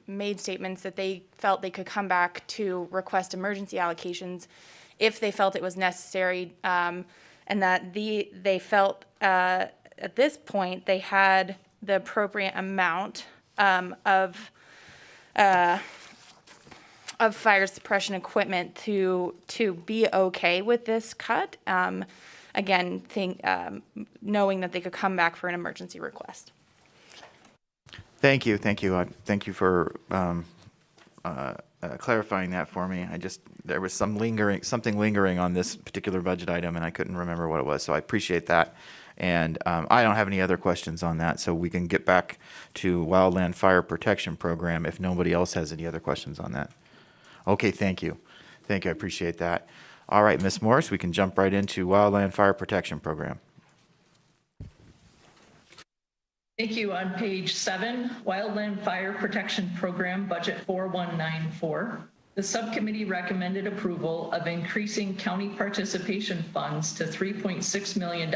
made statements that they felt they could come back to request emergency allocations if they felt it was necessary, and that they felt at this point they had the appropriate amount of fire suppression equipment to be okay with this cut. Again, knowing that they could come back for an emergency request. thank you. Thank you. Thank you for clarifying that for me. There was something lingering on this particular budget item, and I couldn't remember what it was. So I appreciate that. And I don't have any other questions on that, so we can get back to Wildland Fire Protection Program if nobody else has any other questions on that. Okay, thank you. Thank you, I appreciate that. All right, Ms. Morris, we can jump right into Wildland Fire Protection Program. Thank you. On page 7, Wildland Fire Protection Program, Budget 4194. The subcommittee recommended approval of increasing county participation funds to $3.6 million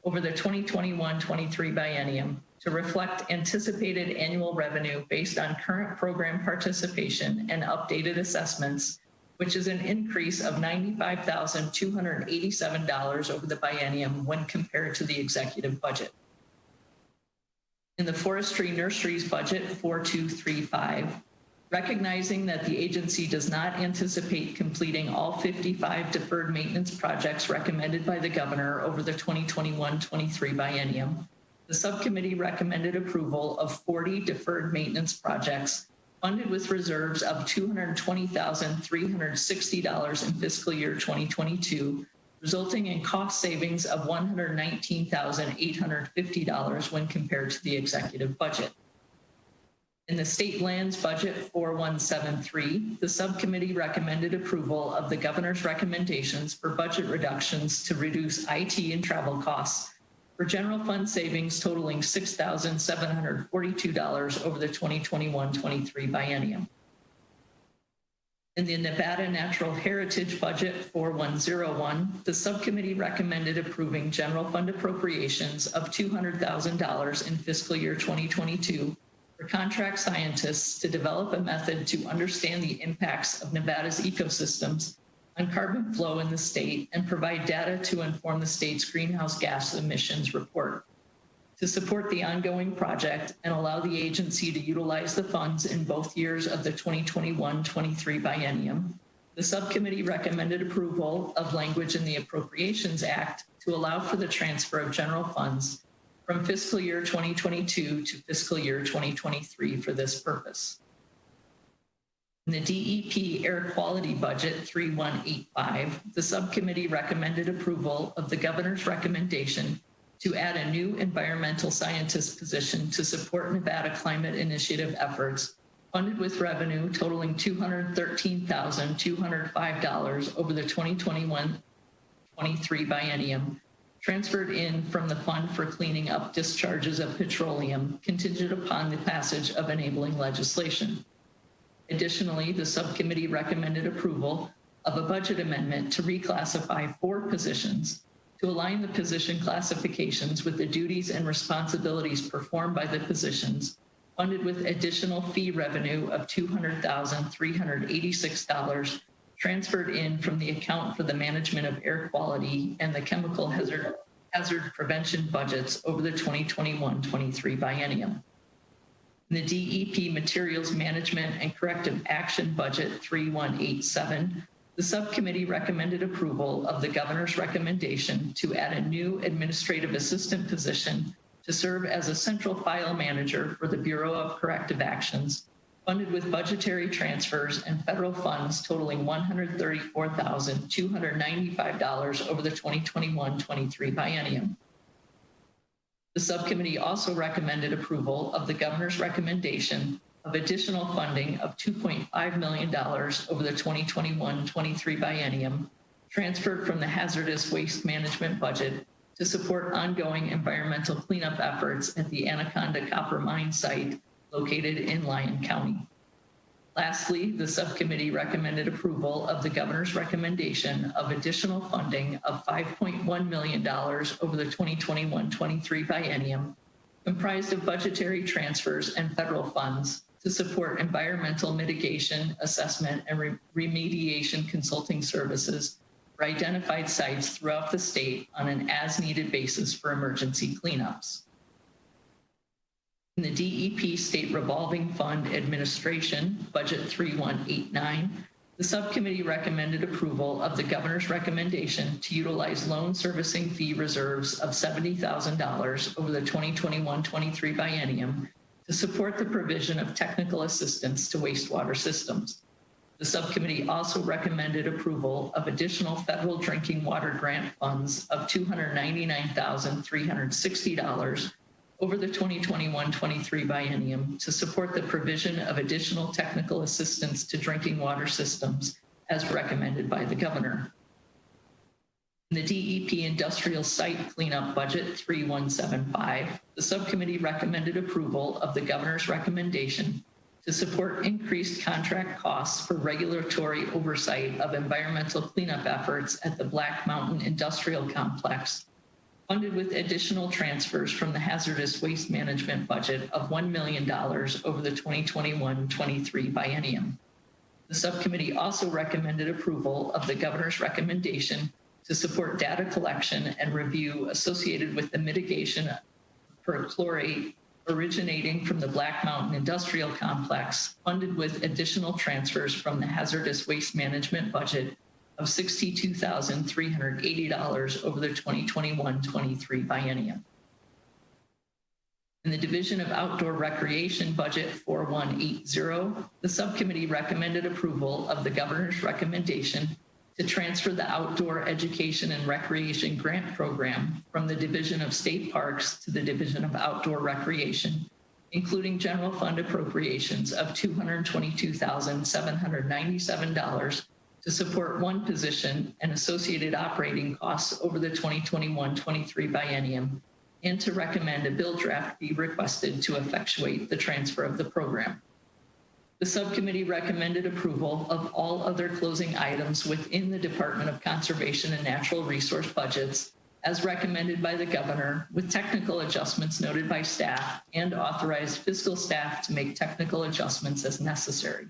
over the 2021-23 biennium to reflect anticipated annual revenue based on current program participation and updated assessments, which is an increase of $95,287 over the biennium when compared to the executive budget. In the Forestry Nurseries budget 4235, recognizing that the agency does not anticipate completing all 55 deferred maintenance projects recommended by the governor over the 2021-23 biennium, the subcommittee recommended approval of 40 deferred maintenance projects funded with reserves of $220,360 in fiscal year 2022, resulting in cost savings of $119,850 when compared to the executive budget. In the state lands budget 4173, the subcommittee recommended approval of the governor's recommendations for budget reductions to reduce IT and travel costs for general fund savings totaling $6,742 over the 2021-23 biennium. In the Nevada Natural Heritage Budget 4101, the subcommittee recommended approving general fund appropriations of $200,000 in fiscal year 2022 for contract scientists to develop a method to understand the impacts of Nevada's ecosystems on carbon flow in the state and provide data to inform the state's greenhouse gas emissions report. To support the ongoing project and allow the agency to utilize the funds in both years of the 2021-23 biennium, the subcommittee recommended approval of language in the Appropriations Act to allow for the transfer of general funds from fiscal year 2022 to fiscal year 2023 for this purpose. In the DEP Air Quality Budget 3185, the subcommittee recommended approval of the governor's recommendation to add a new environmental scientist position to support Nevada climate initiative efforts, funded with revenue totaling $213,205 over the 2021-23 biennium, transferred in from the Fund for Cleaning Up Discharges of Petroleum, contingent upon the passage of enabling legislation. Additionally, the subcommittee recommended approval of a budget amendment to reclassify 4 positions to align the position classifications with the duties and responsibilities performed by the positions, funded with additional fee revenue of $200,386 transferred in from the account for the management of air quality and the chemical hazard prevention budgets over the 2021-23 biennium. In the DEP Materials Management and Corrective Action Budget 3187, the subcommittee recommended approval of the governor's recommendation to add a new administrative assistant position to serve as a central file manager for the Bureau of Corrective Actions, funded with budgetary transfers and federal funds totaling $134,295 over the 2021-23 biennium. The subcommittee also recommended approval of the governor's recommendation of additional funding of $2.5 million over the 2021-23 biennium transferred from the hazardous waste management budget to support ongoing environmental cleanup efforts at the Anaconda Copper Mine site located in Lyon County. Lastly, the subcommittee recommended approval of the governor's recommendation of additional funding of $5.1 million over the 2021-23 biennium, comprised of budgetary transfers and federal funds to support environmental mitigation, assessment, and remediation consulting services for identified sites throughout the state on an as-needed basis for emergency cleanups. In the DEP State Revolving Fund Administration, Budget 3189, the subcommittee recommended approval of the governor's recommendation to utilize loan servicing fee reserves of $70,000 over the 2021-23 biennium to support the provision of technical assistance to wastewater systems. The subcommittee also recommended approval of additional federal drinking water grant funds of $299,360 over the 2021-23 biennium to support the provision of additional technical assistance to drinking water systems as recommended by the governor. In the DEP Industrial Site Cleanup Budget 3175, the subcommittee recommended approval of the governor's recommendation to support increased contract costs for regulatory oversight of environmental cleanup efforts at the Black Mountain Industrial Complex, funded with additional transfers from the hazardous waste management budget of $1 million over the 2021-23 biennium. The subcommittee also recommended approval of the governor's recommendation to support data collection and review associated with the mitigation of perchlorate originating from the Black Mountain Industrial Complex, funded with additional transfers from the hazardous waste management budget of $62,380 over the 2021-23 biennium. In the Division of Outdoor Recreation Budget 4180, the subcommittee recommended approval of the governor's recommendation to transfer the Outdoor Education and Recreation Grant Program from the Division of State Parks to the Division of Outdoor Recreation, including general fund appropriations of $222,797 to support one position and associated operating costs over the 2021-23 biennium, and to recommend a bill draft be requested to effectuate the transfer of the program. The subcommittee recommended approval of all other closing items within the Department of Conservation and Natural Resource budgets as recommended by the governor, with technical adjustments noted by staff, and authorized fiscal staff to make technical adjustments as necessary.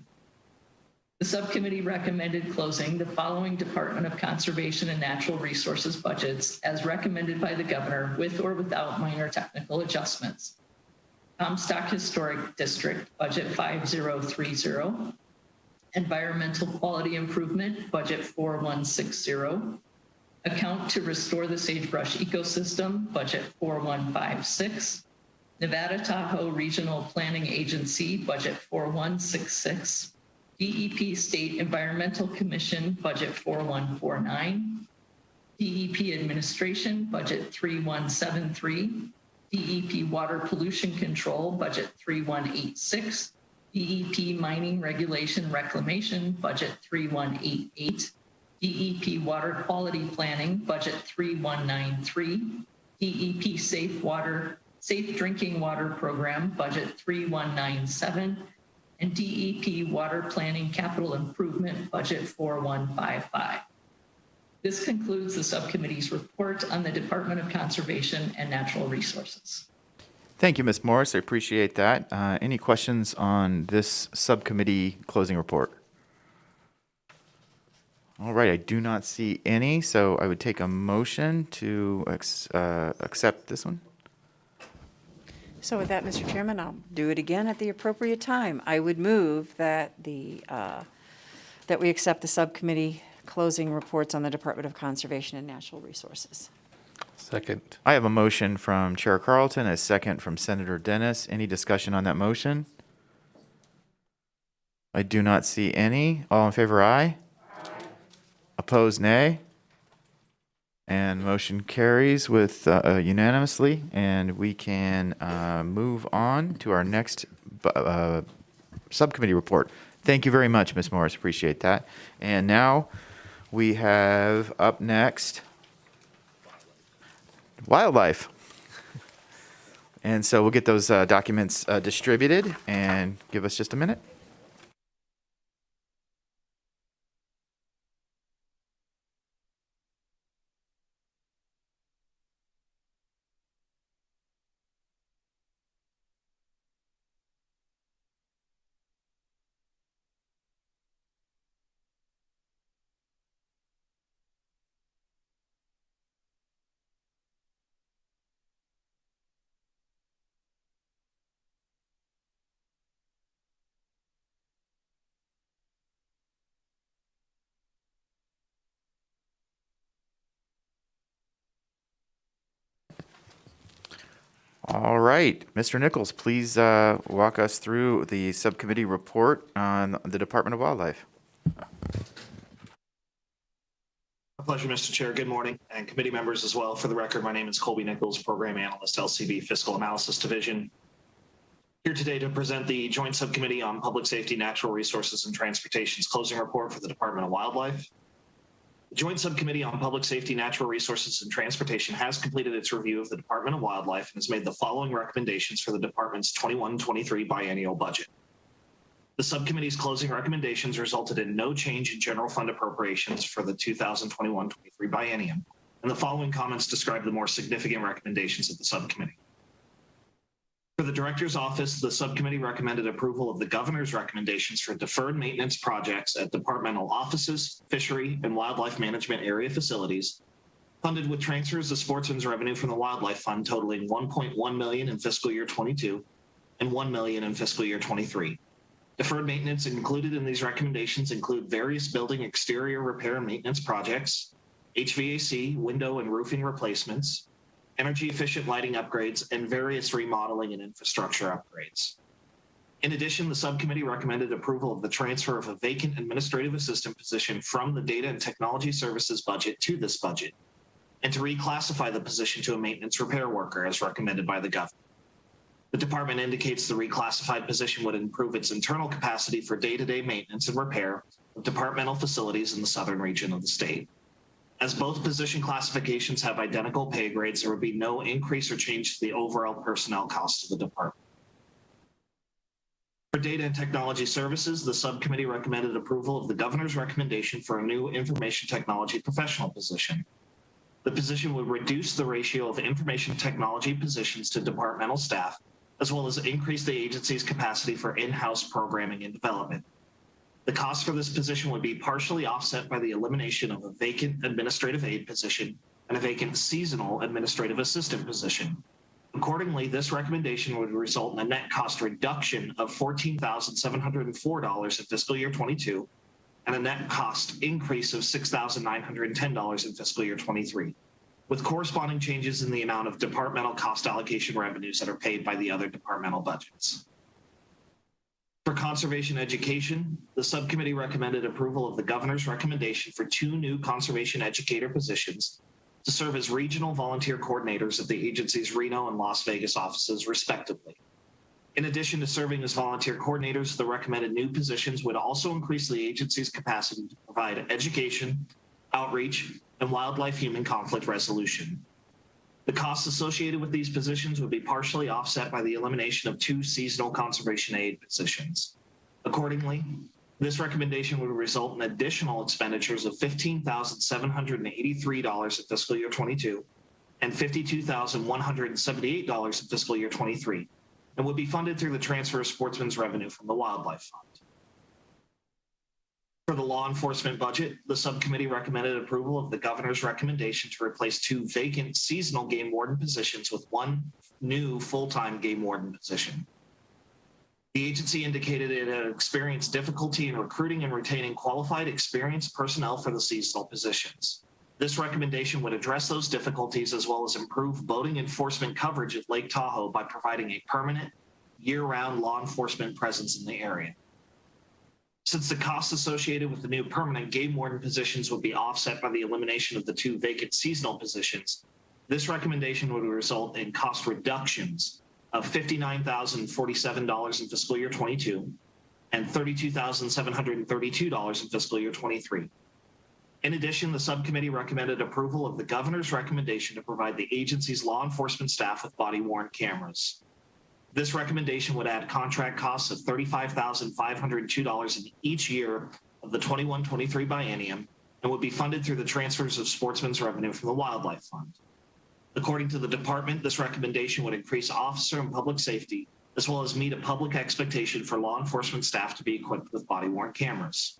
The subcommittee recommended closing the following Department of Conservation and Natural Resources budgets as recommended by the governor, with or without minor technical adjustments. Comstock Historic District, Budget 5030. Environmental Quality Improvement, Budget 4160. Account to Restore the Sagebrush Ecosystem, Budget 4156. Nevada Tahoe Regional Planning Agency, Budget 4166. DEP State Environmental Commission, Budget 4149. DEP Administration, Budget 3173. DEP Water Pollution Control, Budget 3186. DEP Mining Regulation Reclamation, Budget 3188. DEP Water Quality Planning, Budget 3193. DEP Safe Drinking Water Program, Budget 3197. And DEP Water Planning Capital Improvement, Budget 4155. This concludes the subcommittee's report on the Department of Conservation and Natural Resources. Thank you, Ms. Morris. I appreciate that. Any questions on this subcommittee closing report? All right, I do not see any, so I would take a motion to accept this one. So with that, Mr. Chairman, I'll do it again at the appropriate time. I would move that that we accept the subcommittee closing reports on the Department of Conservation and Natural Resources. Second. I have a motion from Chair Carlton, a second from Senator Dennis. Any discussion on that motion? I do not see any. All in favor, aye. Opposed, nay. And motion carries with unanimously, and we can move on to our next subcommittee report. Thank you very much, Ms. Morris. Appreciate that. And now we have up next wildlife. And so we'll get those documents distributed, and give us just a minute. All right, Mr. Nichols, please walk us through the subcommittee report on the Department of Wildlife. A pleasure, Mr. Chair. Good morning, and committee members as well. For the record, my name is Colby Nichols, Program Analyst, LCB Fiscal Analysis Division. Here today to present the Joint Subcommittee on Public Safety, Natural Resources, and Transportation's closing report for the Department of Wildlife. The Joint Subcommittee on Public Safety, Natural Resources, and Transportation has completed its review of the Department of Wildlife and has made the following recommendations for the department's 21-23 biennial budget. The subcommittee's closing recommendations resulted in no change in general fund appropriations for the 2021-23 biennium, and the following comments describe the more significant recommendations of the subcommittee. For the Director's Office, the subcommittee recommended approval of the Governor's recommendations for deferred maintenance projects at departmental offices, fishery, and wildlife management area facilities, funded with transfers of sportsman's revenue from the Wildlife Fund totaling $1.1 million in fiscal year 22 and $1 million in fiscal year 23. Deferred maintenance included in these recommendations include various building exterior repair and maintenance projects, HVAC, window and roofing replacements, energy-efficient lighting upgrades, and various remodeling and infrastructure upgrades. In addition, the subcommittee recommended approval of the transfer of a vacant administrative assistant position from the Data and Technology Services budget to this budget, and to reclassify the position to a maintenance repair worker as recommended by the governor. The department indicates the reclassified position would improve its internal capacity for day-to-day maintenance and repair of departmental facilities in the southern region of the state. As both position classifications have identical pay grades, there would be no increase or change to the overall personnel costs of the department. For Data and Technology Services, the subcommittee recommended approval of the governor's recommendation for a new information technology professional position. The position would reduce the ratio of information technology positions to departmental staff, as well as increase the agency's capacity for in-house programming and development. The cost for this position would be partially offset by the elimination of a vacant administrative aide position and a vacant seasonal administrative assistant position. Accordingly, this recommendation would result in a net cost reduction of $14,704 in fiscal year 22 and a net cost increase of $6,910 in fiscal year 23, with corresponding changes in the amount of departmental cost allocation revenues that are paid by the other departmental budgets. For conservation education, the subcommittee recommended approval of the governor's recommendation for 2 new conservation educator positions to serve as regional volunteer coordinators at the agency's Reno and Las Vegas offices, respectively. In addition to serving as volunteer coordinators, the recommended new positions would also increase the agency's capacity to provide education, outreach, and wildlife human conflict resolution. The costs associated with these positions would be partially offset by the elimination of 2 seasonal conservation aid positions. Accordingly, this recommendation would result in additional expenditures of $15,783 in fiscal year 22 and $52,178 in fiscal year 23, and would be funded through the transfer of sportsman's revenue from the Wildlife Fund. For the law enforcement budget, the subcommittee recommended approval of the governor's recommendation to replace 2 vacant seasonal game warden positions with 1 new full-time game warden position. The agency indicated it had experienced difficulty in recruiting and retaining qualified, experienced personnel for the seasonal positions. This recommendation would address those difficulties as well as improve boating enforcement coverage at Lake Tahoe by providing a permanent, year-round law enforcement presence in the area. Since the costs associated with the new permanent game warden positions would be offset by the elimination of the 2 vacant seasonal positions, this recommendation would result in cost reductions of $59,047 in fiscal year 22 and $32,732 in fiscal year 23. In addition, the subcommittee recommended approval of the governor's recommendation to provide the agency's law enforcement staff with body-worn cameras. This recommendation would add contract costs of $35,502 in each year of the 21-23 biennium and would be funded through the transfers of sportsmen's revenue from the Wildlife Fund. According to the department, this recommendation would increase officer and public safety, as well as meet a public expectation for law enforcement staff to be equipped with body-worn cameras.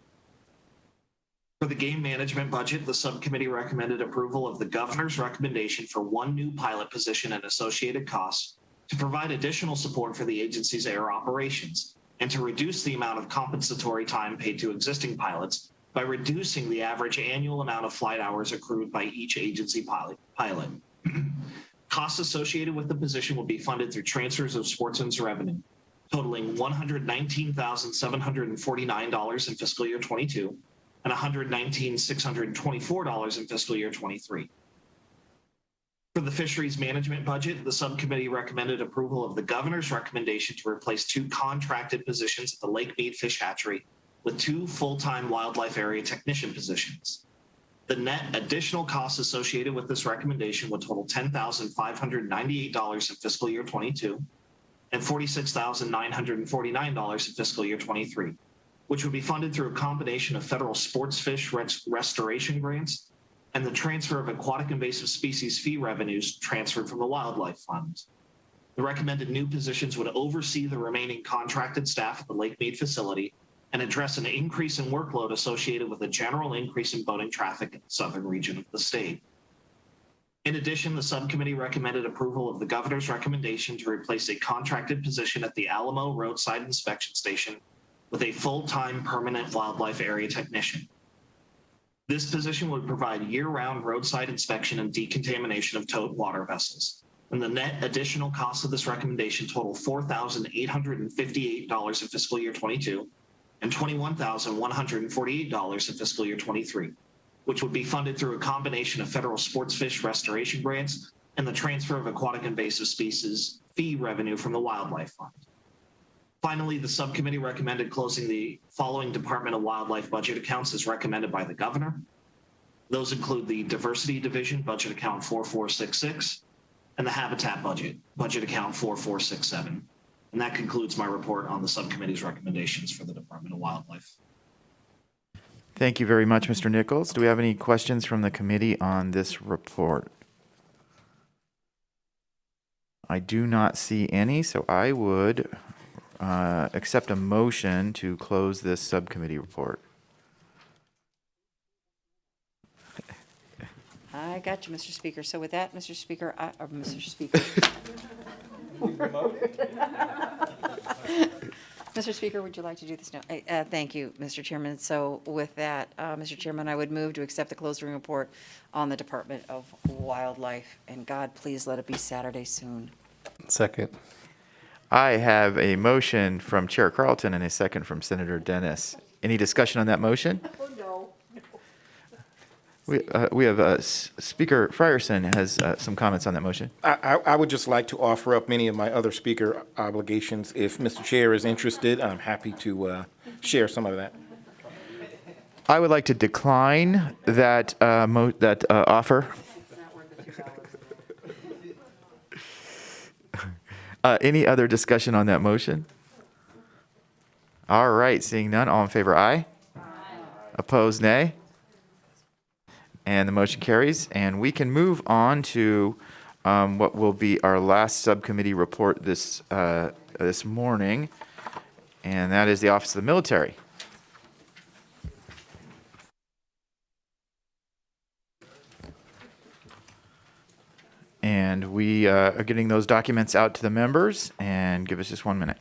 For the game management budget, the subcommittee recommended approval of the governor's recommendation for one new pilot position and associated costs to provide additional support for the agency's air operations and to reduce the amount of compensatory time paid to existing pilots by reducing the average annual amount of flight hours accrued by each agency pilot. Costs associated with the position will be funded through transfers of sportsmen's revenue, totaling $119,749 in fiscal year 22 and $119,624 in fiscal year 23. For the fisheries management budget, the subcommittee recommended approval of the governor's recommendation to replace 2 contracted positions at the Lake Mead Fish Hatchery with 2 full-time wildlife area technician positions. The net additional costs associated with this recommendation would total $10,598 in fiscal year 22 and $46,949 in fiscal year 23, which would be funded through a combination of federal sports fish restoration grants and the transfer of aquatic invasive species fee revenues transferred from the Wildlife Fund. The recommended new positions would oversee the remaining contracted staff at the Lake Mead facility and address an increase in workload associated with a general increase in boating traffic in the southern region of the state. In addition, the subcommittee recommended approval of the governor's recommendation to replace a contracted position at the Alamo Roadside Inspection Station with a full-time permanent wildlife area technician. This position would provide year-round roadside inspection and decontamination of towed water vessels. And the net additional cost of this recommendation total $4,858 in fiscal year 22 and $21,148 in fiscal year 23, which would be funded through a combination of federal sports fish restoration grants and the transfer of aquatic invasive species fee revenue from the Wildlife Fund. Finally, the subcommittee recommended closing the following Department of Wildlife budget accounts as recommended by the governor. Those include the Diversity Division, budget account 4466, and the Habitat budget account 4467. And that concludes my report on the subcommittee's recommendations for the Department of Wildlife. Thank you very much, Mr. Nichols. Do we have any questions from the committee on this report? I do not see any, so I would accept a motion to close this subcommittee report. I got you, Mr. Speaker. So with that, Mr. Speaker, Mr. Speaker. Mr. Speaker, would you like to do this now? Thank you, Mr. Chairman. So with that, Mr. Chairman, I would move to accept the closing report on the Department of Wildlife. And God, please let it be Saturday soon. Second. I have a motion from Chair Carlton and a second from Senator Dennis. Any discussion on that motion? We have Speaker Frierson has some comments on that motion. I would just like to offer up many of my other speaker obligations. If Mr. Chair is interested, I'm happy to share some of that. I would like to decline that offer. Any other discussion on that motion? All right, seeing none, all in favor, aye. Opposed, nay. And the motion carries. And we can move on to what will be our last subcommittee report this morning, and that is the Office of the Military. And we are getting those documents out to the members, and give us just 1 minute.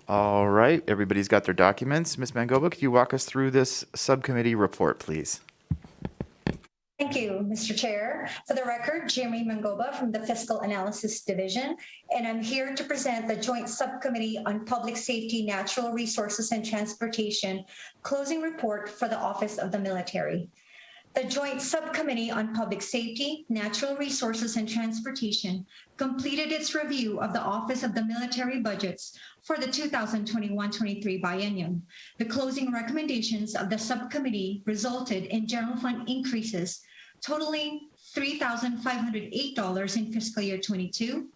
All right, everybody's got their documents. Ms. Mangoba, could you walk us through this subcommittee report, please? Thank you, Mr. Chair. For the record, Jeremy Mangoba from the Fiscal Analysis Division, and I'm here to present the Joint Subcommittee on Public Safety, Natural Resources, and Transportation closing report for the Office of the Military. The Joint Subcommittee on Public Safety, Natural Resources, and Transportation completed its review of the Office of the Military budgets for the 2021-23 biennium. The closing recommendations of the subcommittee resulted in general fund increases totaling $3,508 in fiscal year 22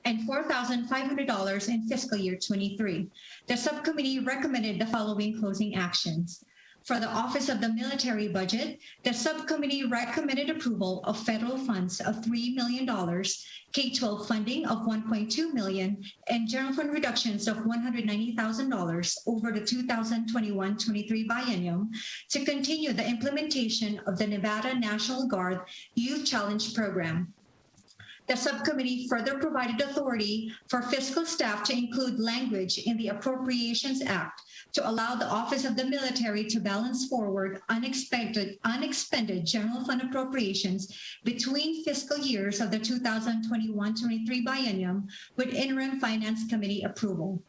and $4,500 in fiscal year 23. The subcommittee recommended the following closing actions. For the Office of the Military Budget, the subcommittee recommended approval of federal funds of $3 million, K-12 funding of $1.2 million, and general fund reductions of $190,000 over the 2021-23 biennium to continue the implementation of the Nevada National Guard Youth Challenge Program. The subcommittee further provided authority for fiscal staff to include language in the Appropriations Act to allow the Office of the Military to balance forward unexpended general fund appropriations between fiscal years of the 2021-23 biennium with interim Finance Committee approval.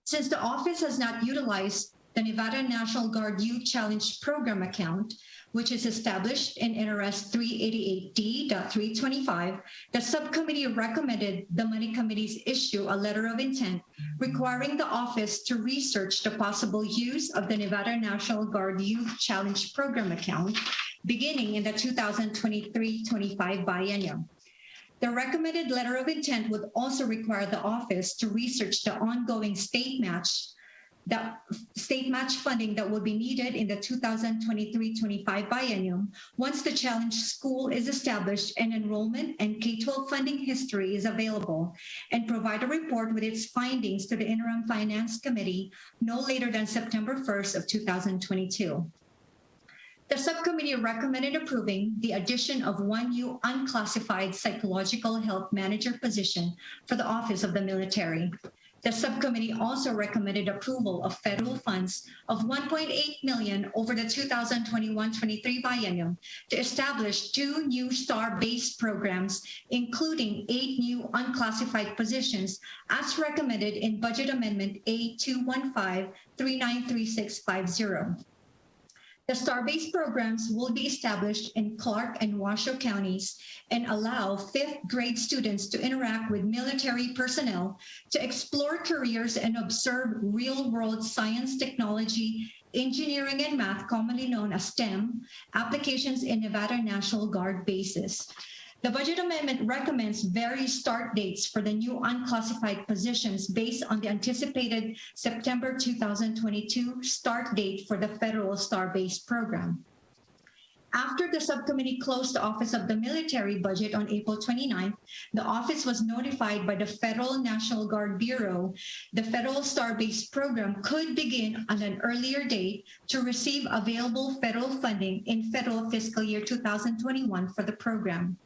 Since the office has not utilized the Nevada National Guard Youth Challenge Program account, which is established in NRS 388D.325, the subcommittee recommended the Money Committees issue a letter of intent requiring the office to research the possible use of the Nevada National Guard Youth Challenge Program account beginning in the 2023-25 biennium. The recommended letter of intent would also require the office to research the ongoing state match funding that will be needed in the 2023-25 biennium once the challenge school is established and enrollment and K-12 funding history is available, and provide a report with its findings to the Interim Finance Committee no later than September 1st of 2022. The subcommittee recommended approving the addition of one new unclassified psychological health manager position for the Office of the Military. The subcommittee also recommended approval of federal funds of $1.8 million over the 2021-23 biennium to establish 2 new STAR-based programs, including 8 new unclassified positions as recommended in Budget Amendment A215-393650. The STAR-based programs will be established in Clark and Washoe counties and allow 5th grade students to interact with military personnel to explore careers and observe real-world science, technology, engineering, and math, commonly known as STEM, applications in Nevada National Guard bases. The budget amendment recommends various start dates for the new unclassified positions based on the anticipated September 2022 start date for the federal STAR-based program. After the subcommittee closed the Office of the Military Budget on April 29th, the office was notified by the Federal National Guard Bureau the federal STAR-based program could begin on an earlier date to receive available federal funding in federal fiscal year 2021 for the program.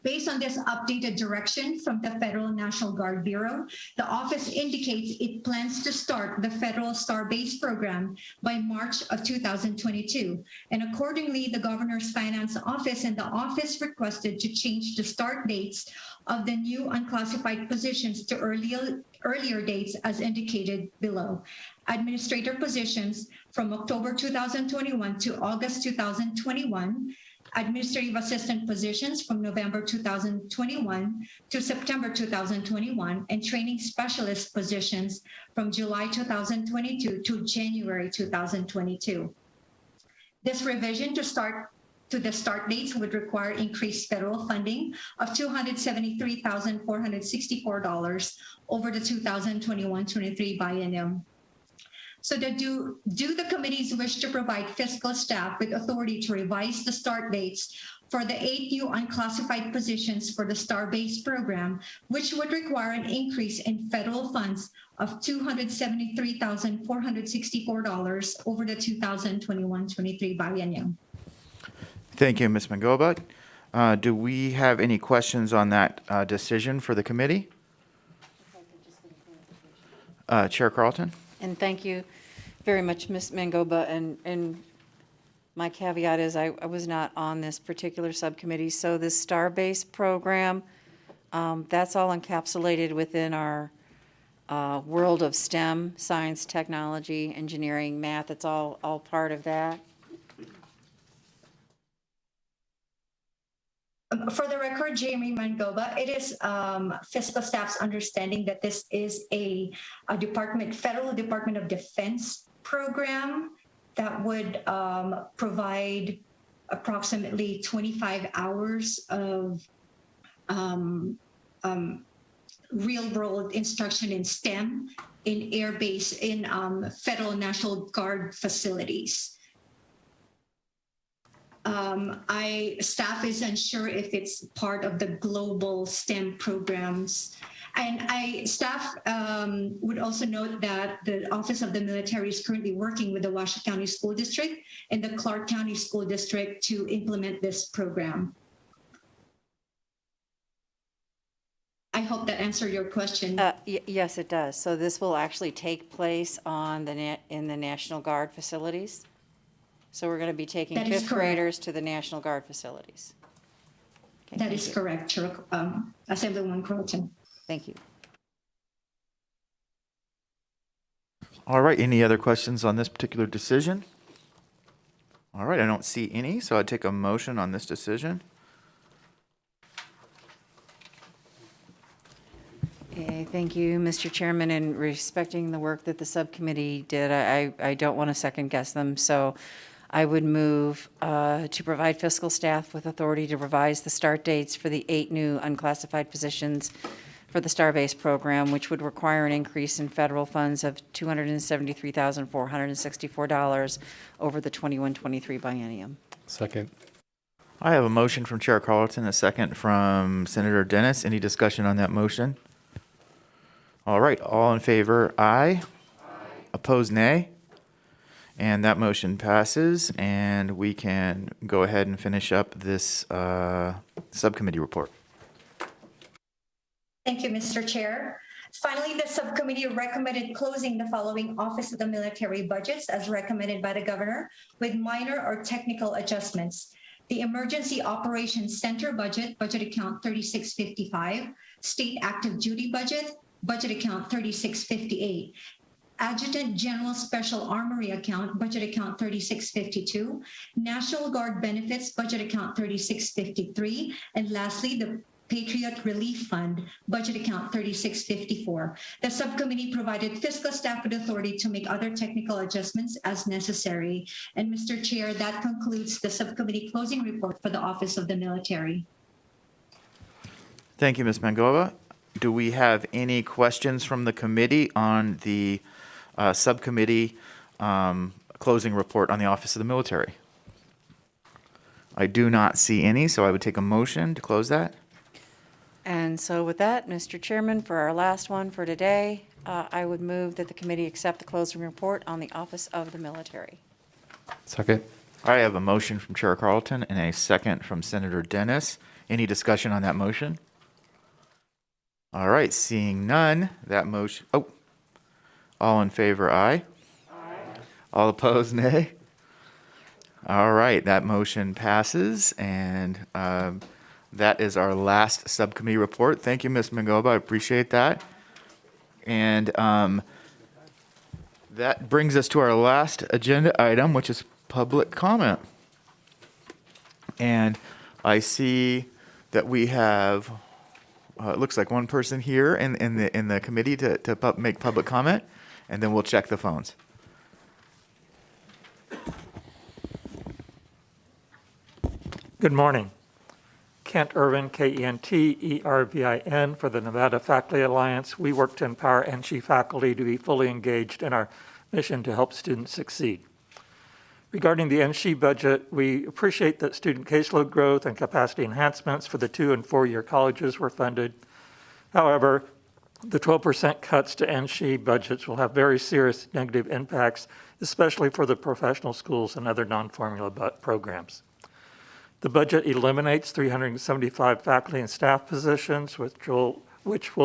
Based on this updated direction from the Federal National Guard Bureau, the office indicates it plans to start the federal STAR-based program by March of 2022. And accordingly, the Governor's Finance Office and the office requested to change the start dates of the new unclassified positions to earlier dates as indicated below. Administrator positions from October 2021 to August 2021, administrative assistant positions from November 2021 to September 2021, and training specialist positions from July 2022 to January 2022. This revision to the start dates would require increased federal funding of $273,464 over the 2021-23 biennium. So do the committees wish to provide fiscal staff with authority to revise the start dates for the 8 new unclassified positions for the STAR-based program, which would require an increase in federal funds of $273,464 over the 2021-23 biennium? Thank you, Ms. Mangoba. Do we have any questions on that decision for the committee? Chair Carlton? And thank you very much, Ms. Mangoba. And my caveat is I was not on this particular subcommittee, so this STAR-based program, that's all encapsulated within our world of STEM, science, technology, engineering, math. It's all part of that. For the record, Jamie Mangoba, it is fiscal staff's understanding that this is a federal Department of Defense program that would provide approximately 25 hours of real-world instruction in STEM in federal National Guard facilities. Staff is unsure if it's part of the global STEM programs. And staff would also note that the Office of the Military is currently working with the Washoe County School District and the Clark County School District to implement this program. I hope that answered your question. Yes, it does. So this will actually take place in the National Guard facilities? So we're going to be taking fifth graders to the National Guard facilities. Okay, that is correct, Assemblywoman Carlton. Thank you. All right, any other questions on this particular decision? All right, I don't see any, so I'd take a motion on this decision. Okay, thank you, Mr. Chairman, and respecting the work that the subcommittee did, I don't want to second guess them, so I would move to provide fiscal staff with authority to revise the start dates for the 8 new unclassified positions for the STAR-based program, which would require an increase in federal funds of $273,464 over the 21-23 biennium. Second. I have a motion from Chair Carlton, a second from Senator Dennis. Any discussion on that motion? All right, all in favor, aye. Opposed, nay. And that motion passes, and we can go ahead and finish up this subcommittee report. Thank you, Mr. Chair. Finally, the subcommittee recommended closing the following Office of the Military budgets as recommended by the governor with minor or technical adjustments. The Emergency Operations Center budget account 3655, State Active Duty budget account 3658, Adjutant General Special Armory account, budget account 3652, National Guard benefits, budget account 3653, and lastly, the Patriot Relief Fund, budget account 3654. The subcommittee provided fiscal staff with authority to make other technical adjustments as necessary. And Mr. Chair, that concludes the subcommittee closing report for the Office of the Military. Thank you, Ms. Mangova. Do we have any questions from the committee on the subcommittee closing report on the Office of the Military? I do not see any, so I would take a motion to close that. And so with that, Mr. Chairman, for our last one for today, I would move that the committee accept the closing report on the Office of the Military. Second. I have a motion from Chair Carlton and a second from Senator Dennis. Any discussion on that motion? All right, seeing none, that motion, all in favor, aye. Aye. All opposed, nay. All right, that motion passes, and that is our last subcommittee report. Thank you, Ms. Mangova, I appreciate that. And that brings us to our last agenda item, which is public comment. And I see that we have, it looks like one person here in the committee to make public comment, and then we'll check the phones. Good morning. Kent Irvin, K-E-N-T-E-R-V-I-N, for the Nevada Faculty Alliance. We work to empower NSHE faculty to be fully engaged in our mission to help students succeed. Regarding the NSHE budget, we appreciate that student caseload growth and capacity enhancements for the 2- and 4-year colleges were funded. However, the 12% cuts to NSHE budgets will have very serious negative impacts, especially for the professional schools and other non-formula programs. The budget eliminates 375 faculty and staff positions, which will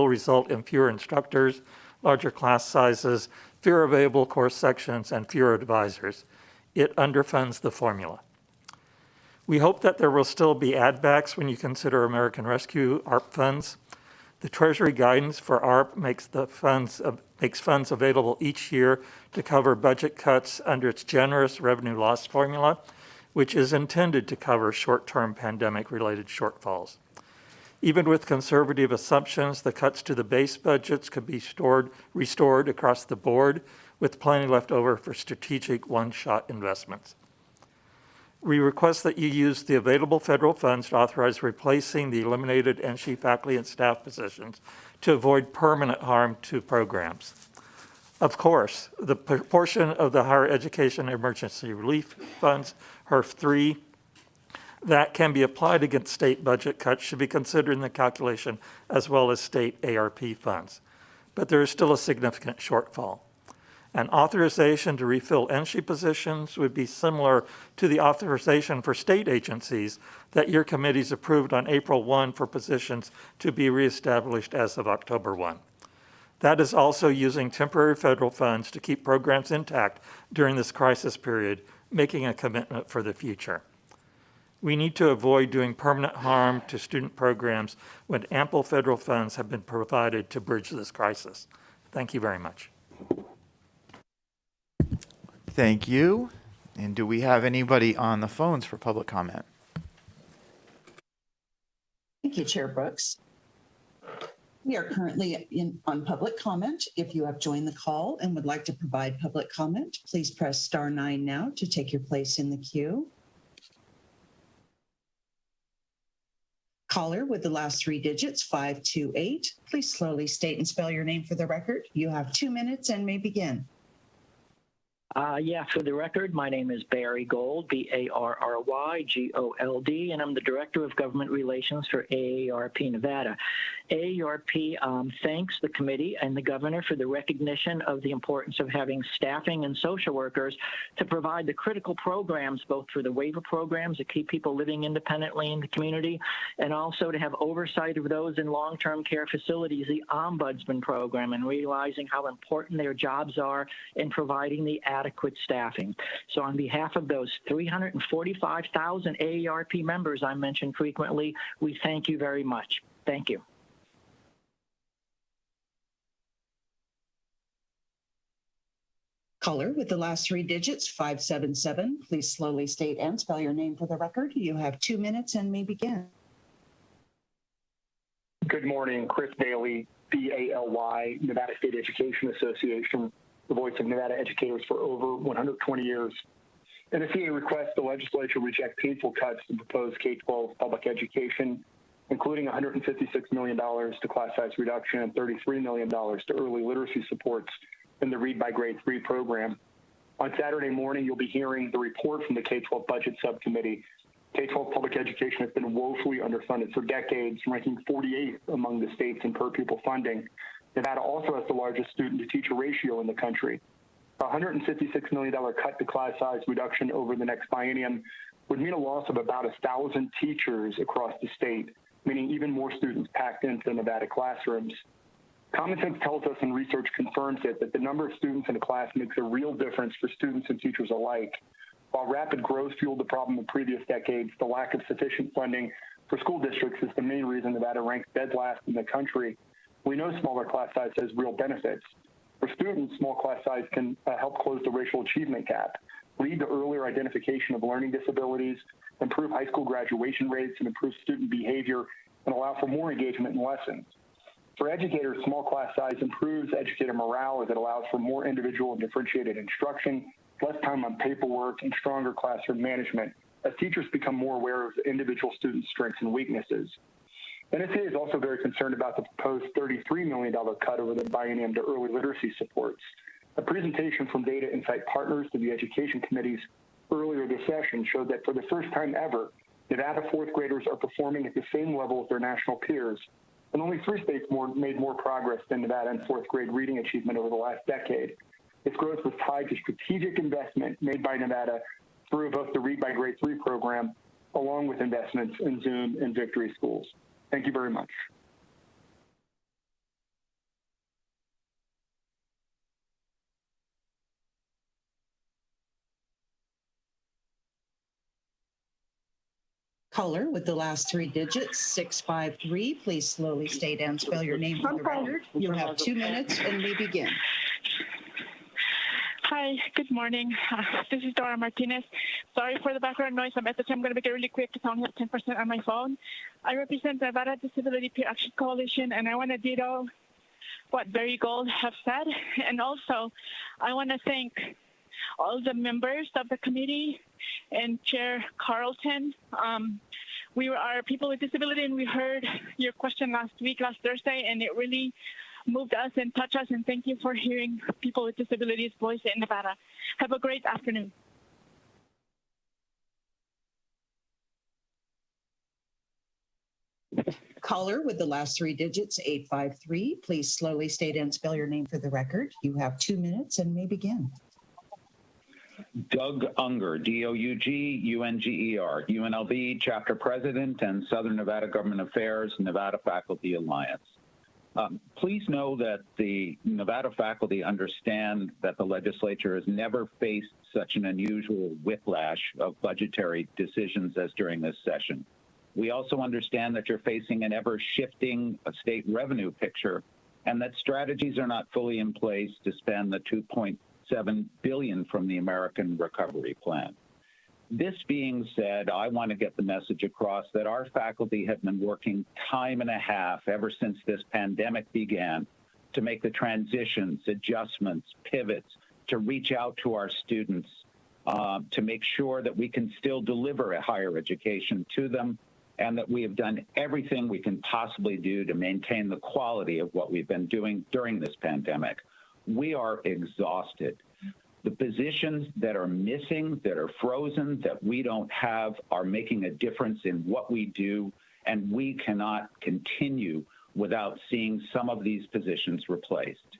result in fewer instructors, larger class sizes, fewer available course sections, and fewer advisors. it underfunds the formula. We hope that there will still be add-backs when you consider American Rescue ARP funds. The Treasury guidance for ARP makes funds available each year to cover budget cuts under its generous revenue loss formula, which is intended to cover short-term pandemic-related shortfalls. Even with conservative assumptions, the cuts to the base budgets could be restored across the board, with plenty left over for strategic one-shot investments. We request that you use the available federal funds to authorize replacing the eliminated NSHE faculty and staff positions to avoid permanent harm to programs. Of course, the portion of the Higher Education Emergency Relief Funds, HERF-3, that can be applied against state budget cuts should be considered in the calculation, as well as state ARP funds. But there is still a significant shortfall. An authorization to refill NSHE positions would be similar to the authorization for state agencies that your committees approved on April 1 for positions to be reestablished as of October 1. That is also using temporary federal funds to keep programs intact during this crisis period, making a commitment for the future. We need to avoid doing permanent harm to student programs when ample federal funds have been provided to bridge this crisis. Thank you very much. Thank you. And do we have anybody on the phones for public comment? Thank you, Chair Brooks. We are currently on public comment. If you have joined the call and would like to provide public comment, please press *9 now to take your place in the queue. Caller with the last 3 digits, 528. Please slowly state and spell your name for the record. You have 2 minutes and may begin. Yeah, for the record, my name is Barry Gold, BARRYGOLD, and I'm the Director of Government Relations for AARP Nevada. AARP thanks the committee and the governor for the recognition of the importance of having staffing and social workers to provide the critical programs, both for the waiver programs that keep people living independently in the community, and also to have oversight of those in long-term care facilities, the Ombudsman program, and realizing how important their jobs are in providing the adequate staffing. So on behalf of those 345,000 AARP members I mentioned frequently, we thank you very much. Thank you. Caller with the last 3 digits, 577. Please slowly state and spell your name for the record. You have 2 minutes and may begin. Good morning, Chris Bailey, BALY, Nevada State Education Association, the voice of Nevada educators for over 120 years. NSEA requests the legislature reject painful cuts to proposed K-12 public education, including $156 million to class size reduction and $33 million to early literacy supports in the Read by Grade 3 program. On Saturday morning, you'll be hearing the report from the K-12 Budget Subcommittee. K-12 public education has been woefully underfunded for decades, ranking 48th among the states in per pupil funding. Nevada also has the largest student-to-teacher ratio in the country. A $156 million cut to class size reduction over the next biennium would mean a loss of about 1,000 teachers across the state, meaning even more students packed into Nevada classrooms. Common sense tells us, and research confirms it, that the number of students in a class makes a real difference for students and teachers alike. While rapid growth fueled the problem in previous decades, the lack of sufficient funding for school districts is the main reason Nevada ranks dead last in the country. We know smaller class size has real benefits. For students, small class size can help close the racial achievement gap, lead to earlier identification of learning disabilities, improve high school graduation rates, and improve student behavior, and allow for more engagement in lessons. For educators, small class size improves educator morale as it allows for more individual and differentiated instruction, less time on paperwork, and stronger classroom management as teachers become more aware of individual students' strengths and weaknesses. NSA is also very concerned about the proposed $33 million cut over the biennium to early literacy supports. A presentation from Data Insight Partners to the Education Committees earlier this session showed that for the first time ever, Nevada fourth graders are performing at the same level as their national peers, and only 3 states made more progress than Nevada in fourth grade reading achievement over the last decade. This growth was tied to strategic investment made by Nevada through both the Read by Grade 3 program, along with investments in Zoom and Victory schools. Thank you very much. Caller with the last three digits, 653. Please slowly state and spell your name for the record. You have 2 minutes and may begin. Hi, good morning. This is Dora Martinez. Sorry for the background noise. I'm going to make it really quick because I only have 10% on my phone. I represent the Nevada Disability Peer Action Coalition, and I want to ditto what Barry Gold have said. And also, I want to thank all the members of the committee and Chair Carlton. We are people with disability, and we heard your question last Thursday, and it really moved us and touched us, and thank you for hearing people with disabilities' voice in Nevada. Have a great afternoon. Caller with the last three digits, 853. Please slowly state and spell your name for the record. You have 2 minutes and may begin. Doug Unger, D-O-U-G-U-N-G-E-R, UNLV Chapter President and Southern Nevada Government Affairs, Nevada Faculty Alliance. Please know that the Nevada faculty understand that the legislature has never faced such an unusual whiplash of budgetary decisions as during this session. We also understand that you're facing an ever-shifting state revenue picture and that strategies are not fully in place to spend the $2.7 billion from the American Recovery Plan. This being said, I want to get the message across that our faculty have been working time and a half ever since this pandemic began to make the transitions, adjustments, pivots, to reach out to our students, to make sure that we can still deliver a higher education to them, and that we have done everything we can possibly do to maintain the quality of what we've been doing during this pandemic. We are exhausted. The positions that are missing, that are frozen, that we don't have are making a difference in what we do, and we cannot continue without seeing some of these positions replaced.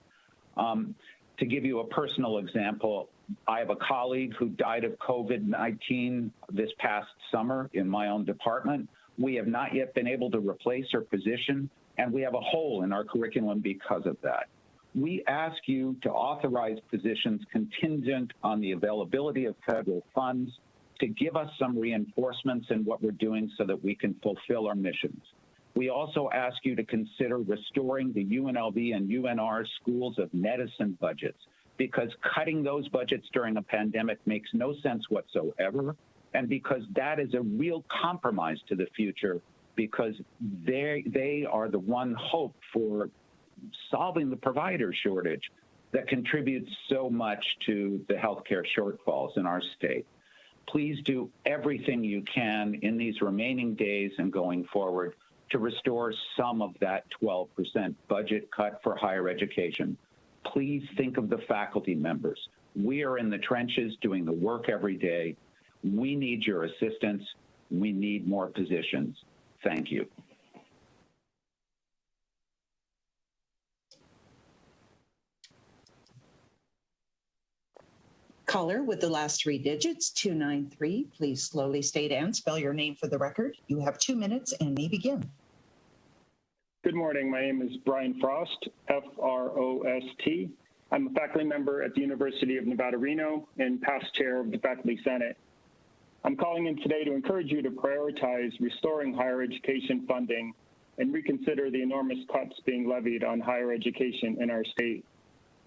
To give you a personal example, I have a colleague who died of COVID-19 this past summer in my own department. We have not yet been able to replace her position, and we have a hole in our curriculum because of that. We ask you to authorize positions contingent on the availability of federal funds to give us some reinforcements in what we're doing so that we can fulfill our missions. We also ask you to consider restoring the UNLV and UNR schools of medicine budgets, because cutting those budgets during a pandemic makes no sense whatsoever, and because that is a real compromise to the future, because they are the one hope for solving the provider shortage that contributes so much to the healthcare shortfalls in our state. Please do everything you can in these remaining days and going forward to restore some of that 12% budget cut for higher education. Please think of the faculty members. We are in the trenches doing the work every day. We need your assistance. We need more positions. Thank you. Caller with the last three digits, 293. Please slowly state and spell your name for the record. You have 2 minutes and may begin. Good morning. My name is Brian Frost, F-R-O-S-T. I'm a faculty member at the University of Nevada, Reno, and past chair of the Faculty Senate. I'm calling in today to encourage you to prioritize restoring higher education funding and reconsider the enormous cuts being levied on higher education in our state.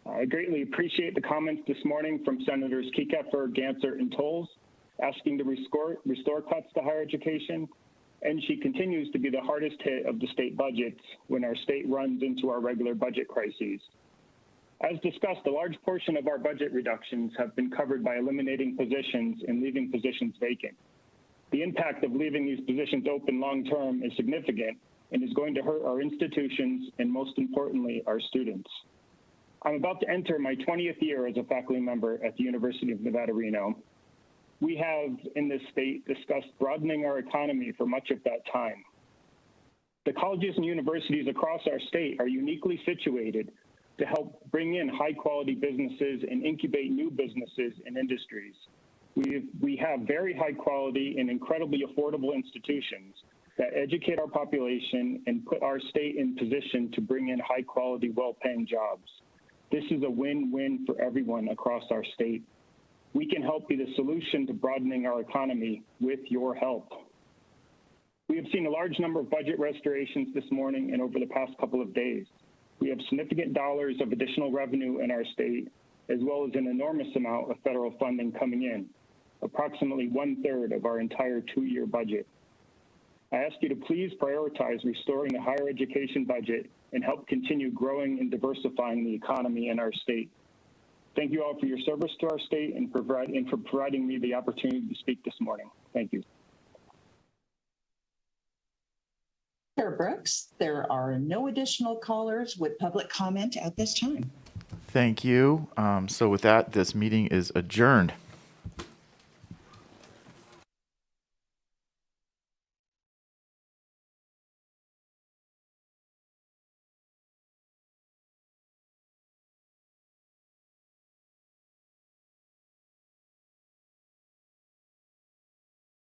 I greatly appreciate the comments this morning from Senators Kekeffer, Ganser, and Tolles, asking to restore cuts to higher education, and she continues to be the hardest hit of the state budgets when our state runs into our regular budget crises. As discussed, a large portion of our budget reductions have been covered by eliminating positions and leaving positions vacant. The impact of leaving these positions open long-term is significant and is going to hurt our institutions and, most importantly, our students. I'm about to enter my 20th year as a faculty member at the University of Nevada, Reno. We have, in this state, discussed broadening our economy for much of that time. The colleges and universities across our state are uniquely situated to help bring in high-quality businesses and incubate new businesses and industries. We have very high-quality and incredibly affordable institutions that educate our population and put our state in position to bring in high-quality, well-paying jobs. This is a win-win for everyone across our state. We can help be the solution to broadening our economy with your help. We have seen a large number of budget restorations this morning and over the past couple of days. We have significant dollars of additional revenue in our state, as well as an enormous amount of federal funding coming in, approximately 1/3 of our entire 2-year budget. I ask you to please prioritize restoring the higher education budget and help continue growing and diversifying the economy in our state. Thank you all for your service to our state and for providing me the opportunity to speak this morning. Thank you. Chair Brooks, there are no additional callers with public comment at this time. Thank you. So with that, this meeting is adjourned.